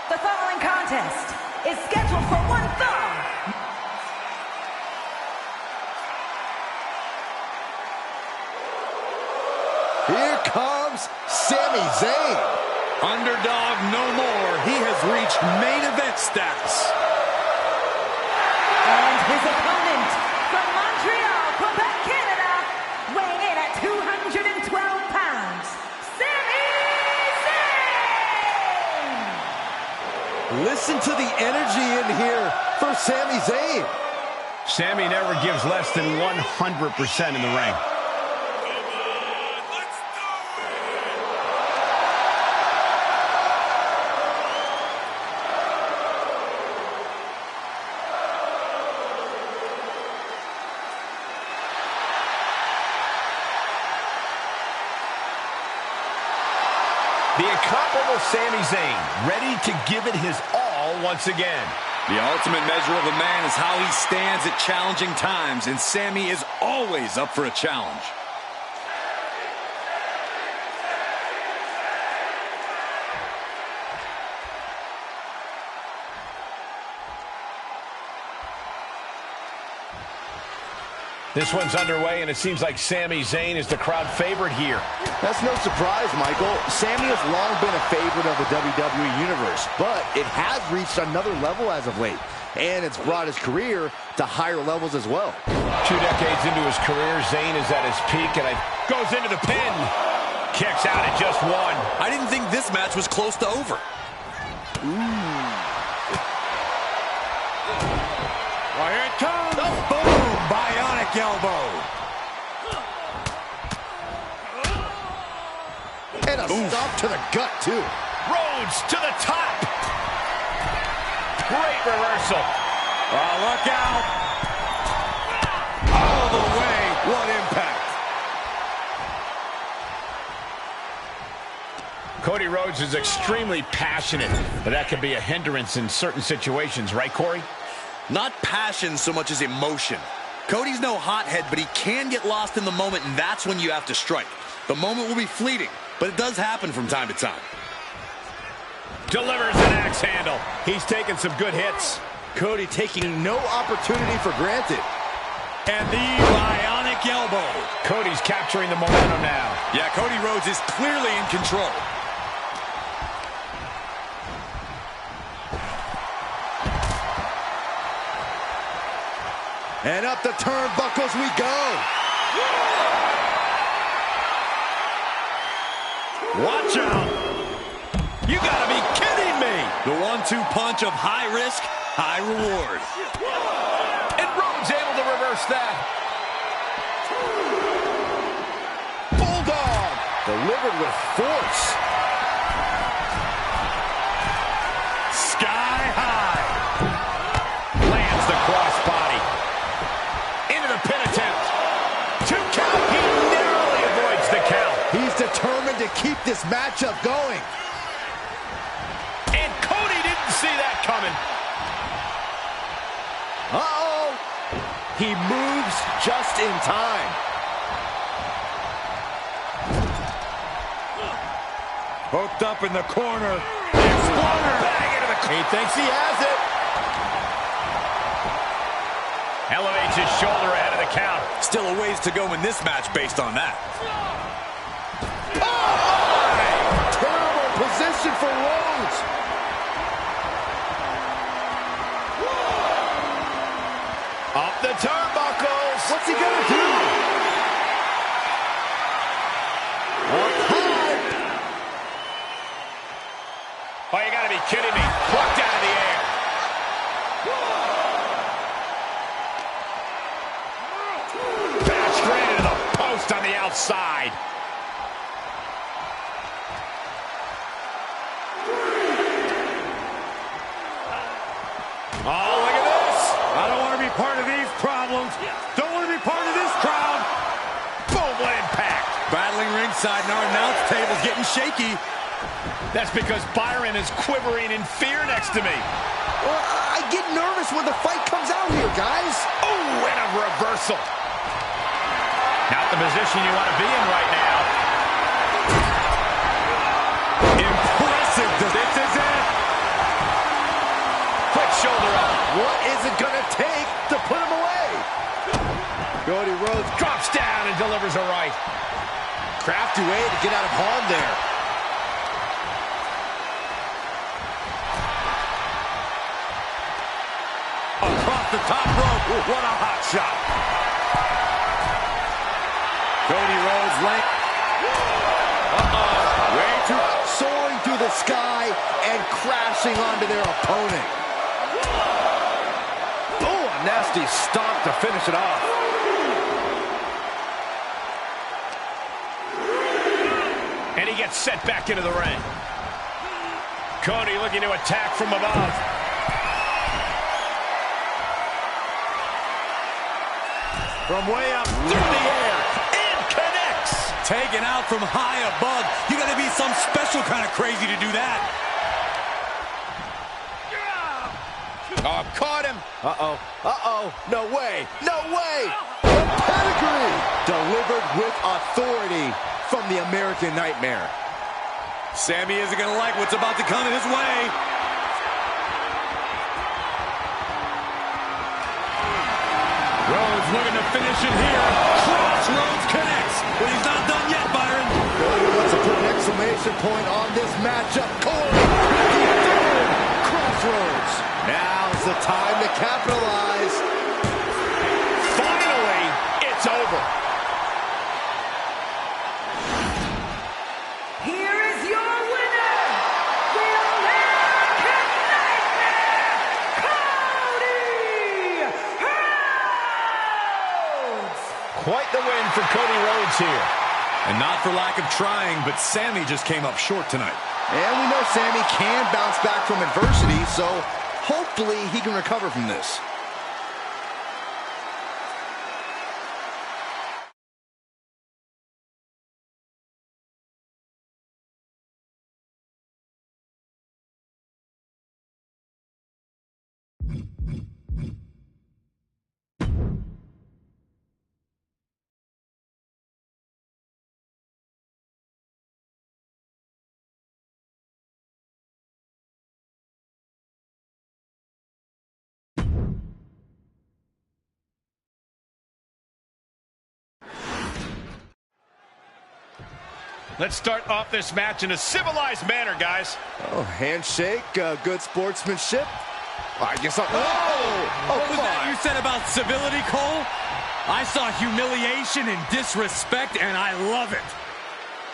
The following contest is scheduled for one fall. Here comes Sami Zayn. Underdog no more. He has reached main event status. And his opponent from Montreal, Quebec, Canada, weighing in at 212 pounds, Sami Zayn! Listen to the energy in here for Sami Zayn. Sami never gives less than 100% in the ring. The incomparable Sami Zayn, ready to give it his all once again. The ultimate measure of a man is how he stands at challenging times, and Sami is always up for a challenge. This one's underway, and it seems like Sami Zayn is the crowd favorite here. That's no surprise, Michael. Sami has long been a favorite of the WWE Universe, but it has reached another level as of late, and it's brought his career to higher levels as well. 2 decades into his career, Zayn is at his peak, and goes into the pin. Kicks out at just 1. I didn't think this match was close to over. Well, here it comes. Oh, boom! Bionic elbow. And a stomp to the gut, too. Rhodes to the top. Great reversal. Oh, look out. All the way. What impact. Cody Rhodes is extremely passionate, but that can be a hindrance in certain situations, right, Corey? Not passion so much as emotion. Cody's no hothead, but he can get lost in the moment, and that's when you have to strike. The moment will be fleeting, but it does happen from time to time. Delivers an axe handle. He's taking some good hits. Cody taking no opportunity for granted. And the bionic elbow. Cody's capturing the momentum now. Yeah, Cody Rhodes is clearly in control. And up the turnbuckles we go. Watch out. You gotta be kidding me. The 1-2 punch of high risk, high reward. And Rhodes able to reverse that. Bulldog. Delivered with force. Sky high. Lands the crossbody. Into the pin attempt. 2 count. He narrowly avoids the count. He's determined to keep this matchup going. And Cody didn't see that coming. Uh-oh. He moves just in time. Hooked up in the corner. Exploder. Bang into the He thinks he has it. Elevates his shoulder ahead of the count. Still a ways to go in this match based on that. Terrible position for Rhodes. Up the turnbuckles. What's he gonna do? Up high. Oh, you gotta be kidding me. Plucked out of the air. Back straight into the post on the outside. Oh, look at this. I don't want to be part of these problems. Don't want to be part of this crowd. Boom, what impact. Battling ringside and our announce table's getting shaky. That's because Byron is quivering in fear next to me. Well, I get nervous when the fight comes out here, guys. Oh, and a reversal. Not the position you want to be in right now. Impressive. This is it. Quick shoulder up. What is it gonna take to put him away? Cody Rhodes Drops down and delivers a right. crafty way to get out of harm there. Across the top rope. What a hot shot. Cody Rhodes length. Way too soaring through the sky and crashing onto their opponent. Oh, a nasty stomp to finish it off. And he gets set back into the ring. Cody looking to attack from above. From way up Through the air. And connects. Taken out from high above. You got to be some special kind of crazy to do that. Oh, caught him. Uh-oh. Uh-oh. No way. No way. The pedigree. Delivered with authority from the American Nightmare. Sami isn't going to like what's about to come his way. Rhodes looking to finish it here. Crossroads connects, but he's not done yet, Byron. Cody wants to put an exclamation point on this matchup. Corey with the third Crossroads. Now's the time to capitalize. Finally, it's over. Here is your winner, the American Nightmare, Cody Rhodes! Quite the win for Cody Rhodes here. And not for lack of trying, but Sami just came up short tonight. And we know Sami can bounce back from adversity, so hopefully he can recover from this. Let's start off this match in a civilized manner, guys. Oh, handshake, good sportsmanship. I guess I'll... What was that you said about civility, Cole? I saw humiliation and disrespect, and I love it.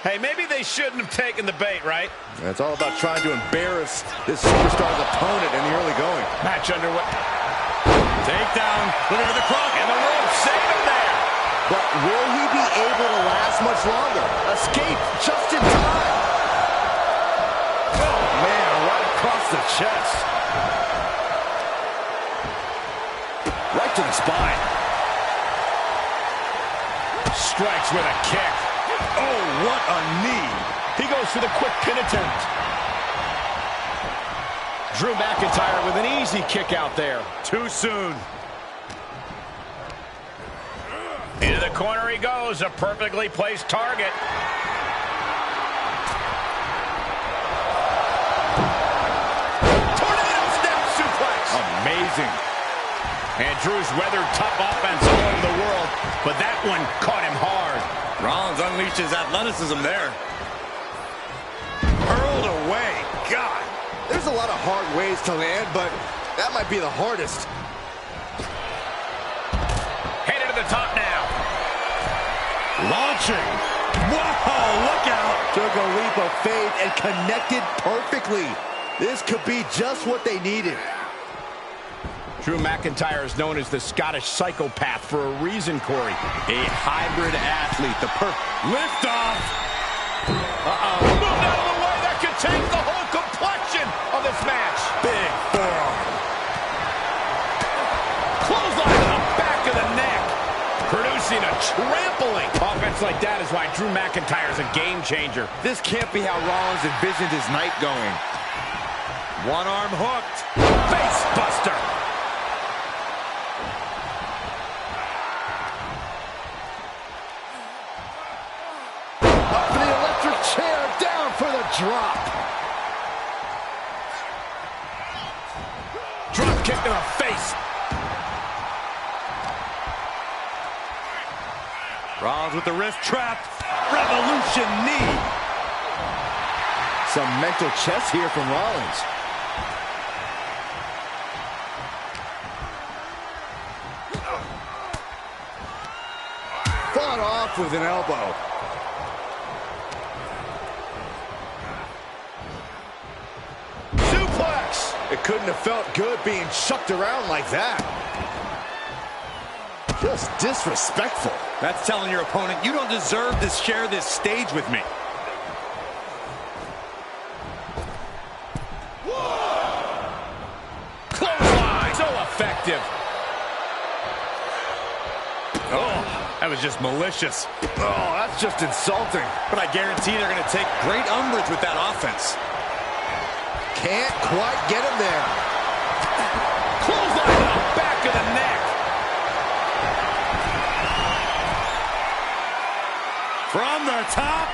Hey, maybe they shouldn't have taken the bait, right? It's all about trying to embarrass this superstar's opponent in the early going. Match underway. Takedown. Look at the cross. And the rope saved him there. But will he be able to last much longer? Escape just in time. Oh, man, right across the chest. Right to the spine. Strikes with a kick. Oh, what a knee. He goes for the quick pin attempt. Drew McIntyre with an easy kick out there. Too soon. Into the corner he goes, a perfectly placed target. Tornado snap suplex. Amazing. And Drew's weathered tough offense all over the world, but that one caught him hard. Rollins unleashed his athleticism there. Hurled away. God. There's a lot of hard ways to land, but that might be the hardest. Headed to the top now. Launching. Whoa, look out. Took a leap of faith and connected perfectly. This could be just what they needed. Drew McIntyre is known as the Scottish psychopath for a reason, Corey. A hybrid athlete. The lift off. Moved out of the way. That could change the whole complexion of this match. Big forearm. Clothesline to the back of the neck. Producing a trampling. Offense like that is why Drew McIntyre is a game changer. This can't be how Rollins envisioned his night going. One arm hooked. Face buster. Up for the electric chair, down for the drop. Drop kick to the face. Rollins with the wrist trap. Revolution knee. Some mental chess here from Rollins. Fought off with an elbow. Suplex. It couldn't have felt good being chucked around like that. Just disrespectful. That's telling your opponent, you don't deserve to share this stage with me. Clothesline. So effective. Oh, That was just malicious. Oh, that's just insulting. But I guarantee they're going to take great umbrage with that offense. Can't quite get him there. Clothesline to the back of the neck. From the top.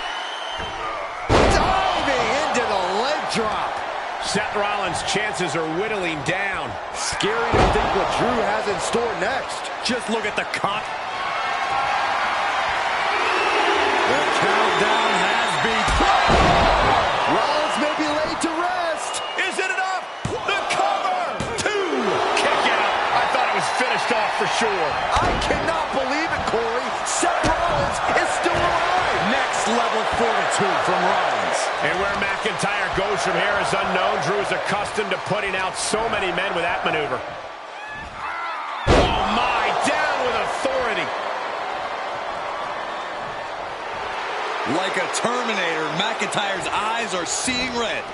Diving into the leg drop. Seth Rollins' chances are whittling down. Scary to think what Drew has in store next. Just look at the cut. The countdown has begun. Rollins may be laid to rest. Is it enough? The cover! 2. Kick out. I thought it was finished off for sure. I cannot believe it, Corey. Seth Rollins is still alive. Next level fortitude from Rollins. And where McIntyre goes from here is unknown. Drew is accustomed to putting out so many men with that maneuver. Oh my, down with authority. Like a Terminator, McIntyre's eyes are seeing red.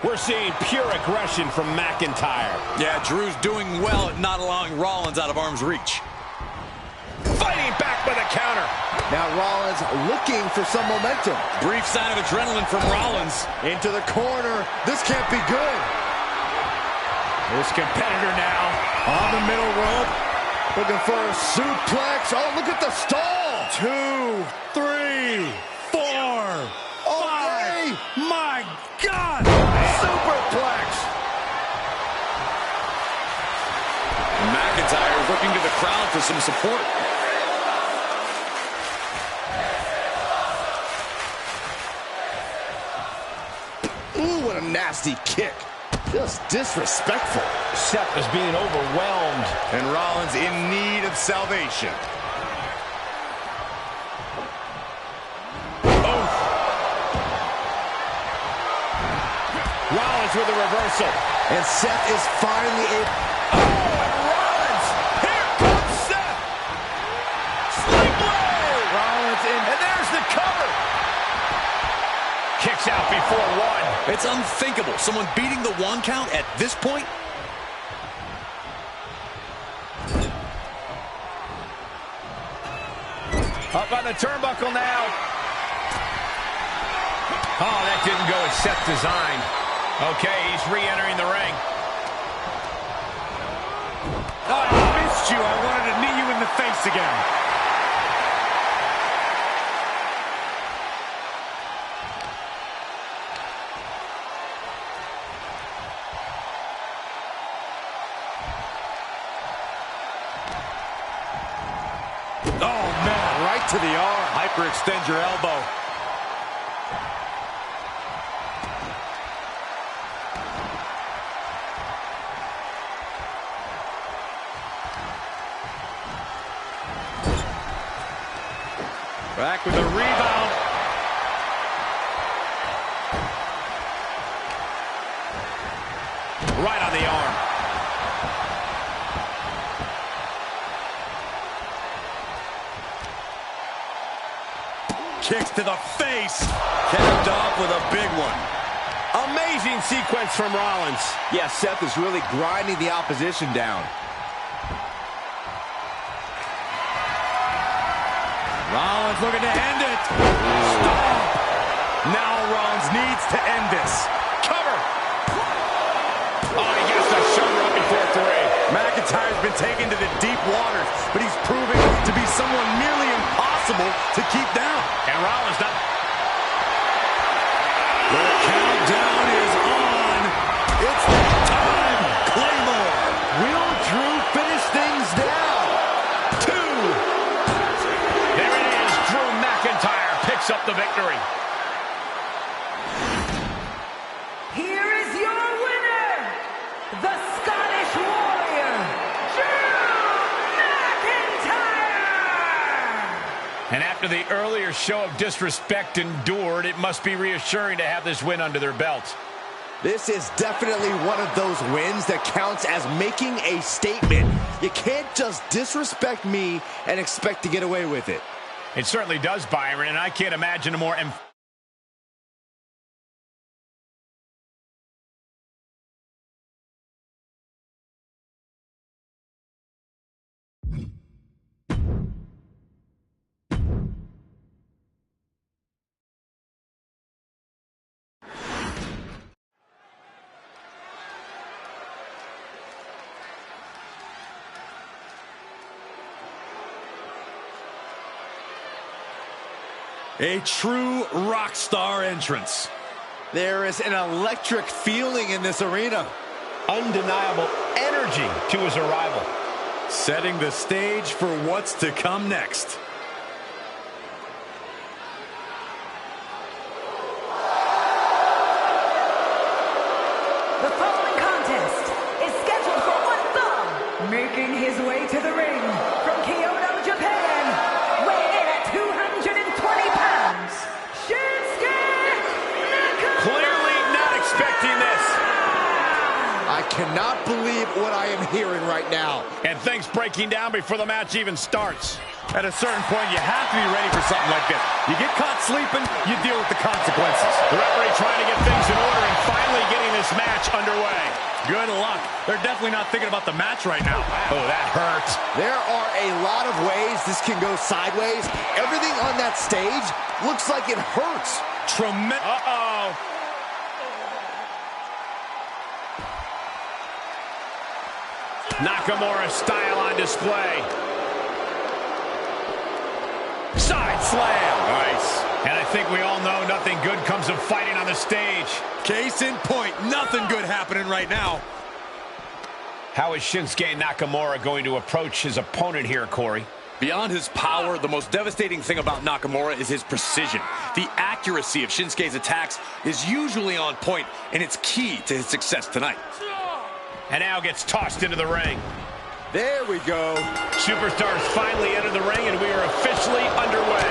We're seeing pure aggression from McIntyre. Yeah, Drew's doing well at not allowing Rollins out of arm's reach. Fighting back with a counter. Now Rollins looking for some momentum. Brief sign of adrenaline from Rollins. Into the corner. This can't be good. This competitor now On the middle rope. Looking for a suplex. Oh, look at the stall. 2, 3, 4, 5. My God! Superplex. McIntyre is looking to the crowd for some support. Ooh, what a nasty kick. Just disrespectful. Seth is being overwhelmed. And Rollins in need of salvation. Oh. Rollins with a reversal. And Seth is finally able. Oh, and Rollins. Here comes Seth. Sling blade. Rollins in. And there's the cover. Kicks out before 1. It's unthinkable. Someone beating the 1 count at this point. Up on the turnbuckle now. Oh, that didn't go as Seth designed. Okay, he's re-entering the ring. Oh, I missed you. I wanted to knee you in the face again. Oh, man, right to the arm. Hyperextend your elbow. Back with a rebound. Right on the arm. Kicks to the face. Capped off with a big one. Amazing sequence from Rollins. Yeah, Seth is really grinding the opposition down. Rollins looking to end it. Stop. Now Rollins needs to end this. Cover. Oh, he gets the shoulder up before 3. McIntyre's been taken to the deep waters, but he's proving to be someone nearly impossible to keep down. And Rollins not... The countdown is on. It's that time. Claymore. Will Drew finish things down? 2. There it is. Drew McIntyre picks up the victory. Here is your winner, the Scottish Warrior, Drew McIntyre! And after the earlier show of disrespect endured, it must be reassuring to have this win under their belts. This is definitely one of those wins that counts as making a statement. You can't just disrespect me and expect to get away with it. It certainly does, Byron, and I can't imagine a more emphatic A true rock star entrance. There is an electric feeling in this arena. Undeniable energy to his arrival. Setting the stage for what's to come next. The following contest is scheduled for one fall. Making his way to the ring from Kyoto, Japan, weighing in at 220 pounds, Shinsuke Nakamura! Clearly not expecting this. I cannot believe what I am hearing right now. And things breaking down before the match even starts. At a certain point, you have to be ready for something like this. You get caught sleeping, you deal with the consequences. The referee trying to get things in order and finally getting this match underway. Good luck. They're definitely not thinking about the match right now. Oh, that hurt. There are a lot of ways this can go sideways. Everything on that stage looks like it hurts. Tremendous. Uh-oh. Nakamura's style on display. Side slam. Nice. And I think we all know nothing good comes of fighting on the stage. Case in point, nothing good happening right now. How is Shinsuke Nakamura going to approach his opponent here, Corey? Beyond his power, the most devastating thing about Nakamura is his precision. The accuracy of Shinsuke's attacks is usually on point, and it's key to his success tonight. And now gets tossed into the ring. There we go. Superstars finally enter the ring, and we are officially underway.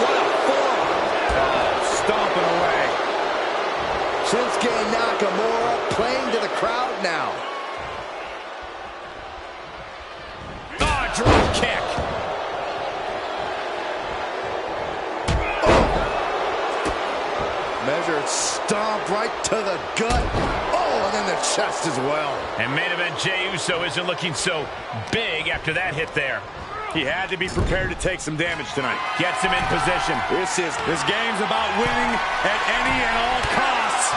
What a forearm. Stomping away. Shinsuke Nakamura playing to the crowd now. Oh, drop kick. Measured stomp right to the gut. Oh, and then the chest as well. And main event Jey Uso isn't looking so big after that hit there. He had to be prepared to take some damage tonight. Gets him in position. This game's about winning at any and all costs.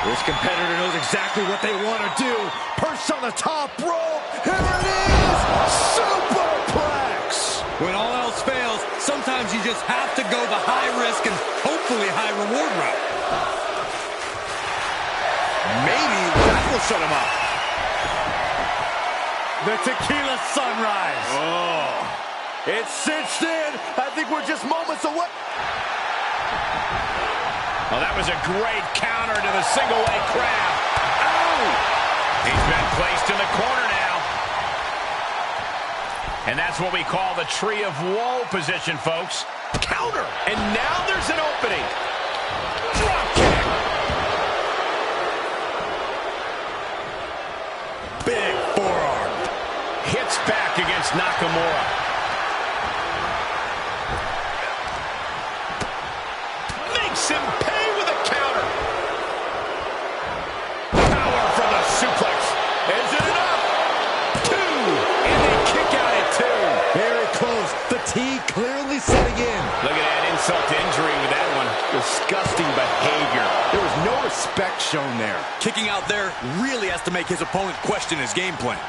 This competitor knows exactly what they want to do. Perched on the top rope. Here it is. Superplex. When all else fails, sometimes you just have to go the high risk and hopefully high reward route. Maybe that will shut him up. The tequila sunrise. Oh. It's cinched in. I think we're just moments away. Well, that was a great counter to the single leg crab. Ow! He's been placed in the corner now. And that's what we call the tree of woe position, folks. Counter! And now there's an opening. Drop kick! Big forearm. Hits back against Nakamura. Makes him pay with a counter. Power from the suplex. Is it enough? 2. And they kick out at 2. Very close. Fatigue clearly setting in. Look at that insult to injury with that one. Disgusting behavior. There was no respect shown there. Kicking out there really has to make his opponent question his game plan.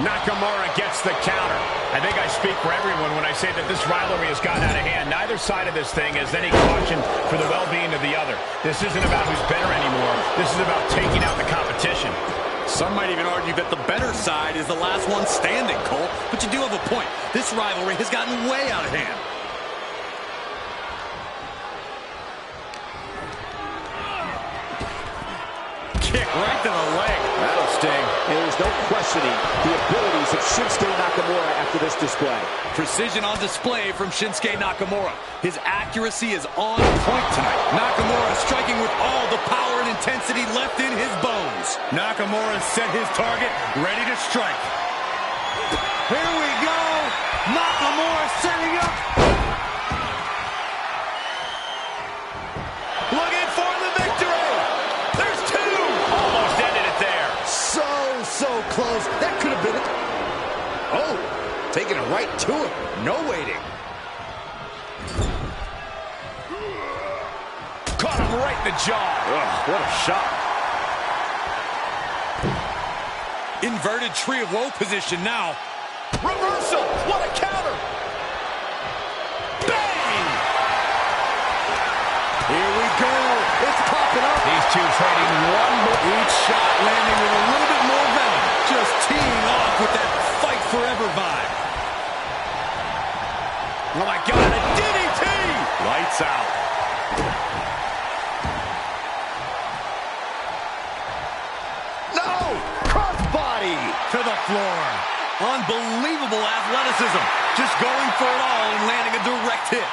Nakamura gets the counter. I think I speak for everyone when I say that this rivalry has gotten out of hand. Neither side of this thing has any caution for the well-being of the other. This isn't about who's better anymore. This is about taking out the competition. Some might even argue that the better side is the last one standing, Cole. But you do have a point. This rivalry has gotten way out of hand. Kick right to the leg. That'll sting. And there's no questioning the abilities of Shinsuke Nakamura after this display. Precision on display from Shinsuke Nakamura. His accuracy is on point tonight. Nakamura striking with all the power and intensity left in his bones. Nakamura set his target, ready to strike. Here we go. Nakamura setting up. Looking for the victory. There's 2. Almost ended it there. So close. That could have been it. Oh, taking it right to him. No waiting. Caught him right in the jaw. Ugh, what a shot. Inverted tree of woe position now. Reversal. What a counter. Bang! Here we go. It's popping up. These two trading one more. Each shot landing with a little bit more venom. Just teeing off with that fight forever vibe. Oh my God, a DDT! Lights out. No! Crossbody! To the floor. Unbelievable athleticism. Just going for it all and landing a direct hit.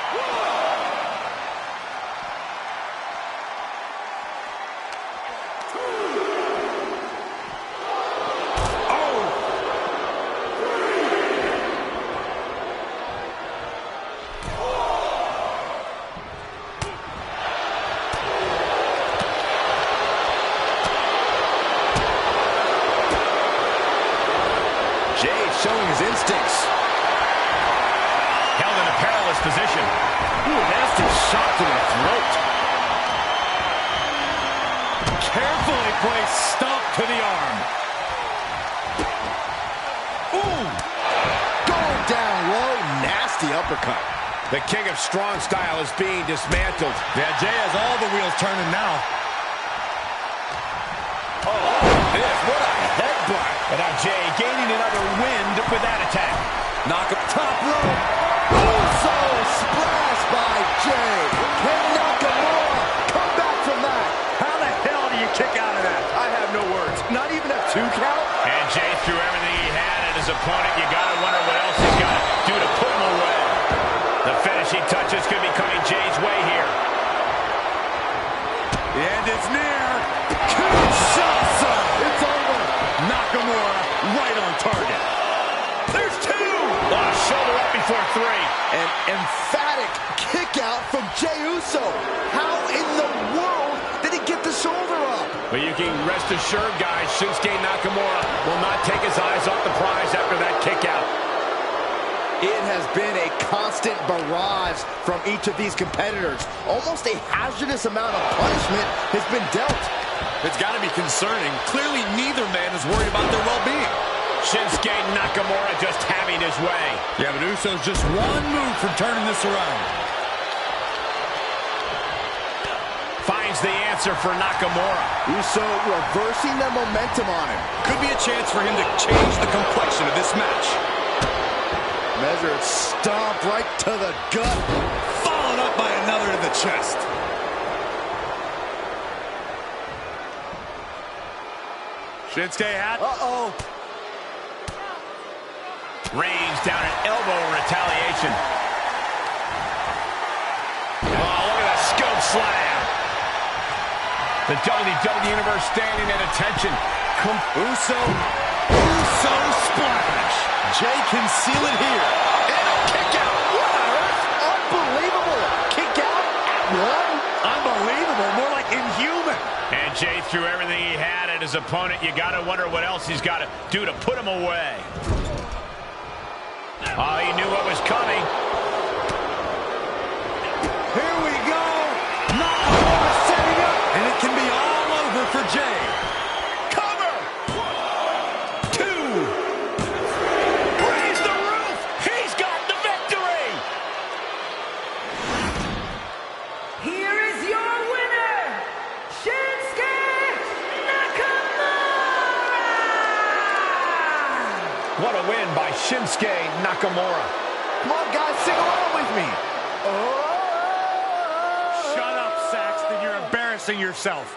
Showing his instincts. Held in a perilous position. Ooh, nasty shot to the throat. Carefully placed stomp to the arm. Ooh! Going down low, nasty uppercut. The king of strong style is being dismantled. Yeah, Jay has all the wheels turning now. What a headbutt. And now Jay gaining another wind with that attack. Knock up top rope. Also splash by Jay. Can Nakamura come back from that? How the hell do you kick out of that? I have no words. Not even a 2 count? And Jay threw everything he had at his opponent. You gotta wonder what else he's got to do to put him away. The finishing touches could be coming Jay's way here. The end is near. Kinshasa. It's over. Nakamura right on target. There's 2. Oh, shoulder up before 3. An emphatic kick out from Jey Uso. How in the world did he get the shoulder up? But you can rest assured, guys, Shinsuke Nakamura will not take his eyes off the prize after that kick out. It has been a constant barrage from each of these competitors. Almost a hazardous amount of punishment has been dealt. It's got to be concerning. Clearly, neither man is worried about their well-being. Shinsuke Nakamura just having his way. Yeah, but Uso's just one move from turning this around. Finds the answer for Nakamura. Uso reversing the momentum on him. Could be a chance for him to change the complexion of this match. Measured stomp right to the gut. Followed up by another to the chest. Shinsuke hat. Uh-oh. Range down an elbow retaliation. Oh, look at that scope slam. The WWE Universe standing at attention. Uso splash. Jay can seal it here. And a kick out. What on earth? Unbelievable. Kick out at 1? Unbelievable. More like inhuman. And Jay threw everything he had at his opponent. You got to wonder what else he's got to do to put him away. Oh, he knew what was coming. Here we go. Nakamura setting up. And it can be all over for Jay. Cover. 2. Raise the roof. He's got the victory. Here is your winner, Shinsuke Nakamura! What a win by Shinsuke Nakamura. Come on, guys, sing along with me. Shut up, Saxton. You're embarrassing yourself.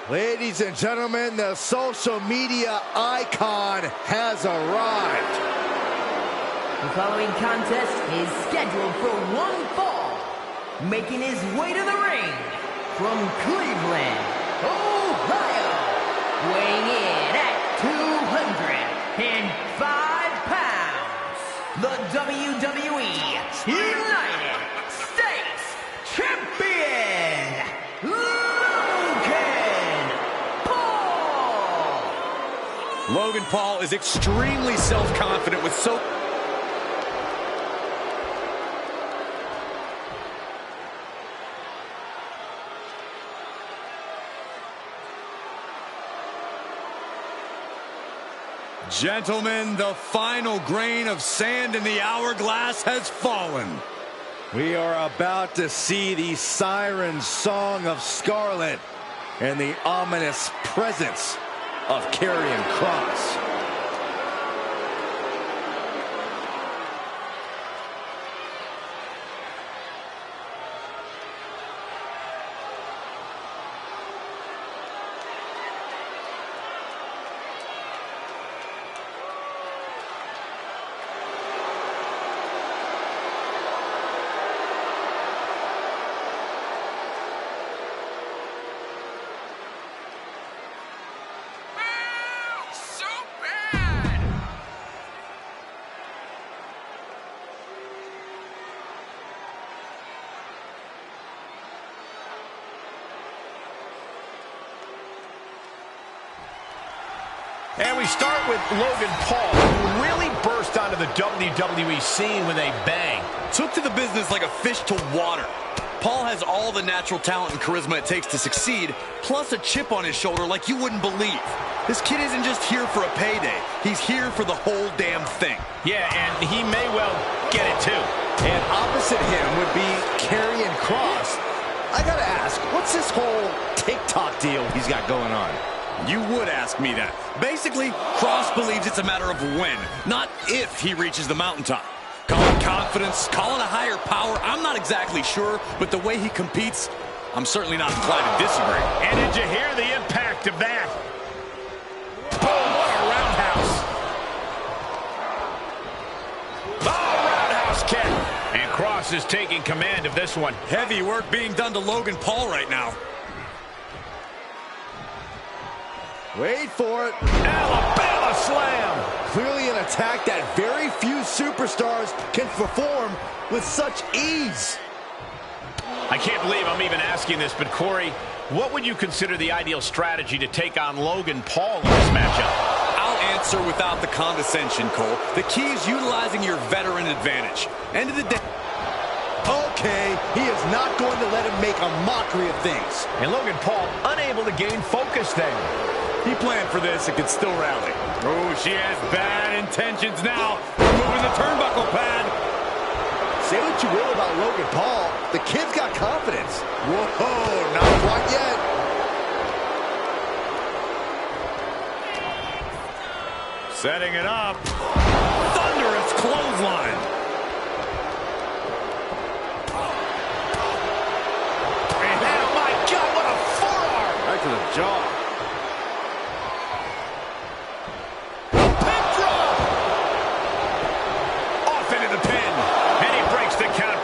Ladies and gentlemen, the social media icon has arrived. The following contest is scheduled for one fall. Making his way to the ring from Cleveland, Ohio. Weighing in at 205 pounds. The WWE United States Champion, Logan Paul. Logan Paul is extremely self-confident with Gentlemen, the final grain of sand in the hourglass has fallen. We are about to see the siren song of Scarlet and the ominous presence of Karrion Kross. And we start with Logan Paul, who really burst onto the WWE scene with a bang. Took to the business like a fish to water. Paul has all the natural talent and charisma it takes to succeed, plus a chip on his shoulder like you wouldn't believe. This kid isn't just here for a payday. He's here for the whole damn thing. Yeah, and he may well get it too. And opposite him would be Karrion Kross. I gotta ask, what's this whole TikTok deal he's got going on? You would ask me that. Basically, Kross believes it's a matter of when, not if he reaches the mountaintop. Call it confidence, call it a higher power, I'm not exactly sure, but the way he competes, I'm certainly not inclined to disagree. And did you hear the impact of that? Boom, what a roundhouse. Oh, roundhouse kick. And Kross is taking command of this one. Heavy work being done to Logan Paul right now. Wait for it. Alabama slam. Clearly an attack that very few superstars can perform with such ease. I can't believe I'm even asking this, but Corey, what would you consider the ideal strategy to take on Logan Paul in this matchup? I'll answer without the condescension, Cole. The key is utilizing your veteran advantage. End of the day. Okay, he is not going to let him make a mockery of things. And Logan Paul unable to gain focus there. He planned for this and could still rally. Oh, she has bad intentions now. Removing the turnbuckle pad. Say what you will about Logan Paul, the kid's got confidence. Whoa, not quite yet. Setting it up. Thunderous clothesline. And oh my God, what a forearm! Right to the jaw.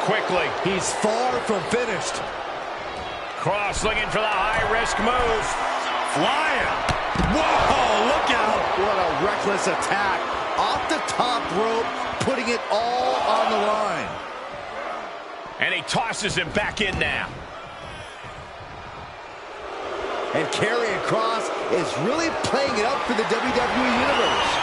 Quickly. He's far from finished. Kross looking for the high-risk move. Flying. Whoa, look out. What a reckless attack. Off the top rope, putting it all on the line. And he tosses him back in now. And Karrion Kross is really playing it up for the WWE Universe.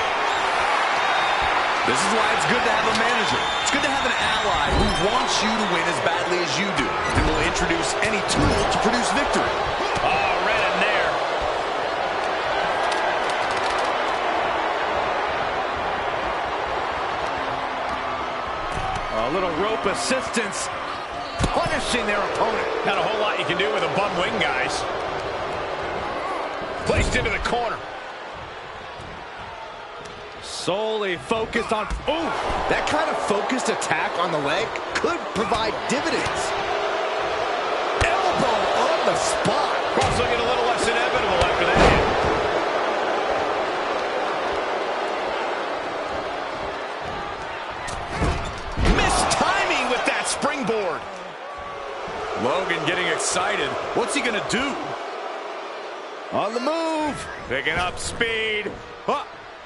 This is why it's good to have a manager. It's good to have an ally who wants you to win as badly as you do and will introduce any tool to produce victory. Oh, right in there. A little rope assistance, punishing their opponent. Not a whole lot you can do with a bum wing, guys. Placed into the corner. Solely focused on... Ooh! That kind of focused attack on the leg could provide dividends. Elbow on the spot. Kross looking a little less inevitable springboard. Logan getting excited. What's he gonna do? On the move. Picking up speed. What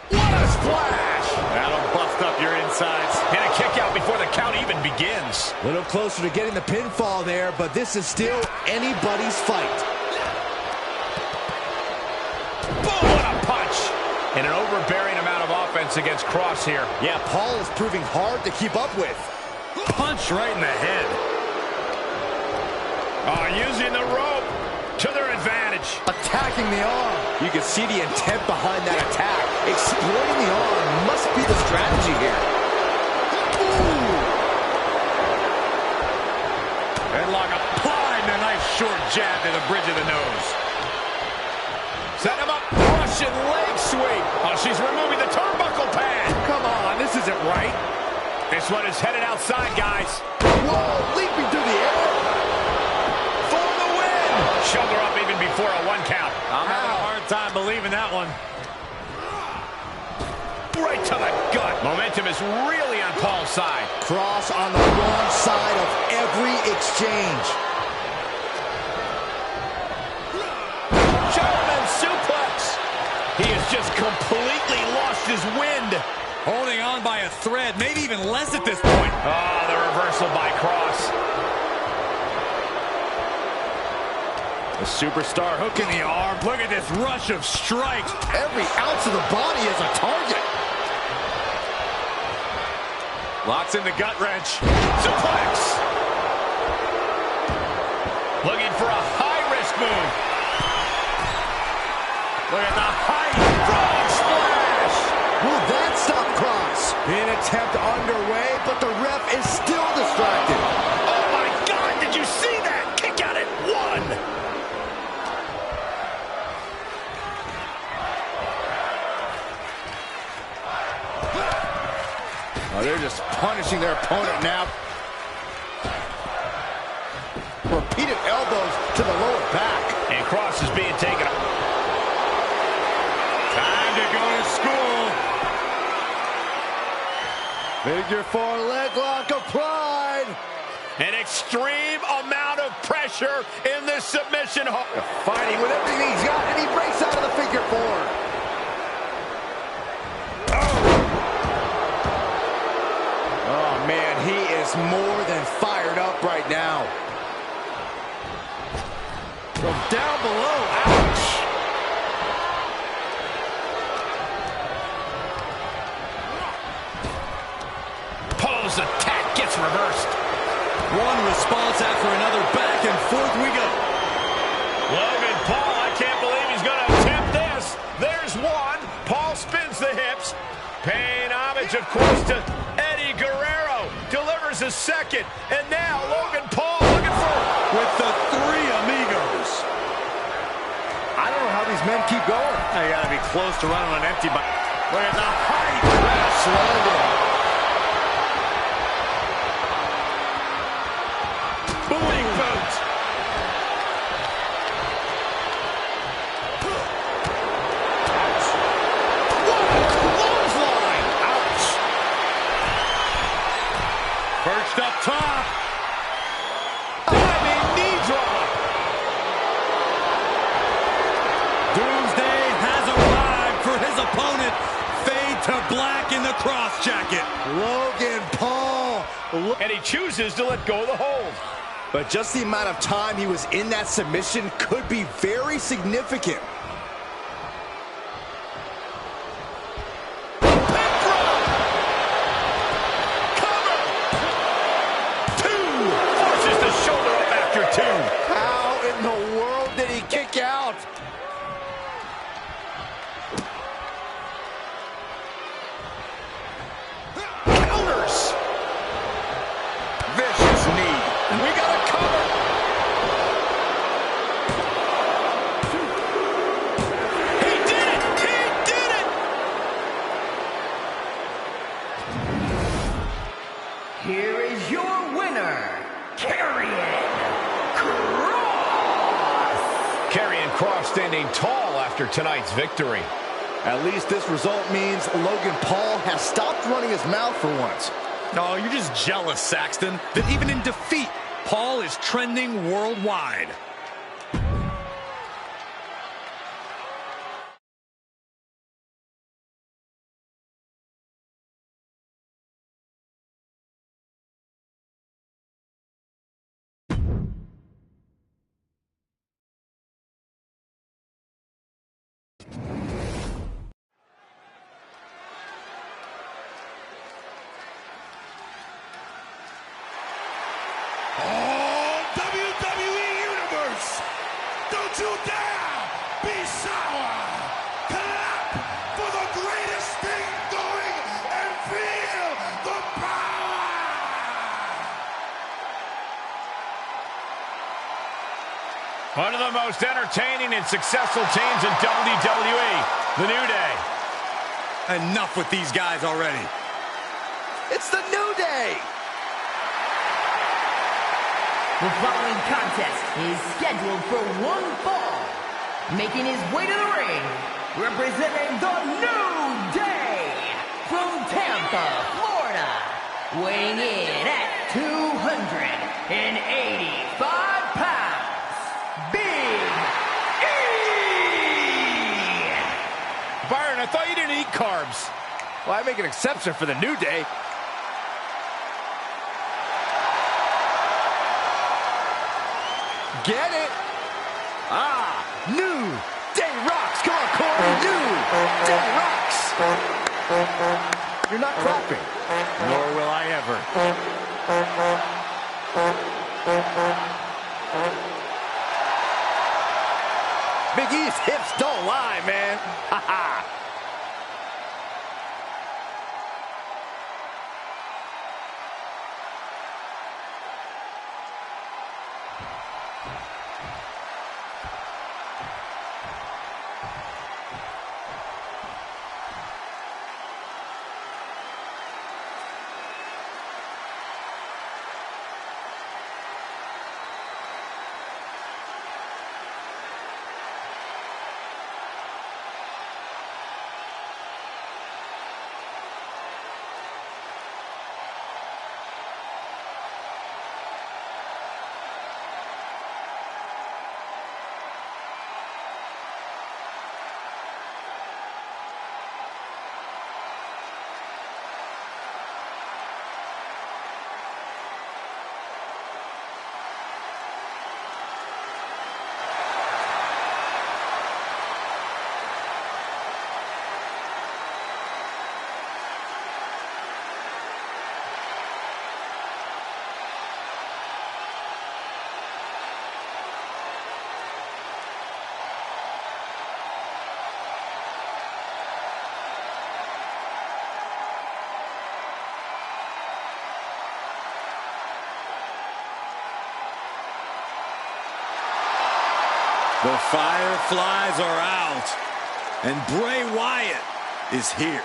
a splash. That'll bust up your insides. And a kick out before the count even begins. A little closer to getting the pinfall there, but this is still anybody's fight. Boom, what a punch. And an overbearing amount of offense against Cross here. Yeah, Paul is proving hard to keep up with. Punch right in the head. Oh, using the rope to their advantage. Attacking the arm. You can see the intent behind that attack. Exploiting the arm must be the strategy here. Ooh. Headlock applied and a nice short jab to the bridge of the nose. Set him up. Russian leg sweep. Oh, she's removing the turnbuckle pad. Come on, this isn't right. This one is headed outside, guys. Whoa, leaping through the air. For the win. Shoulder up even before a 1 count. I'm having a hard time believing that one. Right to the gut. Momentum is really on Paul's side. Cross on the wrong side of every exchange. German suplex. He has just completely lost his wind. Holding on by a thread, maybe even less at this point. Oh, the reversal by Cross. The superstar hooking the arm. Look at this rush of strikes. Every ounce of the body is a target. Locks in the gut wrench. Suplex. Looking for a high-risk move. Look at the height. Frog splash. Will that stop Cross? An attempt underway, but the ref is still distracted. Oh, my God. Did you see that? Kick out at 1. Oh, they're just punishing their opponent now. Repeated elbows to the lower back. And Cross is being taken up. Time to go to school. Figure 4 leg lock applied. An extreme amount of pressure in this submission. Fighting with everything he's got, and he breaks out of the figure 4. Oh, man, he is more than fired up right now. From down below, ouch. Paul's attack gets reversed. One response after another. Back and forth we go. Logan Paul, I can't believe he's going to attempt this. There's one. Paul spins the hips. Paying homage, of course, to Eddie Guerrero. Delivers a second. And now Logan Paul looking for... With the 3 amigos. I don't know how these men keep going. I gotta be close to running on empty, but look at the height. Crash landing. Booting boot. What a clothesline. Ouch. Perched up top. Diving knee drop. Doomsday has arrived for his opponent. Fade to black in the cross jacket. Logan Paul. And he chooses to let go of the hold. But just the amount of time he was in that submission could be very significant. Forces the shoulder up after 2. How in the world did he kick out? Counters. Vicious knee. We got a cover. He did it. He did it. Here is your winner, Karrion Kross. Karrion Kross standing tall after tonight's victory. At least this result means Logan Paul has stopped running his mouth for once. Oh, you're just jealous, Saxton, that even in defeat, Paul is trending worldwide. Don't you dare be sour! Clap for the greatest thing going and feel the power! One of the most entertaining and successful teams in WWE, the New Day. Enough with these guys already. It's the New Day! The following contest is scheduled for one fall. Making his way to the ring, representing the New Day from Tampa, Florida, weighing in at 285 pounds, Big E! Byron, I thought you didn't eat carbs. Well, I make an exception for the New Day. Get it? Ah, New Day rocks. Come on, Corey. New Day rocks. You're not clapping. Nor will I ever. Big E's hips don't lie, man. Ha ha. The Fireflies are out, and Bray Wyatt is here.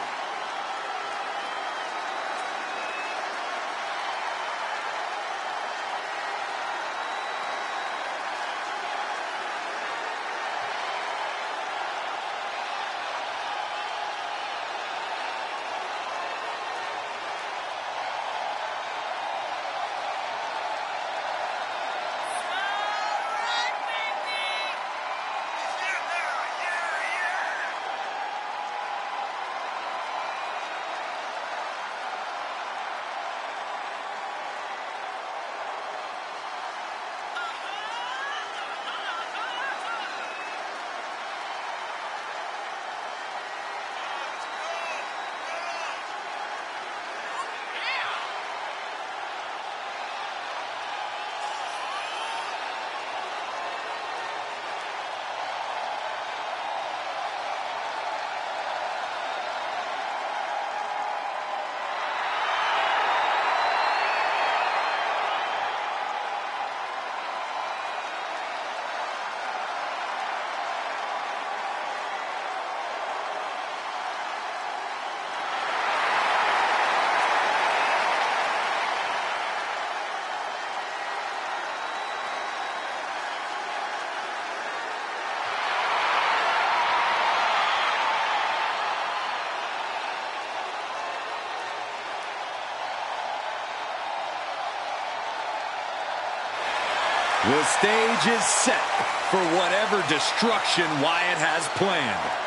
The stage is set for whatever destruction Wyatt has planned.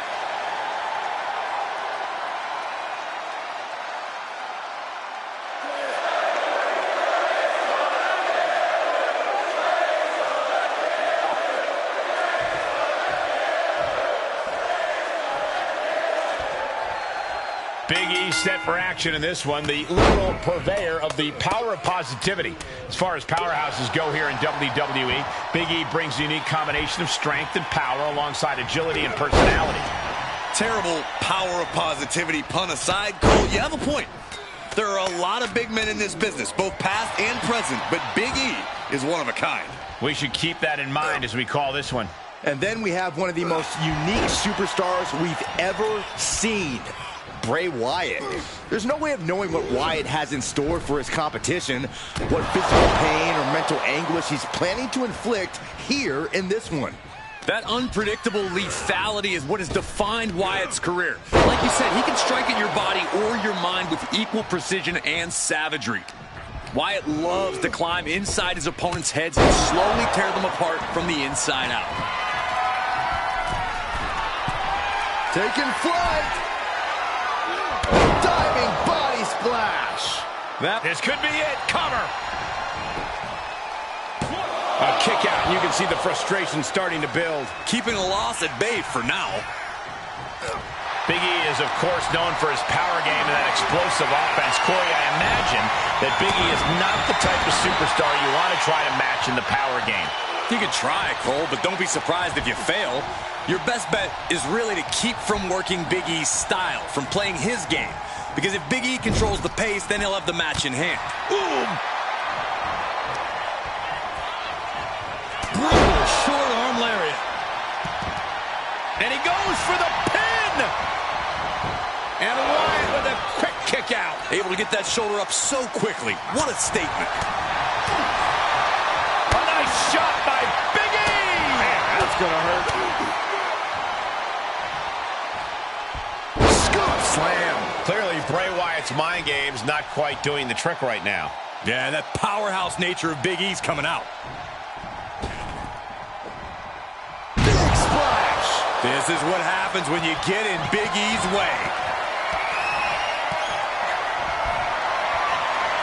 Big E set for action in this one, the literal purveyor of the power of positivity. As far as powerhouses go here in WWE, Big E brings a unique combination of strength and power alongside agility and personality. Terrible power of positivity pun aside, Cole, you have a point. There are a lot of big men in this business, both past and present, but Big E is one of a kind. We should keep that in mind as we call this one. And then we have one of the most unique superstars we've ever seen. Bray Wyatt. There's no way of knowing what Wyatt has in store for his competition, what physical pain or mental anguish he's planning to inflict here in this one. That unpredictable lethality is what has defined Wyatt's career. Like you said, he can strike at your body or your mind with equal precision and savagery. Wyatt loves to climb inside his opponent's heads and slowly tear them apart from the inside out. Taking flight. Diving body splash. This could be it. Cover. A kick out, and you can see the frustration starting to build. Keeping a loss at bay for now. Big E is, of course, known for his power game and that explosive offense. Corey, I imagine that Big E is not the type of superstar you want to try to match in the power game. You can try, Cole, but don't be surprised if you fail. Your best bet is really to keep from working Big E's style, from playing his game. Because if Big E controls the pace, then he'll have the match in hand. Boom! Brutal short arm lariat. And he goes for the pin! And Wyatt with a quick kick out. Able to get that shoulder up so quickly. What a statement. A nice shot by Big E! Man, that's gonna hurt. Scoop slam. Clearly, Bray Wyatt's mind game's not quite doing the trick right now. Yeah, that powerhouse nature of Big E's coming out. Big splash. This is what happens when you get in Big E's way.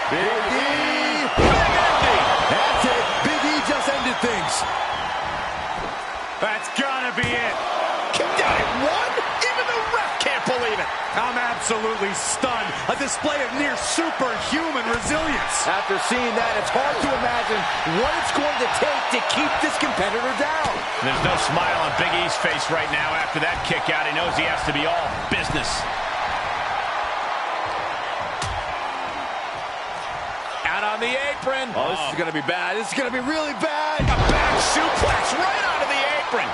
Big E. Big ending. That's it. Big E just ended things. That's gotta be it. Kicked out at one? Even the ref can't believe it. I'm absolutely stunned. A display of near superhuman resilience. After seeing that, it's hard to imagine what it's going to take to keep this competitor down. There's no smile on Big E's face right now. After that kick out, he knows he has to be all business. Out on the apron. Oh, this is going to be bad. This is going to be really bad. A back suplex right onto the apron.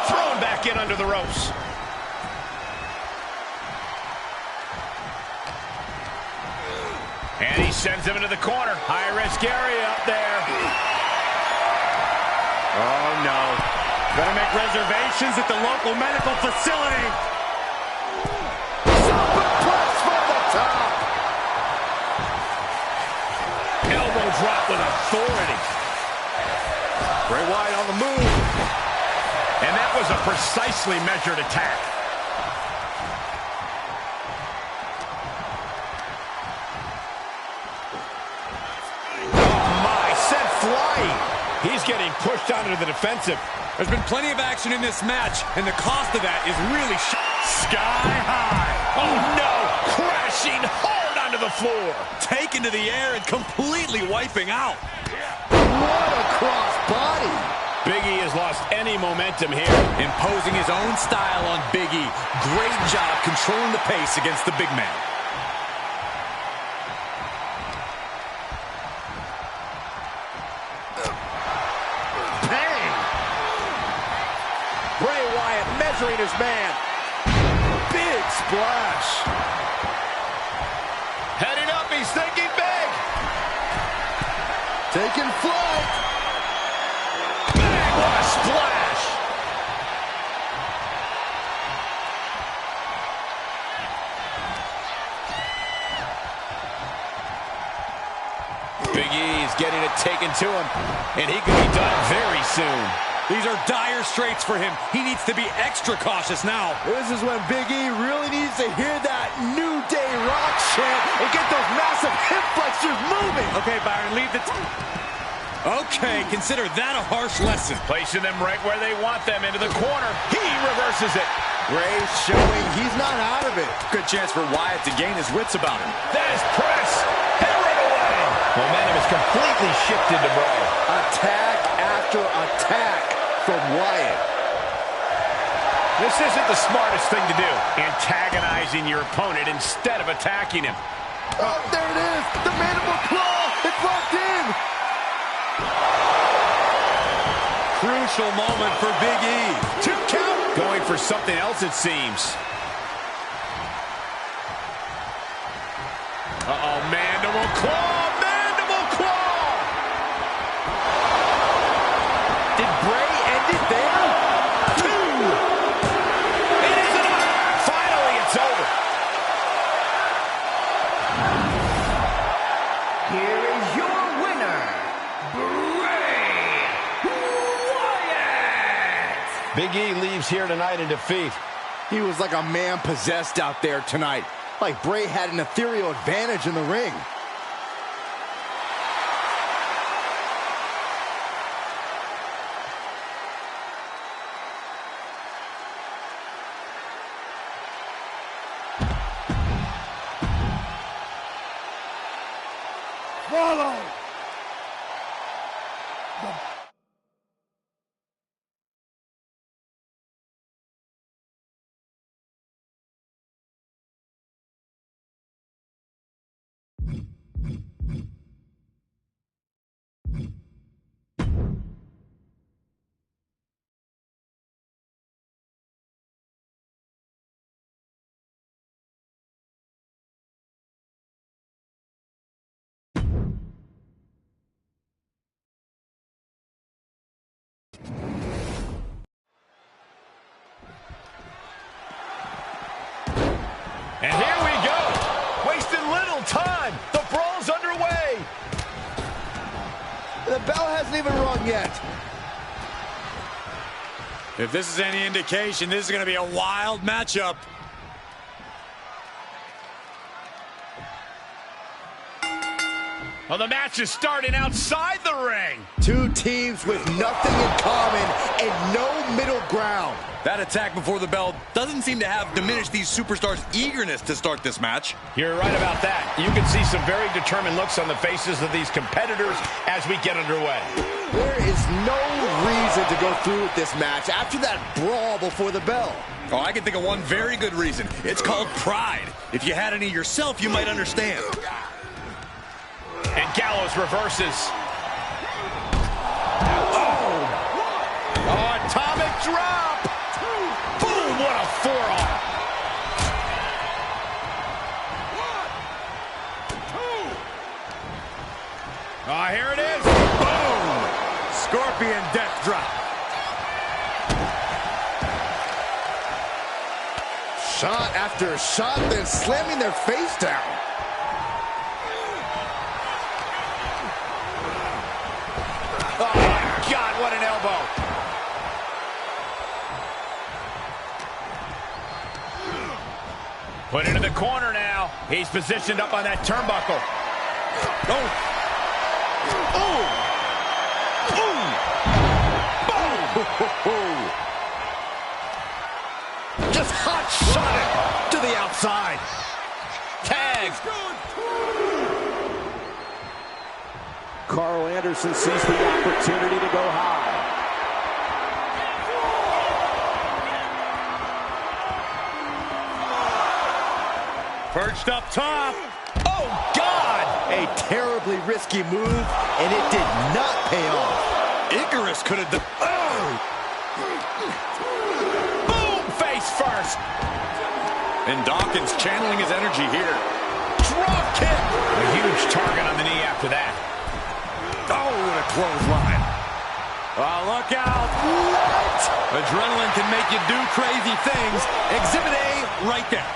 Thrown back in under the ropes. And he sends him into the corner. High-risk area up there. Oh, no. Better make reservations at the local medical facility. Superplex from the top. Elbow drop with authority. Bray Wyatt on the move. And that was a precisely measured attack. He's getting pushed onto the defensive. There's been plenty of action in this match, and the cost of that is really sky high. Oh, no! Crashing hard onto the floor. Taken to the air and completely wiping out. What a cross body. Big E has lost any momentum here. Imposing his own style on Big E. Great job controlling the pace against the big man. Bray Wyatt measuring his man. Big splash. Heading up, he's thinking big. Taking flight. Bang, what a splash. Big E is getting it taken to him, and he could be done very soon. These are dire straits for him. He needs to be extra cautious now. This is when Big E really needs to hear that New Day Rock chant and get those massive hip flexors moving. Okay, Byron, leave the... Okay, consider that a harsh lesson. Placing them right where they want them, into the corner. He reverses it. Bray showing he's not out of it. Good chance for Wyatt to gain his wits about him. That is press. Hammer it away. Momentum is completely shifted to Bray. Attack after attack from Wyatt. This isn't the smartest thing to do, antagonizing your opponent instead of attacking him. Oh, there it is. The mandible claw. It's locked in. Crucial moment for Big E. 2 count. Going for something else, it seems. Uh-oh, mandible claw. Mandible claw. Did Bray end it there? 2. It is enough. Finally, it's over. Here is your winner, Bray Wyatt. Big E leaves here tonight in defeat. He was like a man possessed out there tonight. Like Bray had an ethereal advantage in the ring. Follow. And here we go. Wasted little time. The brawl's underway. The bell hasn't even rung yet. If this is any indication, this is going to be a wild matchup. Well, the match is starting outside the ring. Two teams with nothing in common and no middle ground. That attack before the bell doesn't seem to have diminished these superstars' eagerness to start this match. You're right about that. You can see some very determined looks on the faces of these competitors as we get underway. There is no reason to go through with this match after that brawl before the bell. Oh, I can think of one very good reason. It's called pride. If you had any yourself, you might understand. And Gallows reverses. Oh, atomic drop. Boom, what a forearm. 1, 2. Here it is. Boom! Scorpion death drop. Shot after shot, then slamming their face down. Oh, my God, what an elbow. Put into the corner now. He's positioned up on that turnbuckle. Oh! Just hot shot it to the outside. Tag. Carl Anderson sees the opportunity to go high. Perched up top. Oh, God! A terribly risky move, and it did not pay off. Icarus could have done... Boom, face first. And Dawkins channeling his energy here. Drop kick. A huge target on the knee after that. Oh, what a clothesline. Oh, look out. What? Adrenaline can make you do crazy things. Exhibit A right there.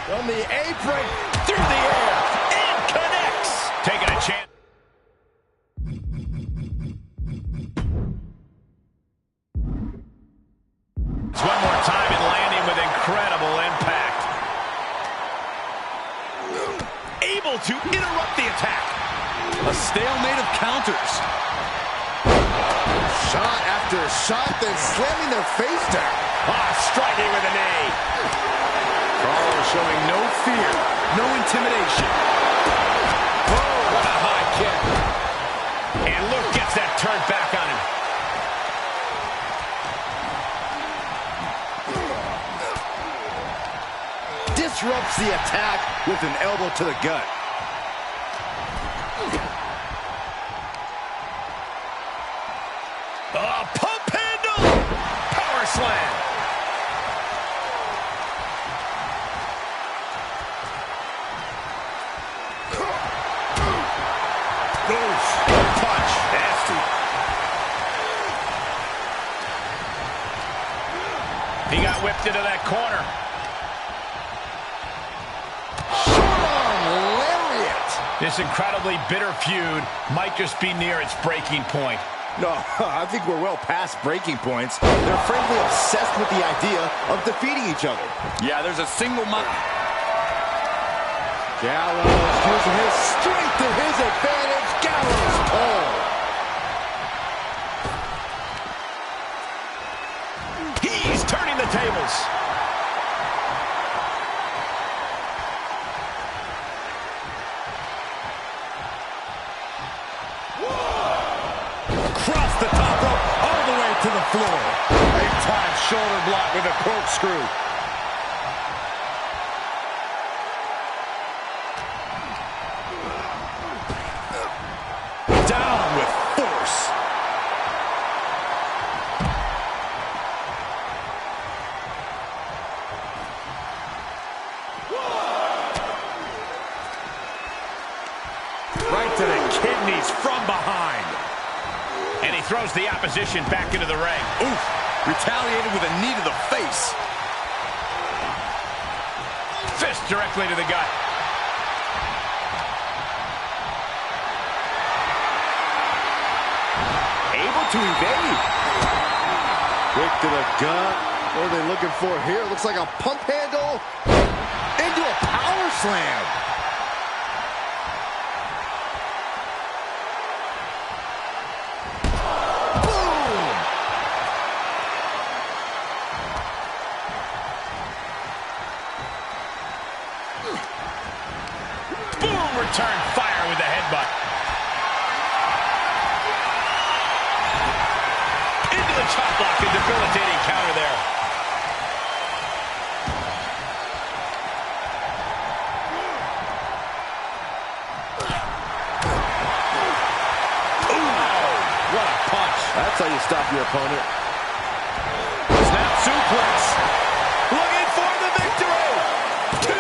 From the apron, through the air, and connects. Taking a chance. able to interrupt the attack. A stalemate of counters. Shot after shot, then slamming their face down. Striking with a knee. Carl showing no fear, no intimidation. Oh, what a high kick. And Luke gets that turned back on him. Disrupts the attack with an elbow to the gut. Pump handle. Power slam. Punch. Nasty. He got whipped into that corner. This incredibly bitter feud might just be near its breaking point. No, I think we're well past breaking points. They're frankly obsessed with the idea of defeating each other. Yeah, there's a single mind. Gallows using his strength to his advantage. Gallows pole. He's turning the tables. Across the top rope, all the way to the floor. Big-time shoulder block with a corkscrew. Down with force. Right to the kidneys from behind. And he throws the opposition back into the ring. Oof. Retaliated with a knee to the face. Fist directly to the gut. Able to evade. Quick to the gut. What are they looking for here? Looks like a pump handle into a power slam. Return fire with the headbutt. Into the chop block, a debilitating counter there. Ooh, what a punch. That's how you stop your opponent. Snap suplex. Looking for the victory. 2.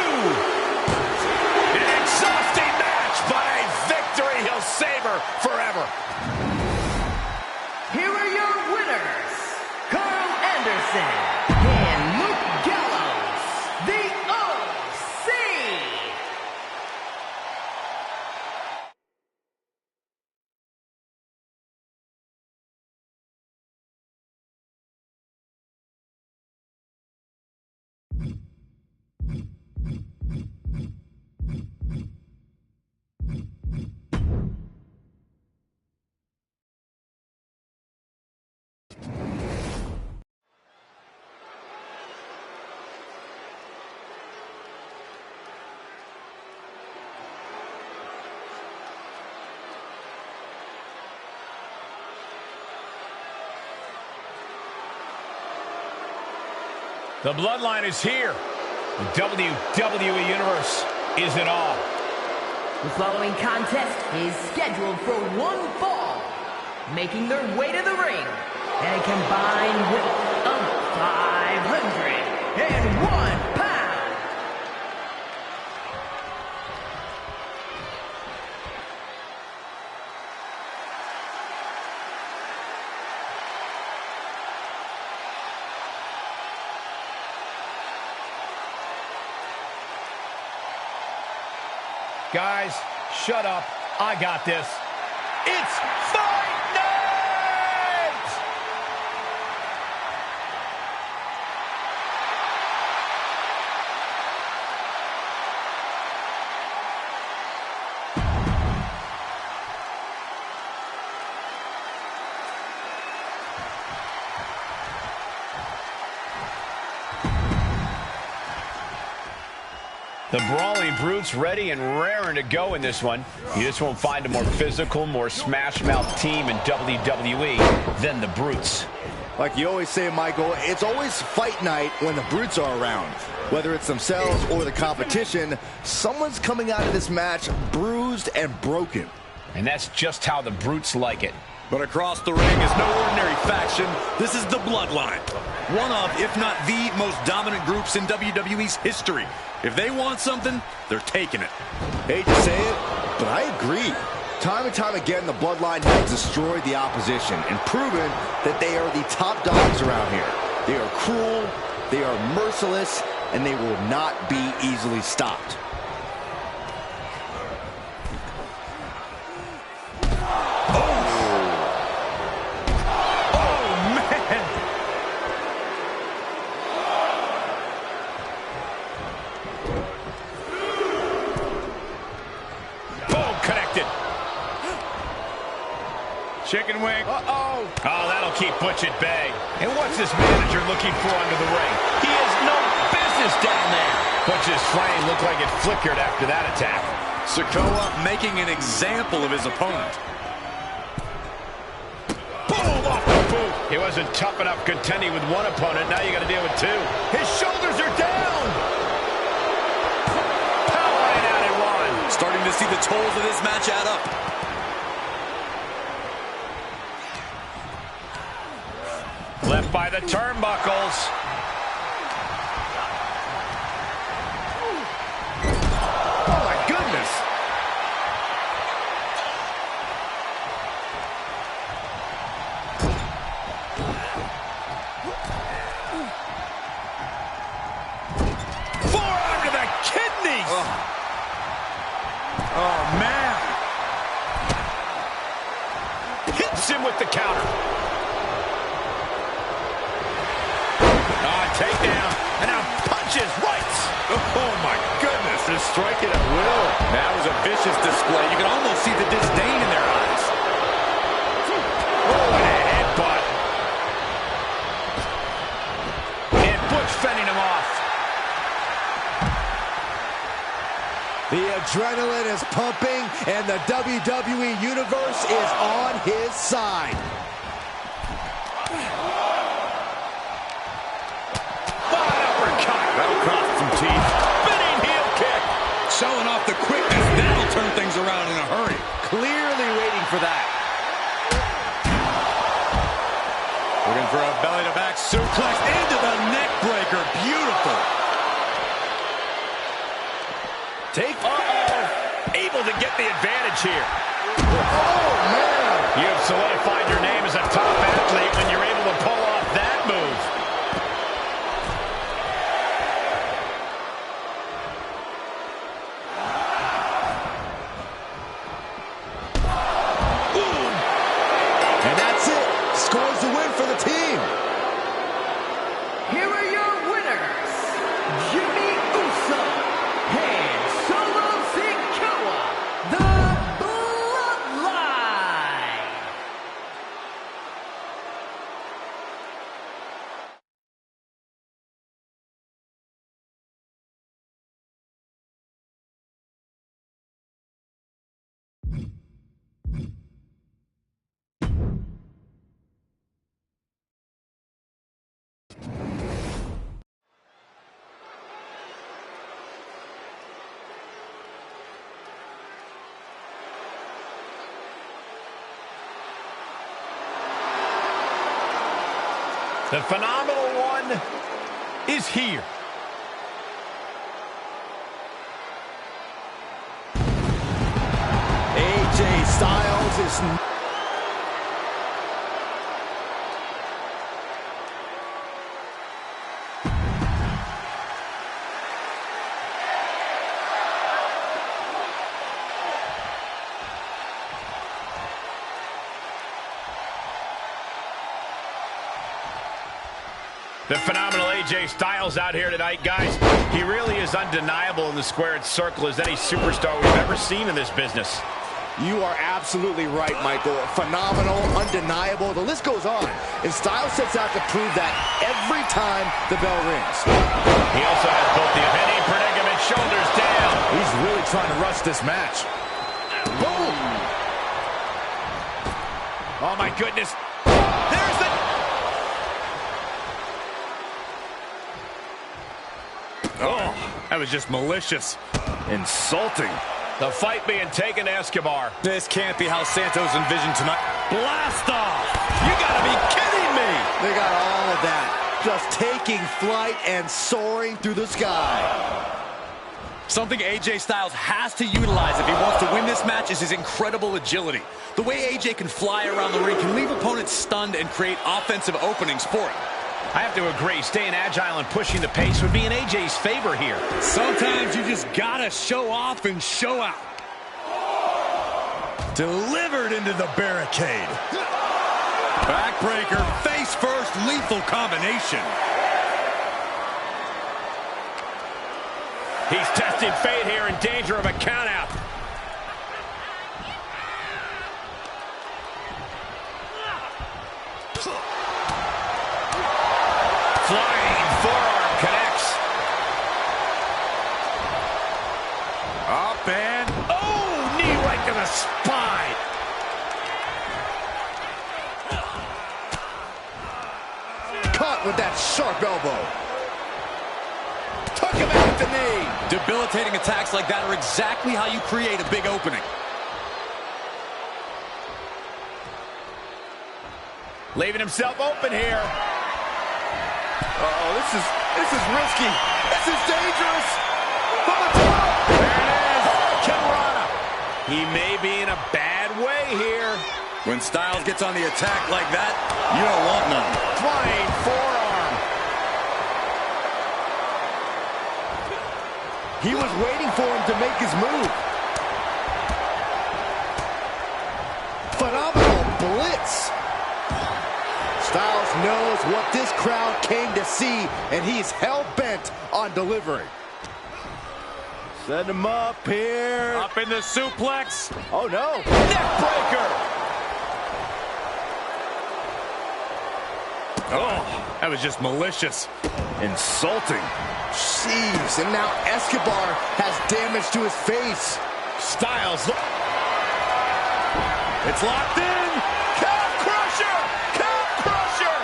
Exhausting match, but a victory he'll savor forever. Here are your winners, Carl Anderson and Luke Gallows, the OC. The bloodline is here. The WWE Universe is in awe. The following contest is scheduled for one fall, making their way to the ring at a combined weight of 501 pounds. Guys, shut up. I got this. It's fight night! The Brawling Brutes ready and raring to go in this one. You just won't find a more physical, more smash-mouth team in WWE than the Brutes. Like you always say, Michael, it's always fight night when the Brutes are around. Whether it's themselves or the competition, someone's coming out of this match bruised and broken. And that's just how the Brutes like it. But across the ring is no ordinary faction. This is the Bloodline. One of, if not the most dominant groups in WWE's history. If they want something, they're taking it. Hate to say it, but I agree. Time and time again, the Bloodline has destroyed the opposition and proven that they are the top dogs around here. They are cruel, they are merciless, and they will not be easily stopped. Chicken wing. Uh-oh. Oh, that'll keep Butch at bay. And what's this manager looking for under the ring? He has no business down there. Butch's flame looked like it flickered after that attack. Sikoa making an example of his opponent. Boom, off the boot. He wasn't tough enough contending with one opponent. Now you got to deal with two. His shoulders are down. Powering out at one. Starting to see the tolls of this match add up. Left by the turnbuckles. Oh, my goodness. Forearm to the kidneys. Oh, man. Hits him with the counter. Takedown, and now punches right. Oh, my goodness. They're striking at will. That was a vicious display. You can almost see the disdain in their eyes. Oh, and a headbutt. And Butch fending him off. The adrenaline is pumping, and the WWE Universe is on his side. Showing off the quickness. That'll turn things around in a hurry. Clearly waiting for that. Looking for a belly-to-back suplex into the neck breaker. Beautiful. Able to get the advantage here. Oh, man. You have solidified your name as a top athlete when you're able to pull off that move. And that's it. Scores the win for the team. Here are your winners, Jimmy Uso and Solo Sikoa, the Bloodline. The phenomenal one is here. AJ Styles is... The phenomenal AJ Styles out here tonight, guys. He really is undeniable in the squared circle as any superstar we've ever seen in this business. You are absolutely right, Michael. Phenomenal, undeniable, the list goes on. And Styles sets out to prove that every time the bell rings. He also has both the penny predicament shoulders down. He's really trying to rush this match. Boom! Oh, my goodness. There's the... Oh, that was just malicious. Insulting. The fight being taken to Escobar. This can't be how Santos envisioned tonight. Blast off! You gotta be kidding me! They got all of that. Just taking flight and soaring through the sky. Something AJ Styles has to utilize if he wants to win this match is his incredible agility. The way AJ can fly around the ring can leave opponents stunned and create offensive openings for him. I have to agree, staying agile and pushing the pace would be in AJ's favor here. Sometimes you just gotta show off and show out. Delivered into the barricade. Backbreaker, face first, lethal combination. He's testing fate here, in danger of a countout. Flying forearm connects. Up and... Oh, knee right to the spine. Caught with that sharp elbow. Took him out with the knee. Debilitating attacks like that are exactly how you create a big opening. Leaving himself open here. Uh-oh, this is risky. This is dangerous. From the top. There it is. Kimurata. He may be in a bad way here. When Styles gets on the attack like that, you don't want none. Flying forearm. He was waiting for him to make his move. Phenomenal blitz. Styles knows what this crowd came to see, and he's hell-bent on delivering. Set him up here. Up in the suplex. Oh, no. Neckbreaker. Oh, that was just malicious. Insulting. Jeez, and now Escobar has damage to his face. Styles. It's locked in. Calf crusher. Calf crusher.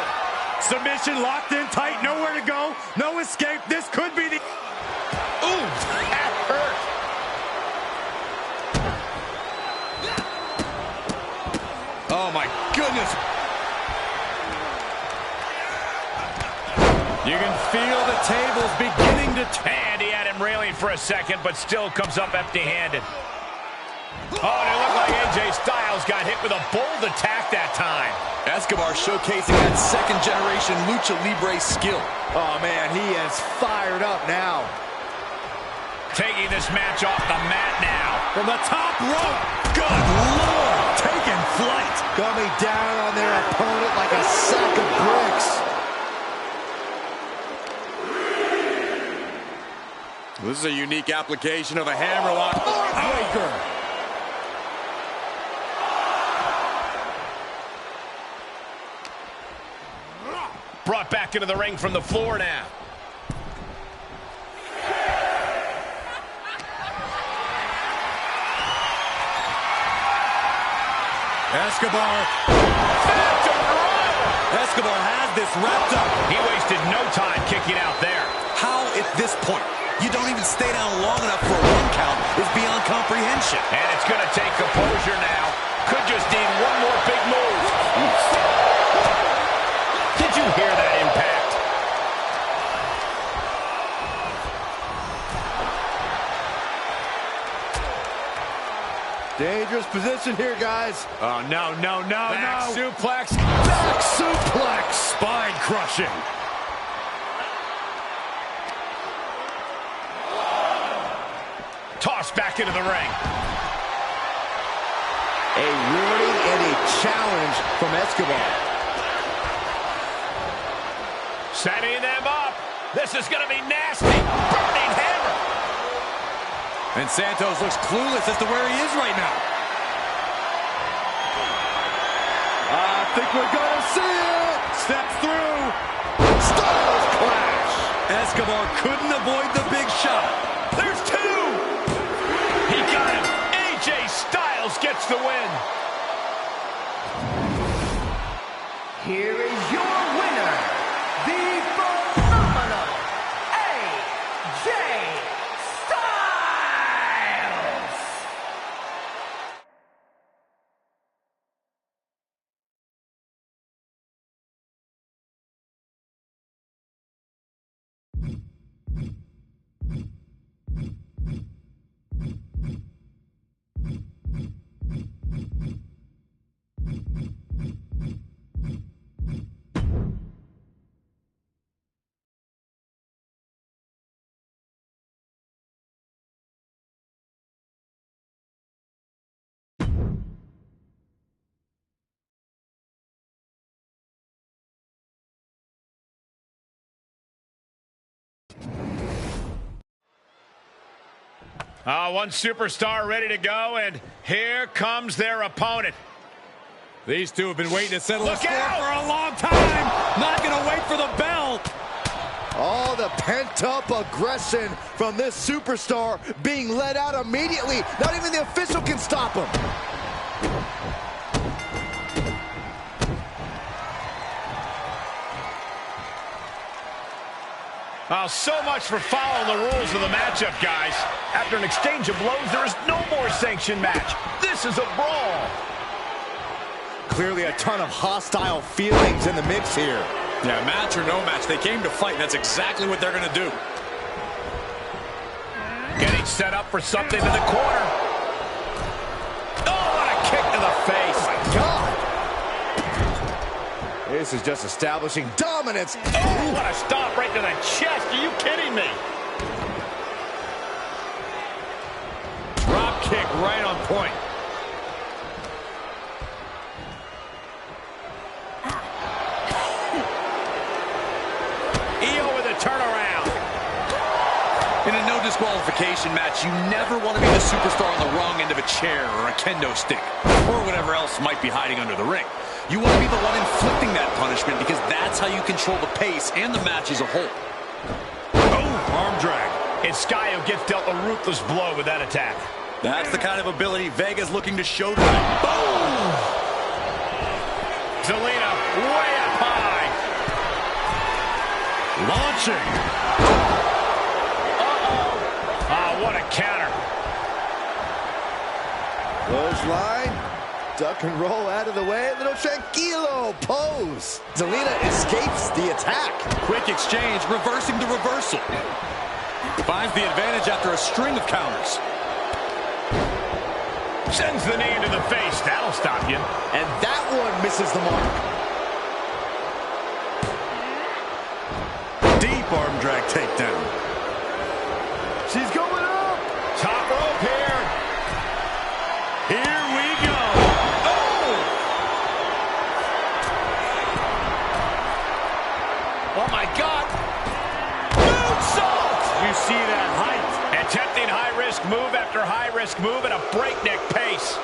Submission locked in tight, nowhere to go, no escape. This could be the... Ooh, that hurt. Oh, my goodness. You can feel the tables beginning to turn. And he had him railing for a second, but still comes up empty-handed. Oh, and it looked like AJ Styles got hit with a bold attack that time. Escobar showcasing that second-generation Lucha Libre skill. Oh, man, he is fired up now. Taking this match off the mat now. From the top rope. Good Lord. Taking flight. Coming down on their opponent like a sack of bricks. This is a unique application of a hammerlock. Breaker. Brought back into the ring from the floor now. Escobar. Escobar has this wrapped up. He wasted no time kicking out there. How at this point you don't even stay down long enough for a 1 count is beyond comprehension. And it's going to take composure now. Could just need one more big move. Did you hear that impact? Dangerous position here, guys. Oh, no, no, no, Back no. suplex. Back suplex. Spine crushing. Tossed back into the ring. A warning and a challenge from Escobar. Setting them up. This is going to be nasty. Burning hammer. And Santos looks clueless as to where he is right now. I think we're going to see it. Steps through. Styles clash. Escobar couldn't avoid the big shot. There's gets the win. Here is your winner, the phenomenal AJ Styles! One superstar ready to go, and here comes their opponent. These two have been waiting to settle Look the score out! for a long time. Not going to wait for the bell. All the pent-up aggression from this superstar being let out immediately. Not even the official can stop him. So much for following the rules of the matchup, guys. After an exchange of blows, there is no more sanctioned match. This is a brawl. Clearly a ton of hostile feelings in the mix here. Yeah, match or no match, they came to fight, and that's exactly what they're going to do. Getting set up for something in the corner. Oh, what a kick to the face. Oh, my God. This is just establishing dominance. Oh, what a stop right to the chest. Are you kidding me? Drop kick right on point. EO with a turnaround. In a no disqualification match, you never want to be the superstar on the wrong end of a chair or a kendo stick or whatever else might be hiding under the ring. You want to be the one inflicting that punishment because that's how you control the pace and the match as a whole. Oh, arm drag. And Sky who gets dealt a ruthless blow with that attack. That's the kind of ability Vega's looking to show tonight. Boom! Zelina way up high. Launching. Uh-oh. Oh, what a counter. Clothesline. Duck and roll out of the way. Little tranquilo pose. Zelina escapes the attack. Quick exchange, reversing the reversal. Finds the advantage after a string of counters. Sends the knee into the face. That'll stop you. And that one misses the mark. Deep arm drag takedown. She's going up. Top rope here. Here we go. Oh, my God. Moonsault! You see that height. Attempting high-risk move after high-risk move at a breakneck pace.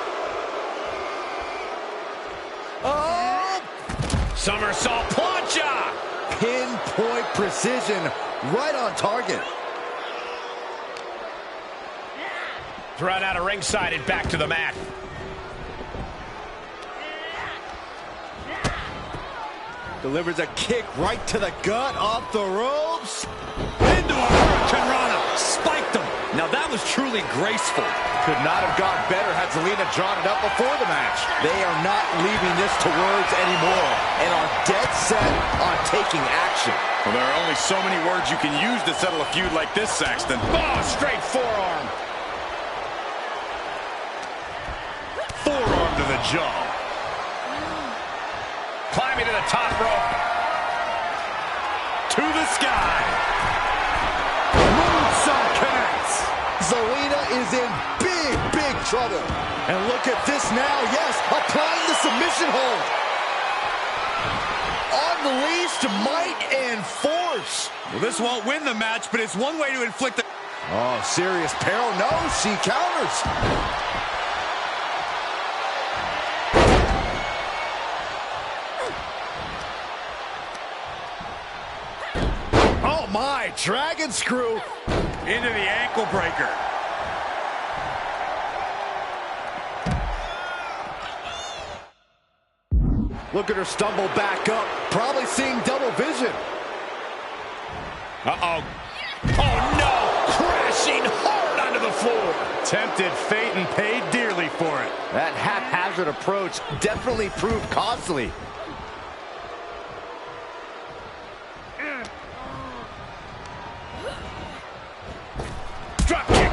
Oh! Somersault plancha! Pinpoint precision, right on target. Thrown out of ringside and back to the mat. Delivers a kick right to the gut, off the ropes. Into a Hurricane Rana. Spiked him. Now that was truly graceful. Could not have gone better had Zelina drawn it up before the match. They are not leaving this to words anymore and are dead set on taking action. Well, there are only so many words you can use to settle a feud like this, Saxton. Oh, straight forearm. Forearm to the jaw. Climbing to the top rope. To the sky. Moonsault connects. Zelina is in big, big trouble. And look at this now, yes, applying the submission hold. Unleashed might and force. Well, this won't win the match, but it's one way to inflict a... Oh, serious peril. No, she counters. Oh, my. Dragon screw. Into the ankle breaker. Look at her stumble back up, probably seeing double vision. Uh-oh. Oh, no! Crashing hard onto the floor. Tempted fate and paid dearly for it. That haphazard approach definitely proved costly. Drop kick.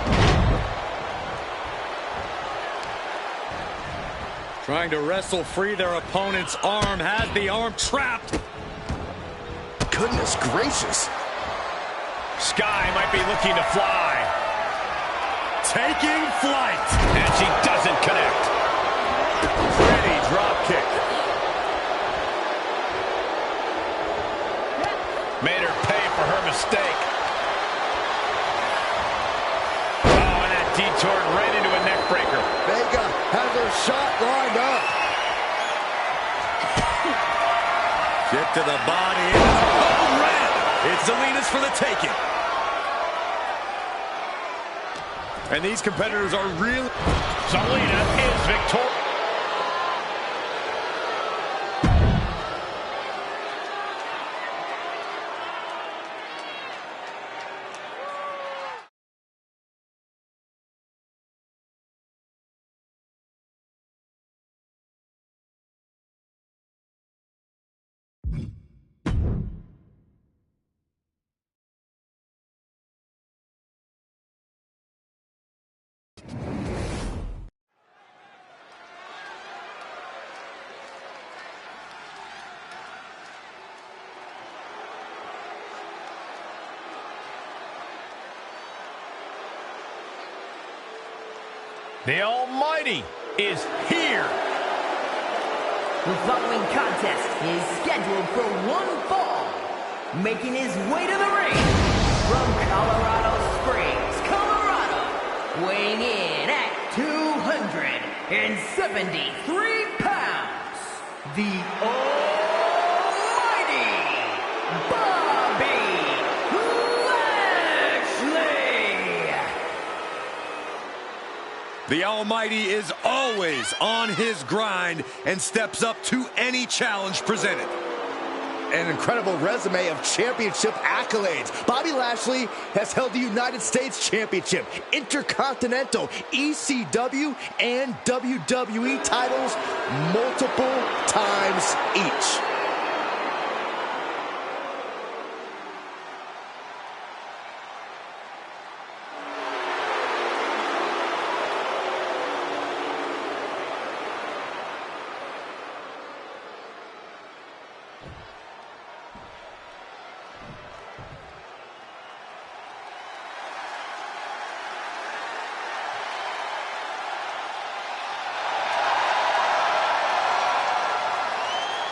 Trying to wrestle free their opponent's arm, has the arm trapped. Goodness gracious. Sky might be looking to fly. Taking flight. And she doesn't connect. Pretty drop kick. Made her pay for her mistake. Oh, and that detoured right into a neck breaker. Vega has her shot lined up. Kick to the body. Oh, red. It's Zelina's for the taking. And these competitors are really... Zelina is victorious. The Almighty is here. The following contest is scheduled for one fall. Making his way to the ring from Colorado Springs, Colorado, weighing in at 273 pounds, the Almighty Bobby Lashley. The Almighty is always on his grind and steps up to any challenge presented. An incredible resume of championship accolades. Bobby Lashley has held the United States Championship, Intercontinental, ECW, and WWE titles multiple times each.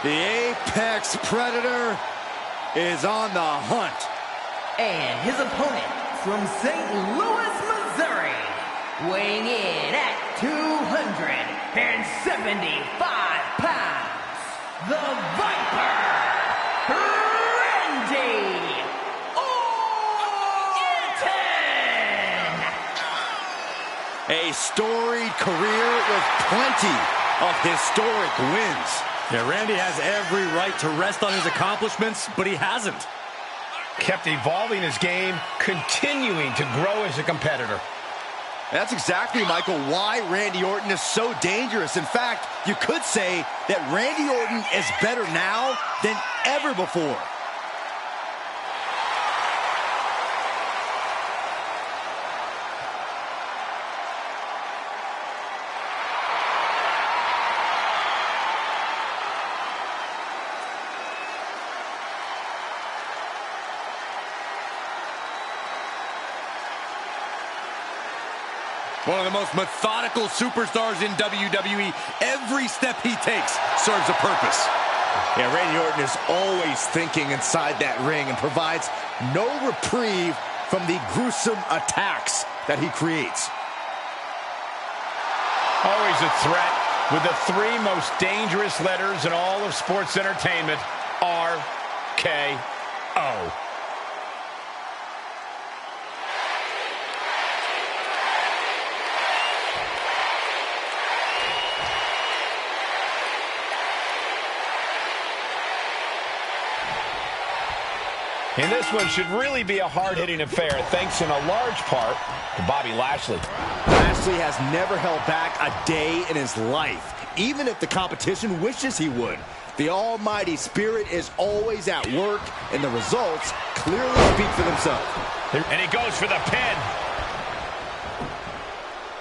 The Apex Predator is on the hunt. And his opponent from St. Louis, Missouri, weighing in at 275 pounds, the Viper, Randy Orton! A storied career with plenty of historic wins. Yeah, Randy has every right to rest on his accomplishments, but he hasn't. Kept evolving his game, continuing to grow as a competitor. That's exactly, Michael, why Randy Orton is so dangerous. In fact, you could say that Randy Orton is better now than ever before. One of the most methodical superstars in WWE. Every step he takes serves a purpose. Yeah, Randy Orton is always thinking inside that ring and provides no reprieve from the gruesome attacks that he creates. Always a threat with the three most dangerous letters in all of sports entertainment, RKO. And this one should really be a hard-hitting affair, thanks in a large part to Bobby Lashley. Lashley has never held back a day in his life, even if the competition wishes he would. The almighty spirit is always at work, and the results clearly speak for themselves. And he goes for the pin.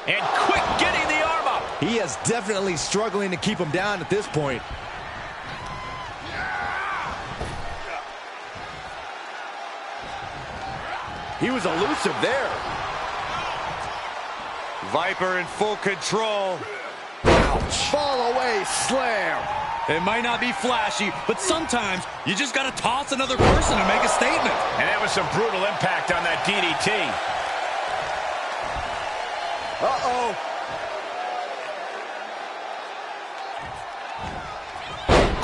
And quick getting the arm up. He is definitely struggling to keep him down at this point. He was elusive there. Viper in full control. Ouch. Fall away slam. It might not be flashy, but sometimes you just got to toss another person to make a statement. And that was some brutal impact on that DDT. Uh-oh.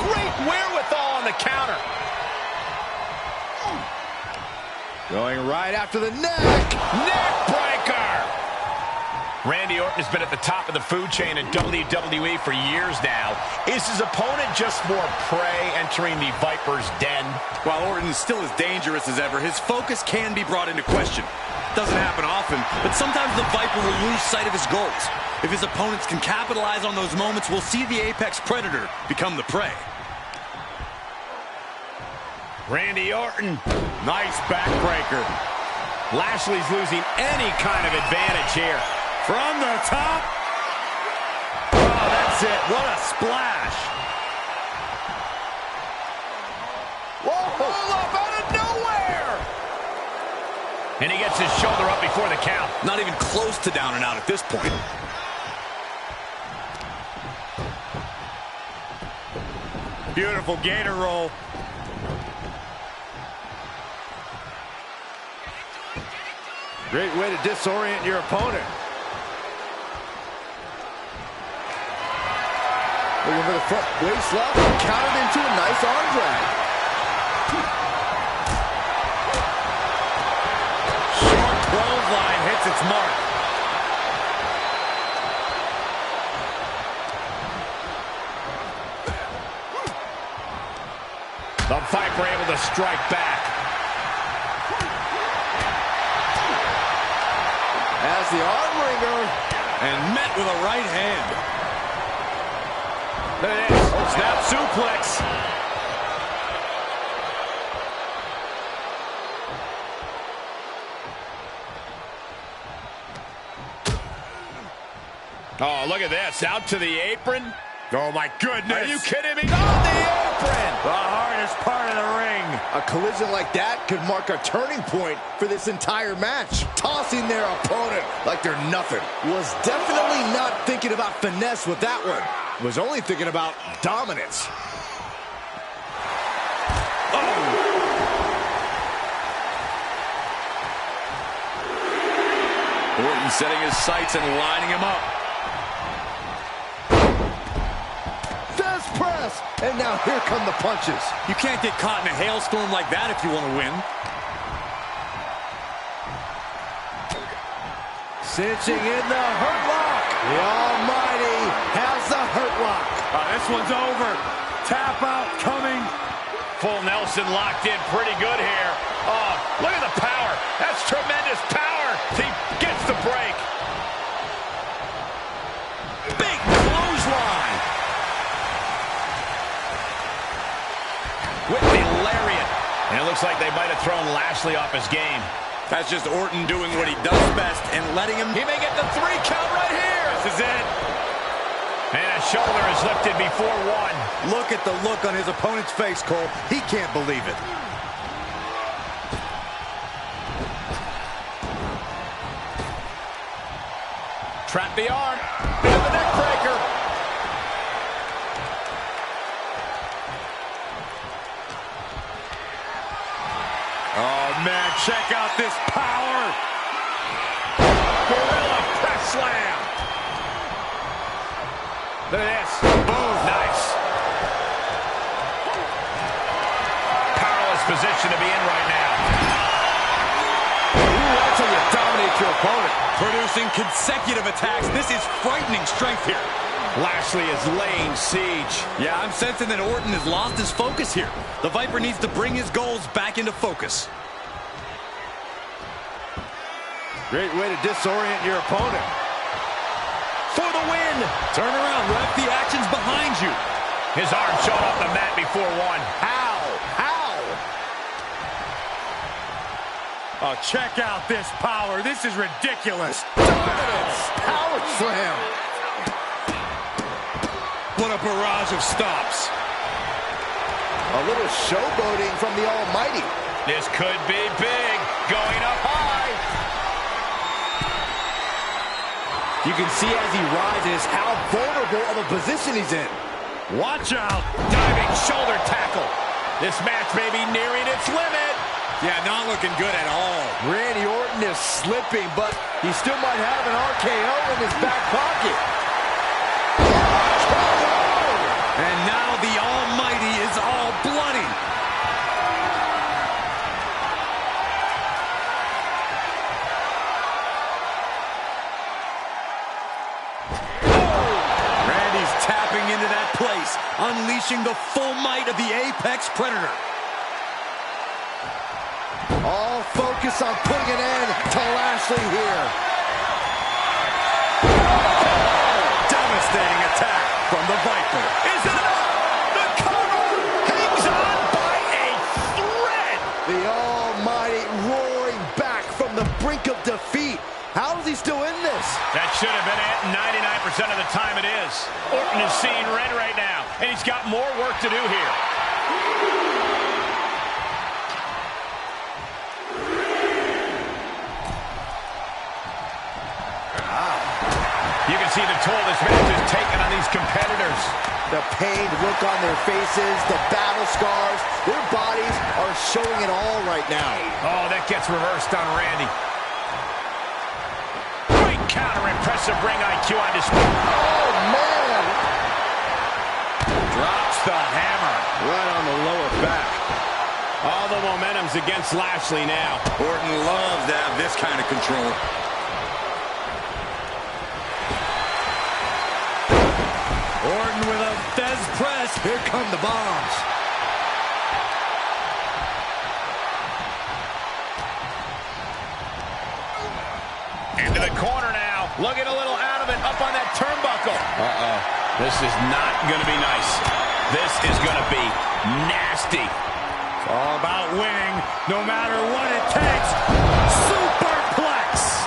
Great wherewithal on the counter. Going right after the neck. Neck breaker. Randy Orton has been at the top of the food chain in WWE for years now. Is his opponent just more prey entering the Viper's den? While Orton is still as dangerous as ever, his focus can be brought into question. Doesn't happen often, but sometimes the Viper will lose sight of his goals. If his opponents can capitalize on those moments, we'll see the apex predator become the prey. Randy Orton. Nice backbreaker. Lashley's losing any kind of advantage here. From the top. Oh, that's it. What a splash. Whoa, pull up out of nowhere. And he gets his shoulder up before the count. Not even close to down and out at this point. Beautiful gator roll. Great way to disorient your opponent. Looking for the front waist lock, countered into a nice arm drag. Short clothesline hits its mark. The Viper able to strike back. As the arm wringer. And met with a right hand. There it is. Snap suplex. Oh, look at this. Out to the apron. Oh, my goodness. Are you kidding me? On the apron. The hardest part of the ring. A collision like that could mark a turning point for this entire match. Tossing their opponent like they're nothing. Was definitely not thinking about finesse with that one. Was only thinking about dominance. Orton setting his sights and lining him up. Fist press. And now here come the punches. You can't get caught in a hailstorm like that if you want to win. Cinching in the hurt lock. The Almighty has the hurt lock. This one's over. Tap out coming. Full Nelson locked in pretty good here. Oh, look at the power. That's tremendous power. He gets the break. Big clothesline. With the lariat. And it looks like they might have thrown Lashley off his game. That's just Orton doing what he does best and letting him... He may get the 3 count right here. This is it. And a shoulder is lifted before one. Look at the look on his opponent's face, Cole. He can't believe it. Trap the arm. Bit of a neck breaker. Oh, man, check out this power. Gorilla press slam. Look at this. Boom. Nice. Powerless position to be in right now. Ooh, that's how you dominate your opponent. Producing consecutive attacks. This is frightening strength here. Lashley is laying siege. Yeah, I'm sensing that Orton has lost his focus here. The Viper needs to bring his goals back into focus. Great way to disorient your opponent. For the win. Turn around, ref. The action's behind you. His arm showed off the mat before one. How? How? Oh, check out this power. This is ridiculous. Dominance. Power slam. What a barrage of stops. A little showboating from the Almighty. This could be big. Going up high. You can see as he rises how vulnerable of a position he's in. Watch out. Diving shoulder tackle. This match may be nearing its limit. Yeah, not looking good at all. Randy Orton is slipping, but he still might have an RKO in his back pocket. And now the Almighty is all bloody. Randy's tapping into that place, unleashing the full might of the Apex Predator. All focus on putting an end to Lashley here. Devastating attack from the Viper. Is it enough? The cover hangs on by a thread. The Almighty roaring back from the brink of defeat. How is he still in this? That should have been it. 99% of the time it is. Orton is seeing red right now, and he's got more work to do here. You can see the toll this match has taken on these competitors. The pained look on their faces, the battle scars, their bodies are showing it all right now. Oh, that gets reversed on Randy. Great counter, impressive ring IQ on display. Oh, man! Drops the hammer right on the lower back. All the momentum's against Lashley now. Orton loves to have this kind of control. Orton with a Fez press. Here come the bombs. Into the corner now. Looking a little out of it. Up on that turnbuckle. Uh-oh. This is not going to be nice. This is going to be nasty. It's all about winning, no matter what it takes. Superplex.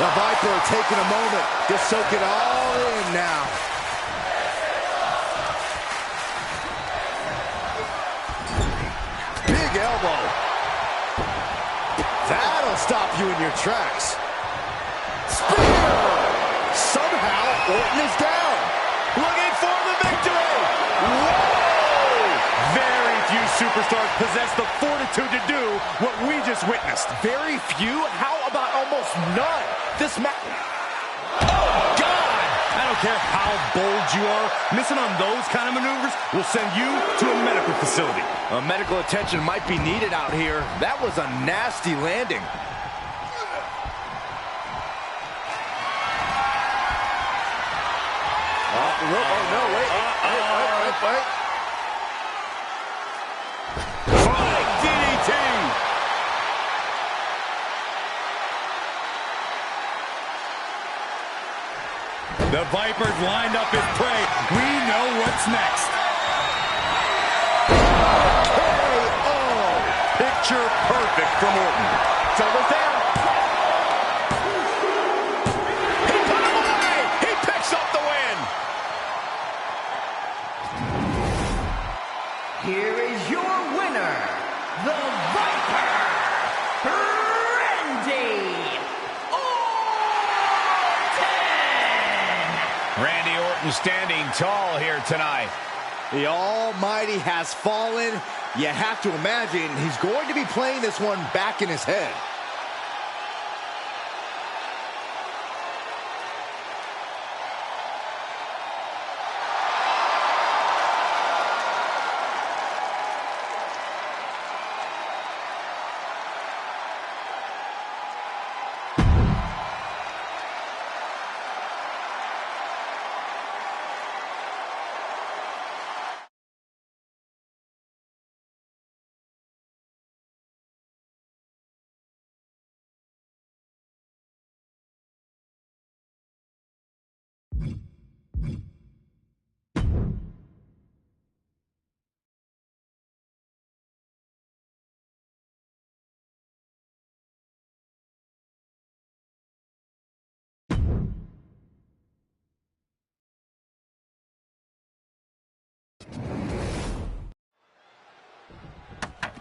The Viper taking a moment to soak it all in now. Big elbow. That'll stop you in your tracks. Spear! Somehow, Orton is down. Looking for the victory. Whoa! Very few superstars possess the fortitude to do what we just witnessed. Very few? How about almost none? This match... Oh, God! I don't care how bold you are, missing on those kind of maneuvers will send you to a medical facility. Medical attention might be needed out here. That was a nasty landing. Oh, no, wait. Wait. Spike DDT! The Viper's lined up his prey. We know what's next. Oh, Picture perfect from Orton. Shoulders down. He put him away. He picks up the win. Here is your winner, the Viper, Randy Orton! Randy Orton standing tall here tonight. The Almighty has fallen. You have to imagine he's going to be playing this one back in his head.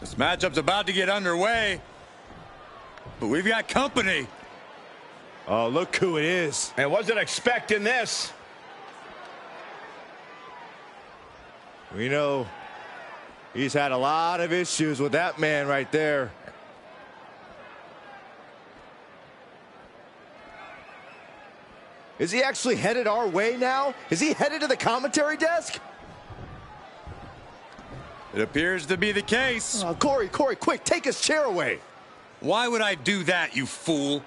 This matchup's about to get underway, but we've got company. Oh, look who it is. I wasn't expecting this. We know he's had a lot of issues with that man right there. Is he actually headed our way now? Is he headed to the commentary desk? It appears to be the case. Oh, Corey, quick, take his chair away. Why would I do that, you fool?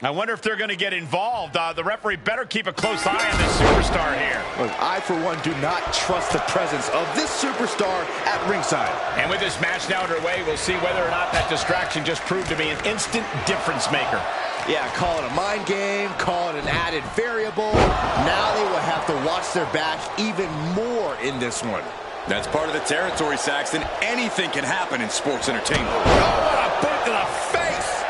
I wonder if they're going to get involved. The referee better keep a close eye on this superstar here. Look, I, for one, do not trust the presence of this superstar at ringside. And with this match now underway, we'll see whether or not that distraction just proved to be an instant difference maker. Yeah, call it a mind game, call it an added variable. Now they will have to watch their back even more in this one. That's part of the territory, Saxton. Anything can happen in sports entertainment. Oh, what a boot to the face!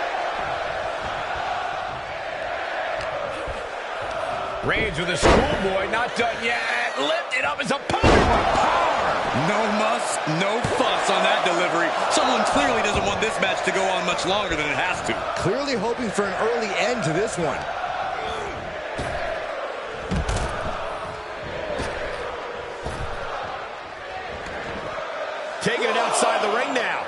Reigns with a schoolboy, not done yet. Lifted up as a power. No muss, no fuss on that delivery. Someone clearly doesn't want this match to go on much longer than it has to. Clearly hoping for an early end to this one. Taking it outside the ring now.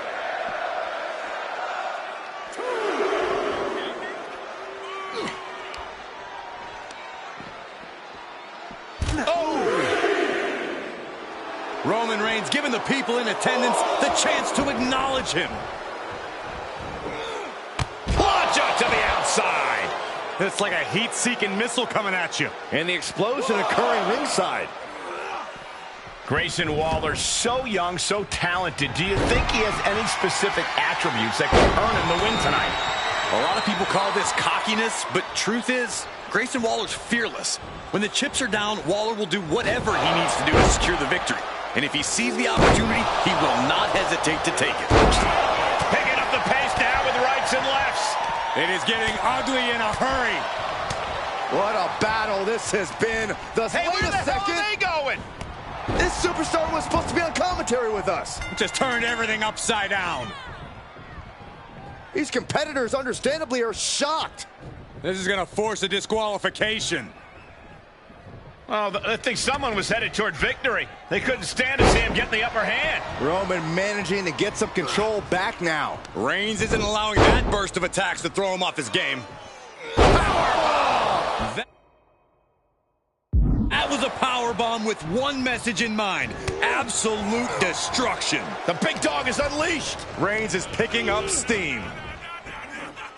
Roman Reigns giving the people in attendance the chance to acknowledge him. Plancha to the outside. It's like a heat-seeking missile coming at you. And the explosion occurring ringside. Grayson Waller, so young, so talented. Do you think he has any specific attributes that could earn him the win tonight? A lot of people call this cockiness, but truth is, Grayson Waller's fearless. When the chips are down, Waller will do whatever he needs to do to secure the victory. And if he sees the opportunity, he will not hesitate to take it. Picking up the pace now with rights and lefts. It is getting ugly in a hurry. What a battle this has been. Hey, where the hell are they going? This superstar was supposed to be on commentary with us. Just turned everything upside down. These competitors, understandably, are shocked. This is going to force a disqualification. Oh, I think someone was headed toward victory. They couldn't stand to see him get the upper hand. Roman managing to get some control back now. Reigns isn't allowing that burst of attacks to throw him off his game. Powerbomb! That was a powerbomb with one message in mind. Absolute destruction. The big dog is unleashed. Reigns is picking up steam.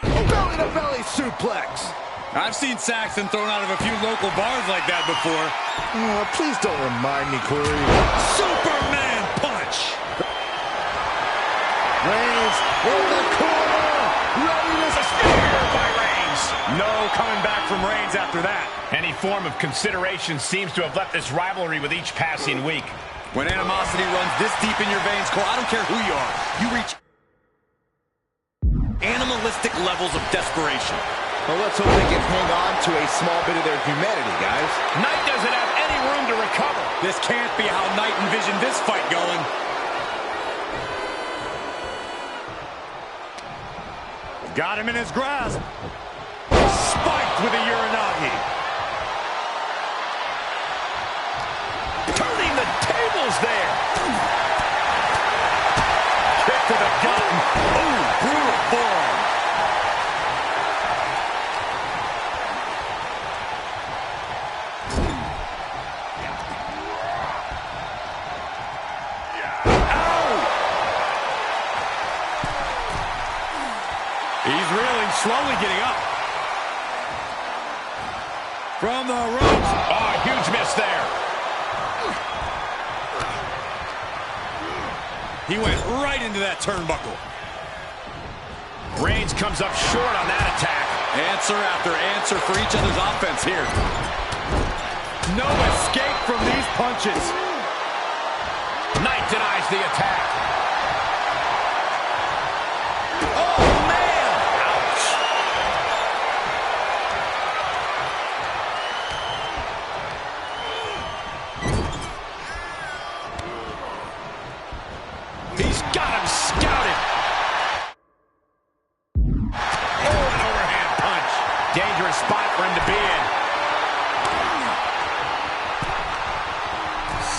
Belly-to-belly suplex. I've seen Saxton thrown out of a few local bars like that before. Oh, please don't remind me, Corey. Superman punch! Reigns in the corner. Ready to spear by Reigns. No coming back from Reigns after that. Any form of consideration seems to have left this rivalry with each passing week. When animosity runs this deep in your veins, Cole, I don't care who you are. You reach animalistic levels of desperation. Well, let's hope they can hang on to a small bit of their humanity, guys. Knight doesn't have any room to recover. This can't be how Knight envisioned this fight going. Got him in his grasp. Spiked with a Uranagi. Turning the tables there. Kick to the gut. Ooh, brutal forearm. Slowly getting up. From the ropes. Oh, huge miss there. He went right into that turnbuckle. Reigns comes up short on that attack. Answer after answer for each other's offense here. No escape from these punches. Knight denies the attack.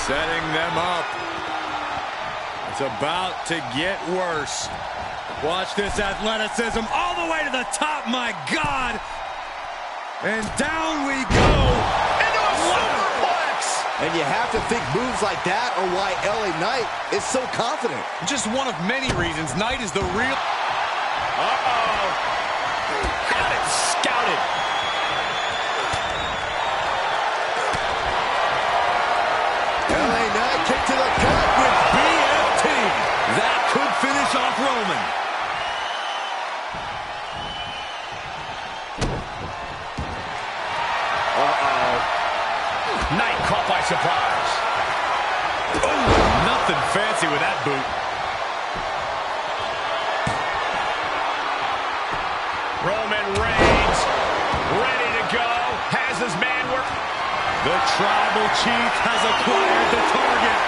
Setting them up. It's about to get worse. Watch this athleticism all the way to the top, my God. And down we go. Into a superplex. And you have to think moves like that are why LA Knight is so confident. Just one of many reasons. Knight is the real... Uh-oh. Got it scouted. LA Knight kick to the gut with BFT. That could finish off Roman. Uh-oh. Knight caught by surprise. Oh, nothing fancy with that boot. Roman Reigns ready to go. Has his man work. The tribal chief has acquired the target.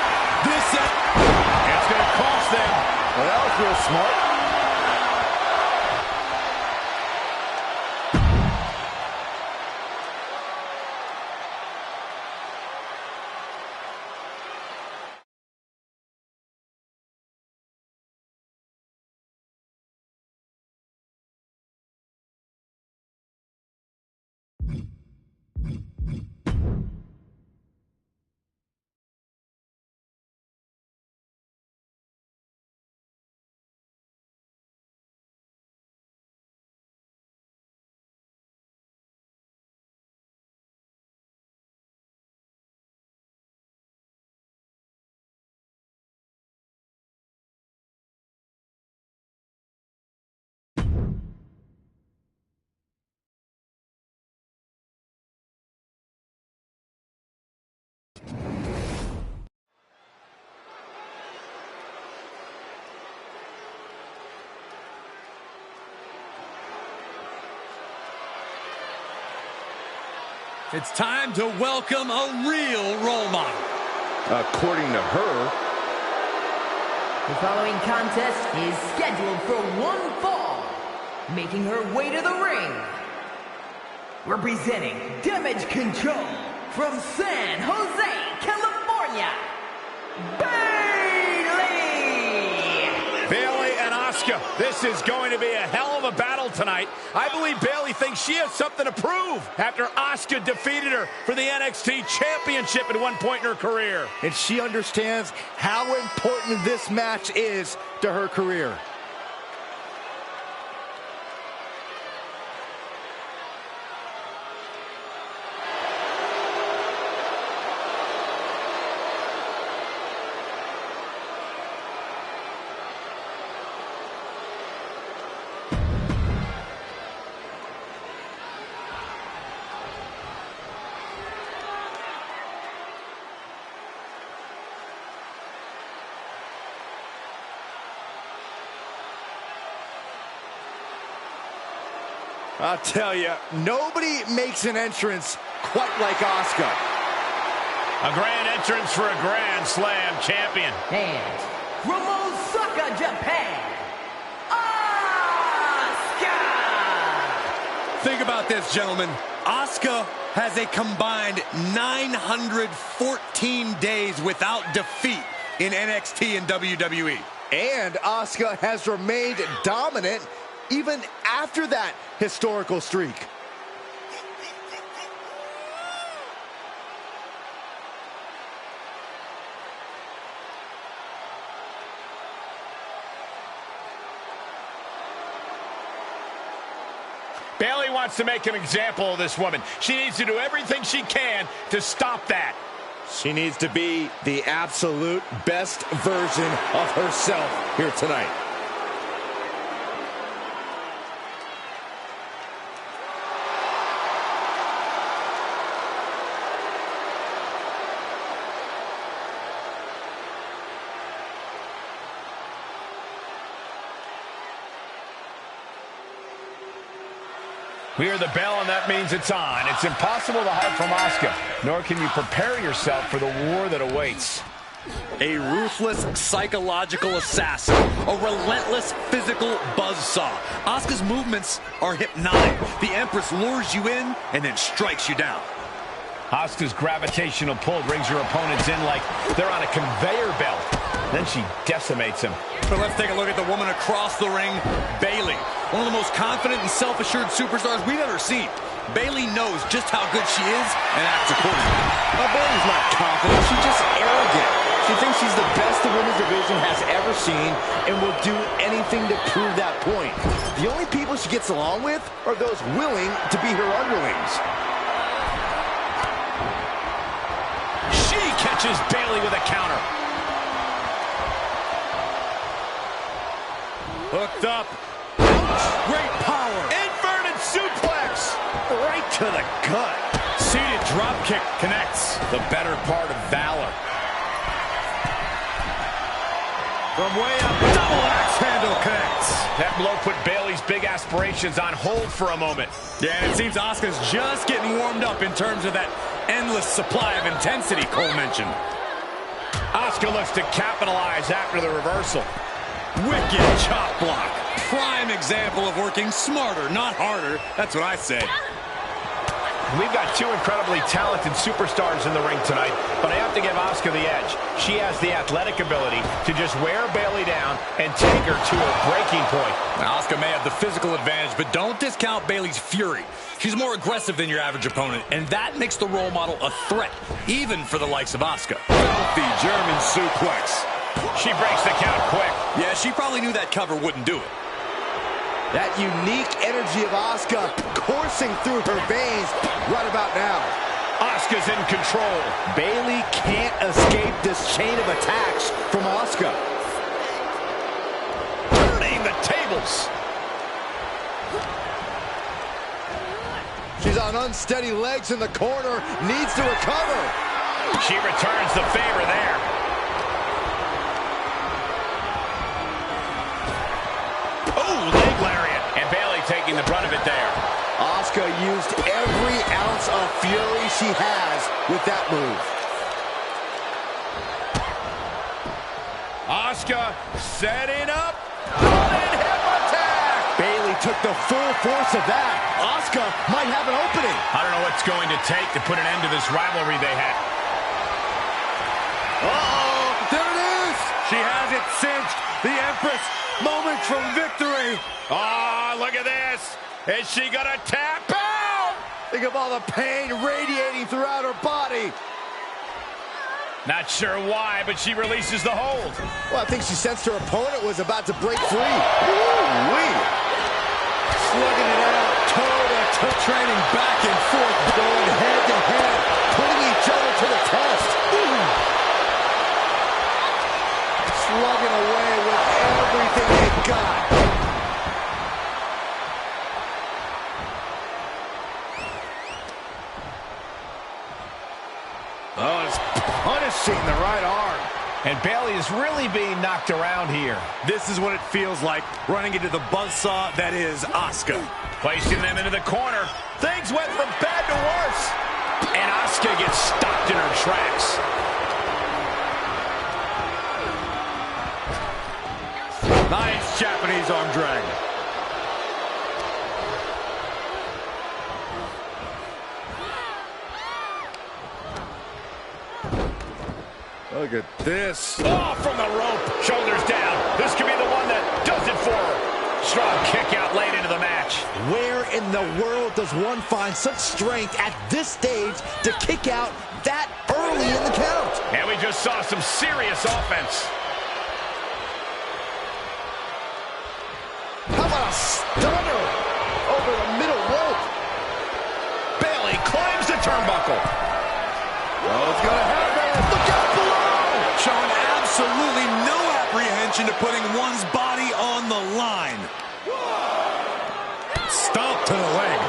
It's going to cost them. Well, that was real smart. It's time to welcome a real role model. According to her. The following contest is scheduled for one fall. Making her way to the ring. Representing Damage Control from San Jose, California, Bayley and Asuka. This is going to be a hell of a battle tonight. I believe Bayley thinks she has something to prove after Asuka defeated her for the NXT Championship at one point in her career. And she understands how important this match is to her career. I'll tell you, nobody makes an entrance quite like Asuka. A grand entrance for a Grand Slam champion. And from Osaka, Japan, Asuka! Think about this, gentlemen. Asuka has a combined 914 days without defeat in NXT and WWE. And Asuka has remained dominant even after that historical streak. Bayley wants to make an example of this woman. She needs to do everything she can to stop that. She needs to be the absolute best version of herself here tonight. We hear the bell, and that means it's on. It's impossible to hide from Asuka, nor can you prepare yourself for the war that awaits. A ruthless psychological assassin, a relentless physical buzzsaw. Asuka's movements are hypnotic. The Empress lures you in and then strikes you down. Asuka's gravitational pull brings her opponents in like they're on a conveyor belt. Then she decimates them. But let's take a look at the woman across the ring, Bayley. One of the most confident and self-assured superstars we've ever seen. Bayley knows just how good she is and acts accordingly. Now, Bayley's not confident. She's just arrogant. She thinks she's the best the women's division has ever seen and will do anything to prove that point. The only people she gets along with are those willing to be her underlings. She catches Bayley with a counter. Hooked up. Great power. Inverted suplex. Right to the gut. Seated drop kick connects. The better part of valor. From way up, double axe handle connects. That blow put Bayley's big aspirations on hold for a moment. Yeah, and it seems Asuka's just getting warmed up in terms of that endless supply of intensity Cole mentioned. Asuka looks to capitalize after the reversal. Wicked chop block. Prime example of working smarter, not harder. That's what I say. We've got two incredibly talented superstars in the ring tonight, but I have to give Asuka the edge. She has the athletic ability to just wear Bayley down and take her to her breaking point. Now, Asuka may have the physical advantage, but don't discount Bayley's fury. She's more aggressive than your average opponent, and that makes the role model a threat, even for the likes of Asuka. Filthy German suplex. She breaks the count quick. Yeah, she probably knew that cover wouldn't do it. That unique energy of Asuka coursing through her veins right about now. Asuka's in control. Bayley can't escape this chain of attacks from Asuka. Turning the tables. She's on unsteady legs in the corner, needs to recover. She returns the favor there. Oh, leg lariat. And Bayley taking the brunt of it there. Asuka used every ounce of fury she has with that move. Asuka setting up. Running hip attack. Bayley took the full force of that. Asuka might have an opening. I don't know what's going to take to put an end to this rivalry they had. Uh-oh, there it is. She has it cinched. The Empress, moment from victory. Oh, look at this. Is she going to tap out? Think of all the pain radiating throughout her body. Not sure why, but she releases the hold. Well, I think she sensed her opponent was about to break free. Ooh-wee. Slugging it out, toe-to-toe, training back and forth, going head-to-head, putting each other to the test. Slugging away with everything they've got. Oh, it's punishing the right arm. And Bayley is really being knocked around here. This is what it feels like, running into the buzzsaw that is Asuka. Placing them into the corner. Things went from bad to worse. And Asuka gets stopped in her tracks. Nice Japanese arm drag. Look at this. Oh, from the rope. Shoulders down. This could be the one that does it for her. Strong kick out late into the match. Where in the world does one find such strength at this stage to kick out that early in the count? And we just saw some serious offense. How about a stunner over the middle rope? Bayley climbs the turnbuckle. Oh, it's gonna happen. Look out below! Showing absolutely no apprehension to putting one's body on the line. Stomp to the leg.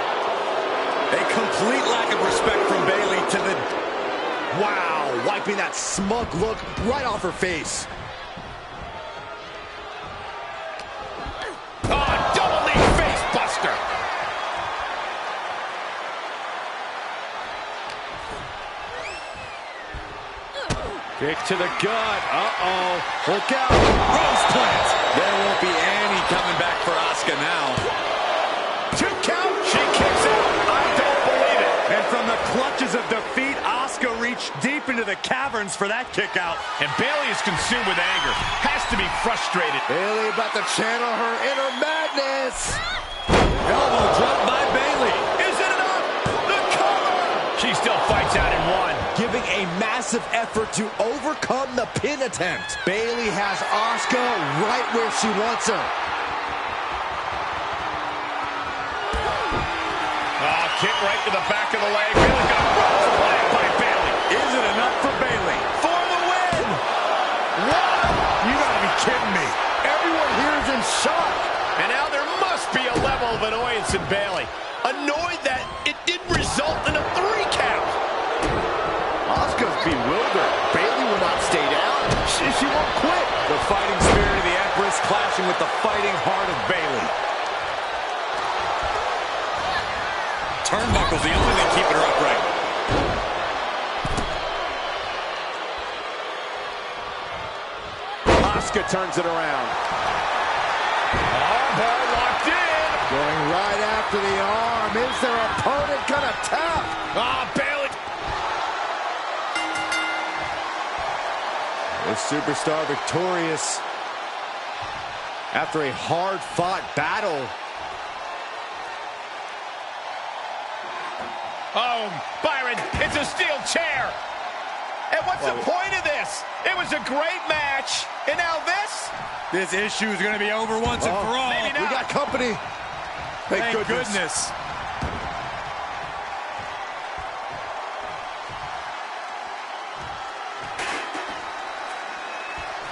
A complete lack of respect from Bayley to the... Wow, wiping that smug look right off her face. Oh, double knee face buster. Kick to the gut. Uh-oh. Look out. Rose plant. There won't be any coming back for Asuka now. 2 count. She kicks out. I don't believe it. And from the clutches of defeat, deep into the caverns for that kick out. And Bayley is consumed with anger. Has to be frustrated. Bayley about to channel her inner madness. Elbow drop by Bayley. Is it enough? The cover! She still fights out in one. Giving a massive effort to overcome the pin attempt. Bayley has Asuka right where she wants her. Kick right to the back of the leg. Bayley's got a rope flag by Bayley. Is it enough for Bayley? For the win! What? You gotta be kidding me. Everyone here is in shock. And now there must be a level of annoyance in Bayley. Annoyed that it didn't result in a 3 count. Asuka's bewildered. Bayley will not stay down. She won't quit. The fighting spirit of the Empress clashing with the fighting heart of Bayley. Turnbuckle's the only thing keeping her upright. Asuka turns it around. Armbar locked in. Going right after the arm. Is their opponent gonna tap? Bayley. The superstar victorious after a hard-fought battle. Oh, Byron, it's a steel chair. And what's the point of this? It was a great match, and now this? This issue is going to be over once and for all. Maybe not. We got company. Thank goodness.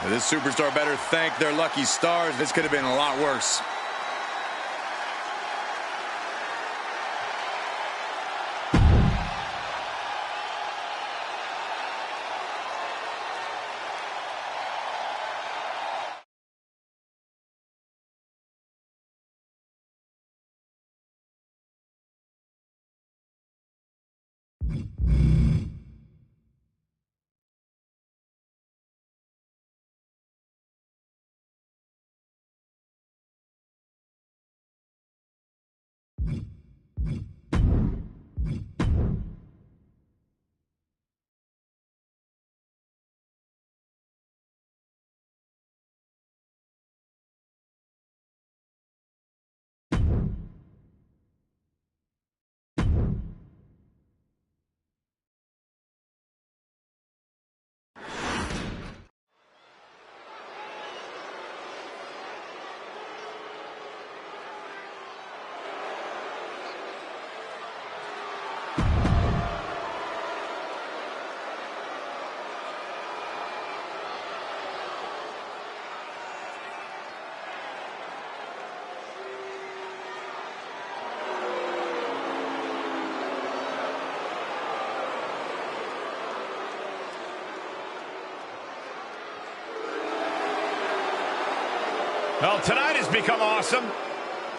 This superstar better thank their lucky stars. This could have been a lot worse. Well, tonight has become awesome.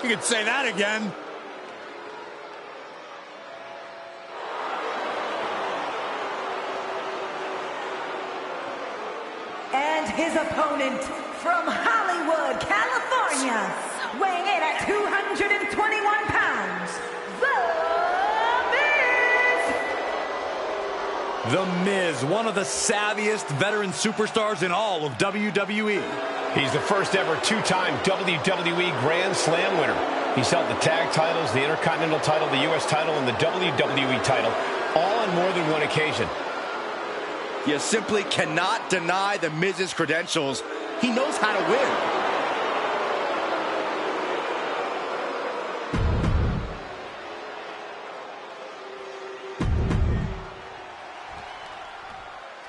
You could say that again. And his opponent from Hollywood, California, weighing in at 221 pounds, The Miz, one of the savviest veteran superstars in all of WWE. He's the first ever two-time WWE Grand Slam winner. He's held the tag titles, the Intercontinental title, the U.S. title, and the WWE title, all on more than one occasion. You simply cannot deny the Miz's credentials. He knows how to win.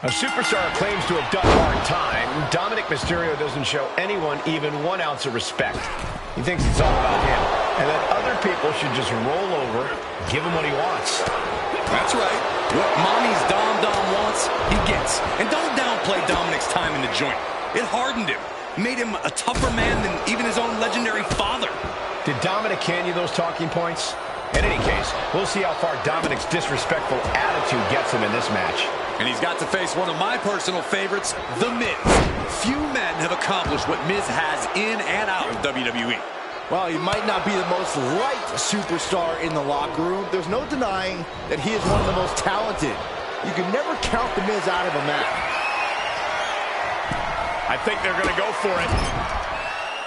A superstar claims to have done a hard time. Dominic Mysterio doesn't show anyone even 1 ounce of respect. He thinks it's all about him, and that other people should just roll over, give him what he wants. That's right. What mommy's Dom wants, he gets. And don't downplay Dominic's time in the joint. It hardened him, made him a tougher man than even his own legendary father. Did Dominic hand you those talking points? In any case, we'll see how far Dominic's disrespectful attitude gets him in this match. And he's got to face one of my personal favorites, The Miz. Few men have accomplished what Miz has in and out of WWE. Well, he might not be the most liked superstar in the locker room. There's no denying that he is one of the most talented. You can never count The Miz out of a match. I think they're going to go for it.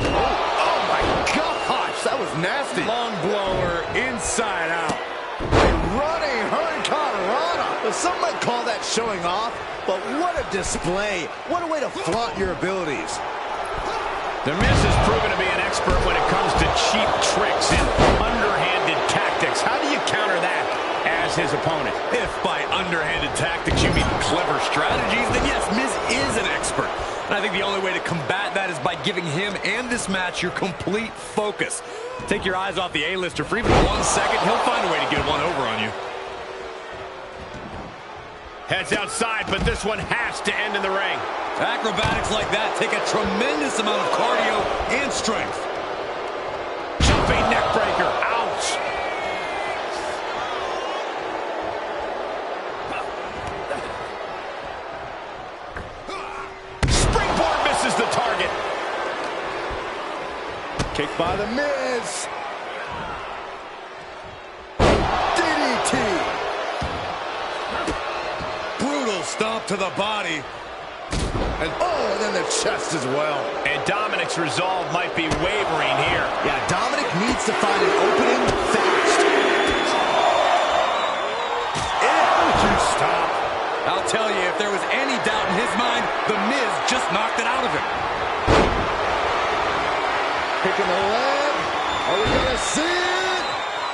Oh my gosh, that was nasty. Long blower inside out. A running hurricanrana. Well, some might call that showing off, but what a display. What a way to flaunt your abilities. The Miz has proven to be an expert when it comes to cheap tricks and underhanded tactics. How do you counter that as his opponent? If by underhanded tactics you mean clever strategies, then yes, Miz is an expert. And I think the only way to combat that is by giving him and this match your complete focus. Take your eyes off the A-lister for even 1 second, he'll find a way to get one over on you. Heads outside, but this one has to end in the ring. Acrobatics like that take a tremendous amount of cardio and strength. Jumping neck breaker. Ouch. Springboard misses the target. Kick by The Miz. DDT. Brutal stomp to the body. And then the chest as well. And Dominic's resolve might be wavering here. Yeah, Dominic needs to find an opening fast. You stop. I'll tell you, if there was any doubt in his mind, The Miz just knocked it out of him. Kicking the leg. Are we going to see it?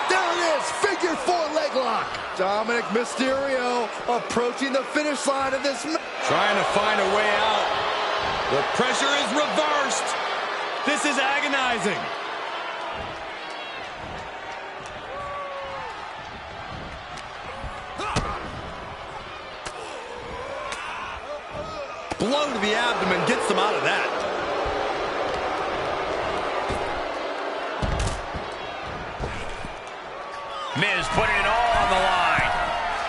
There it is. Figure 4 leg lock. Dominic Mysterio approaching the finish line of this match. Trying to find a way out. The pressure is reversed. This is agonizing. Blow to the abdomen gets them out of that. Miz putting it all on the line.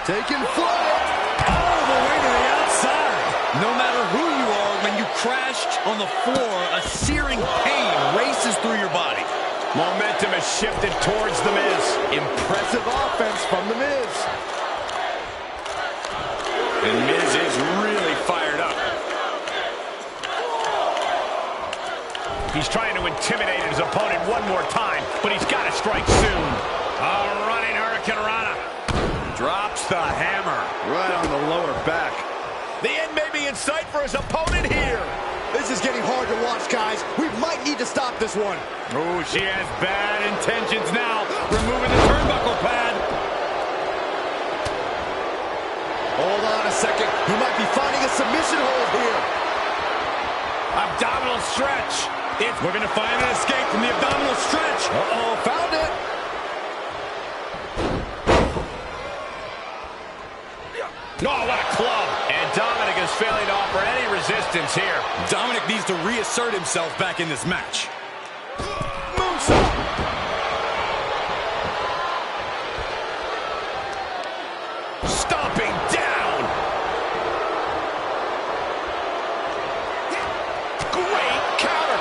Taking flight. All the way to the outside. No matter who you are, when you crashed on the floor, a searing pain races through your body. Momentum has shifted towards The Miz. Impressive offense from The Miz. And Miz is really fired up. He's trying to intimidate his opponent one more time, but he's got to strike soon. A running hurricanrana. Drops the hammer. Right on the lower back. The end may be in sight for his opponent here. This is getting hard to watch, guys. We might need to stop this one. Oh, she has bad intentions now. Removing the turnbuckle pad. Hold on a second. He might be finding a submission hold here. Abdominal stretch. We're going to find an escape from the abdominal stretch. Uh-oh, found it. Oh, what a club. And Dominic is failing to offer any resistance here. Dominic needs to reassert himself back in this match. Moonsault. Stomping down. Great counter.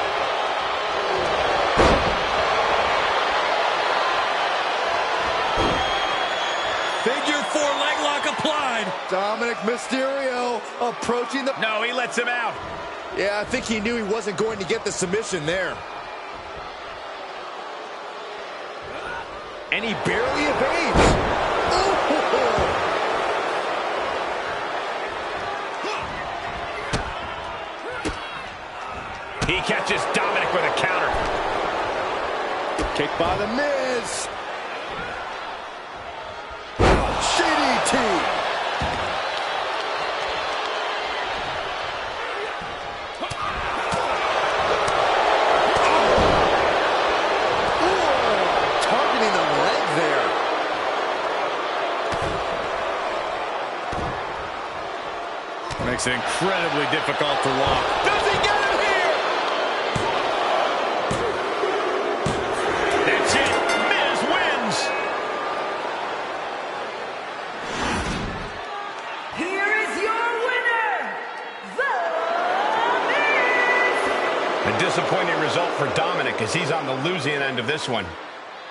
Figure 4 leg lock applied. Dominic Mysterio approaching the... No, he lets him out. Yeah, I think he knew he wasn't going to get the submission there. And he barely evades. He catches Dominic with a counter. Kick by The Miz. DDT. Targeting the leg there. Makes it incredibly difficult to walk. Does he get him here? That's it. Miz wins. Here is your winner, The Miz! A disappointing result for Dominic as he's on the losing end of this one.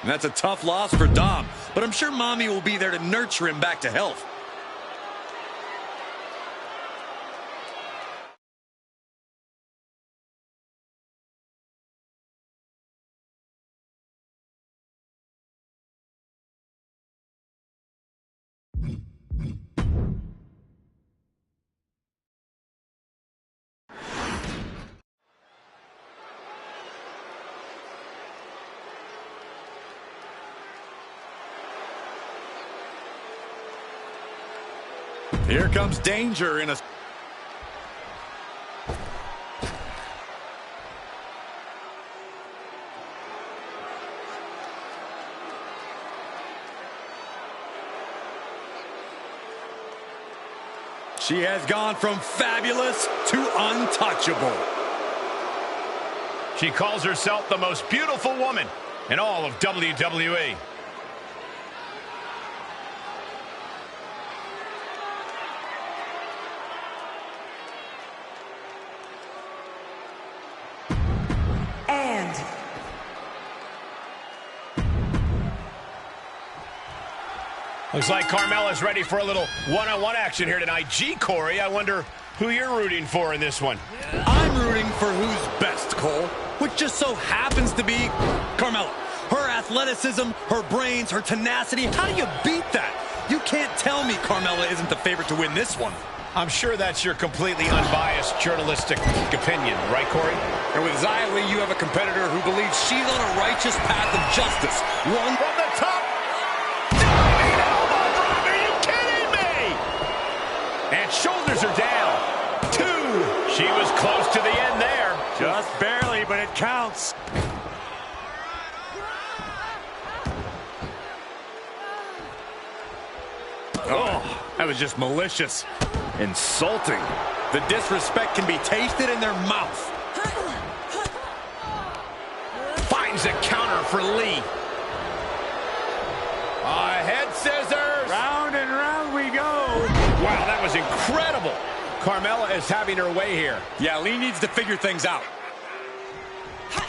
And that's a tough loss for Dom, but I'm sure Mommy will be there to nurture him back to health. Here comes danger in a... She has gone from fabulous to untouchable. She calls herself the most beautiful woman in all of WWE. And looks like Carmella's ready for a little one-on-one action here tonight. Gee, Corey, I wonder who you're rooting for in this one. I'm rooting for who's best, Cole, which just so happens to be Carmella. Her athleticism, her brains, her tenacity, how do you beat that? You can't tell me Carmella isn't the favorite to win this one. I'm sure that's your completely unbiased journalistic opinion, right, Corey? And with Xia Li, you have a competitor who believes she's on a righteous path of justice. One from the top. Diving elbow drop. Are you kidding me? And shoulders are down. 2. She was close to the end there. just barely, but it counts. Oh, that was just malicious. Insulting. The disrespect can be tasted in their mouth. Finds a counter for Lee. Head scissors. Round and round we go. Wow, that was incredible. Carmella is having her way here. Yeah, Lee needs to figure things out.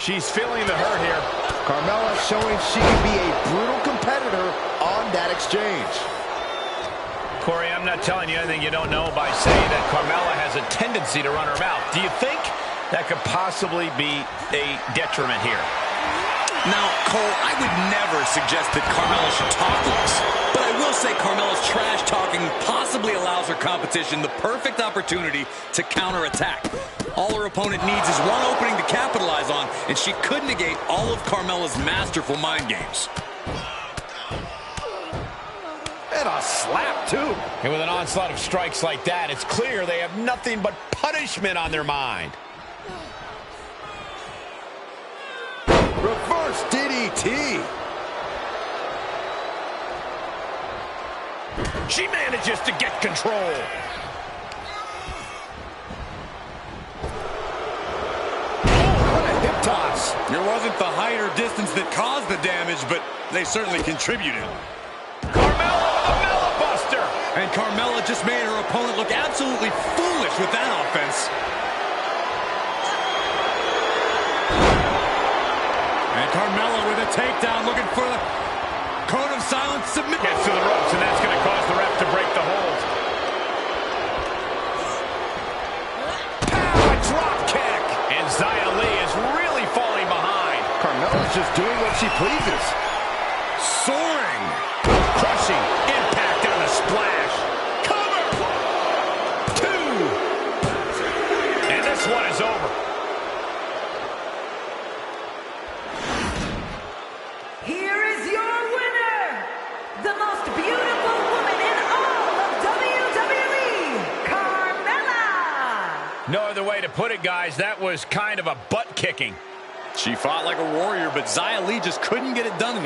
She's feeling the hurt here. Carmella showing she can be a brutal competitor on that exchange. Corey, I'm not telling you anything you don't know by saying that Carmella has a tendency to run her mouth. Do you think that could possibly be a detriment here? Now, Cole, I would never suggest that Carmella should talk less. But I will say Carmella's trash talking possibly allows her competition the perfect opportunity to counterattack. All her opponent needs is one opening to capitalize on, and she could negate all of Carmella's masterful mind games. And a slap, too. And with an onslaught of strikes like that, it's clear they have nothing but punishment on their mind. Reverse DDT. She manages to get control. What a hip toss. It wasn't the height or distance that caused the damage, but they certainly contributed. Carmella with a Mella Buster. And Carmella just made her opponent look absolutely foolish with that offense. And Carmella with a takedown, looking for the code of silence submit. Gets to the ropes, and that's going to cause the ref to break the hold. Pow, a drop kick. And Xia Li is really falling behind. Carmella's just doing what she pleases. Soaring. Crushing impact on the splash. Cover. 2. And this one is over. here is your winner, the most beautiful woman in all of WWE, Carmella. No other way to put it, guys. That was kind of a butt kicking. She fought like a warrior, but Xia Li just couldn't get it done in the end.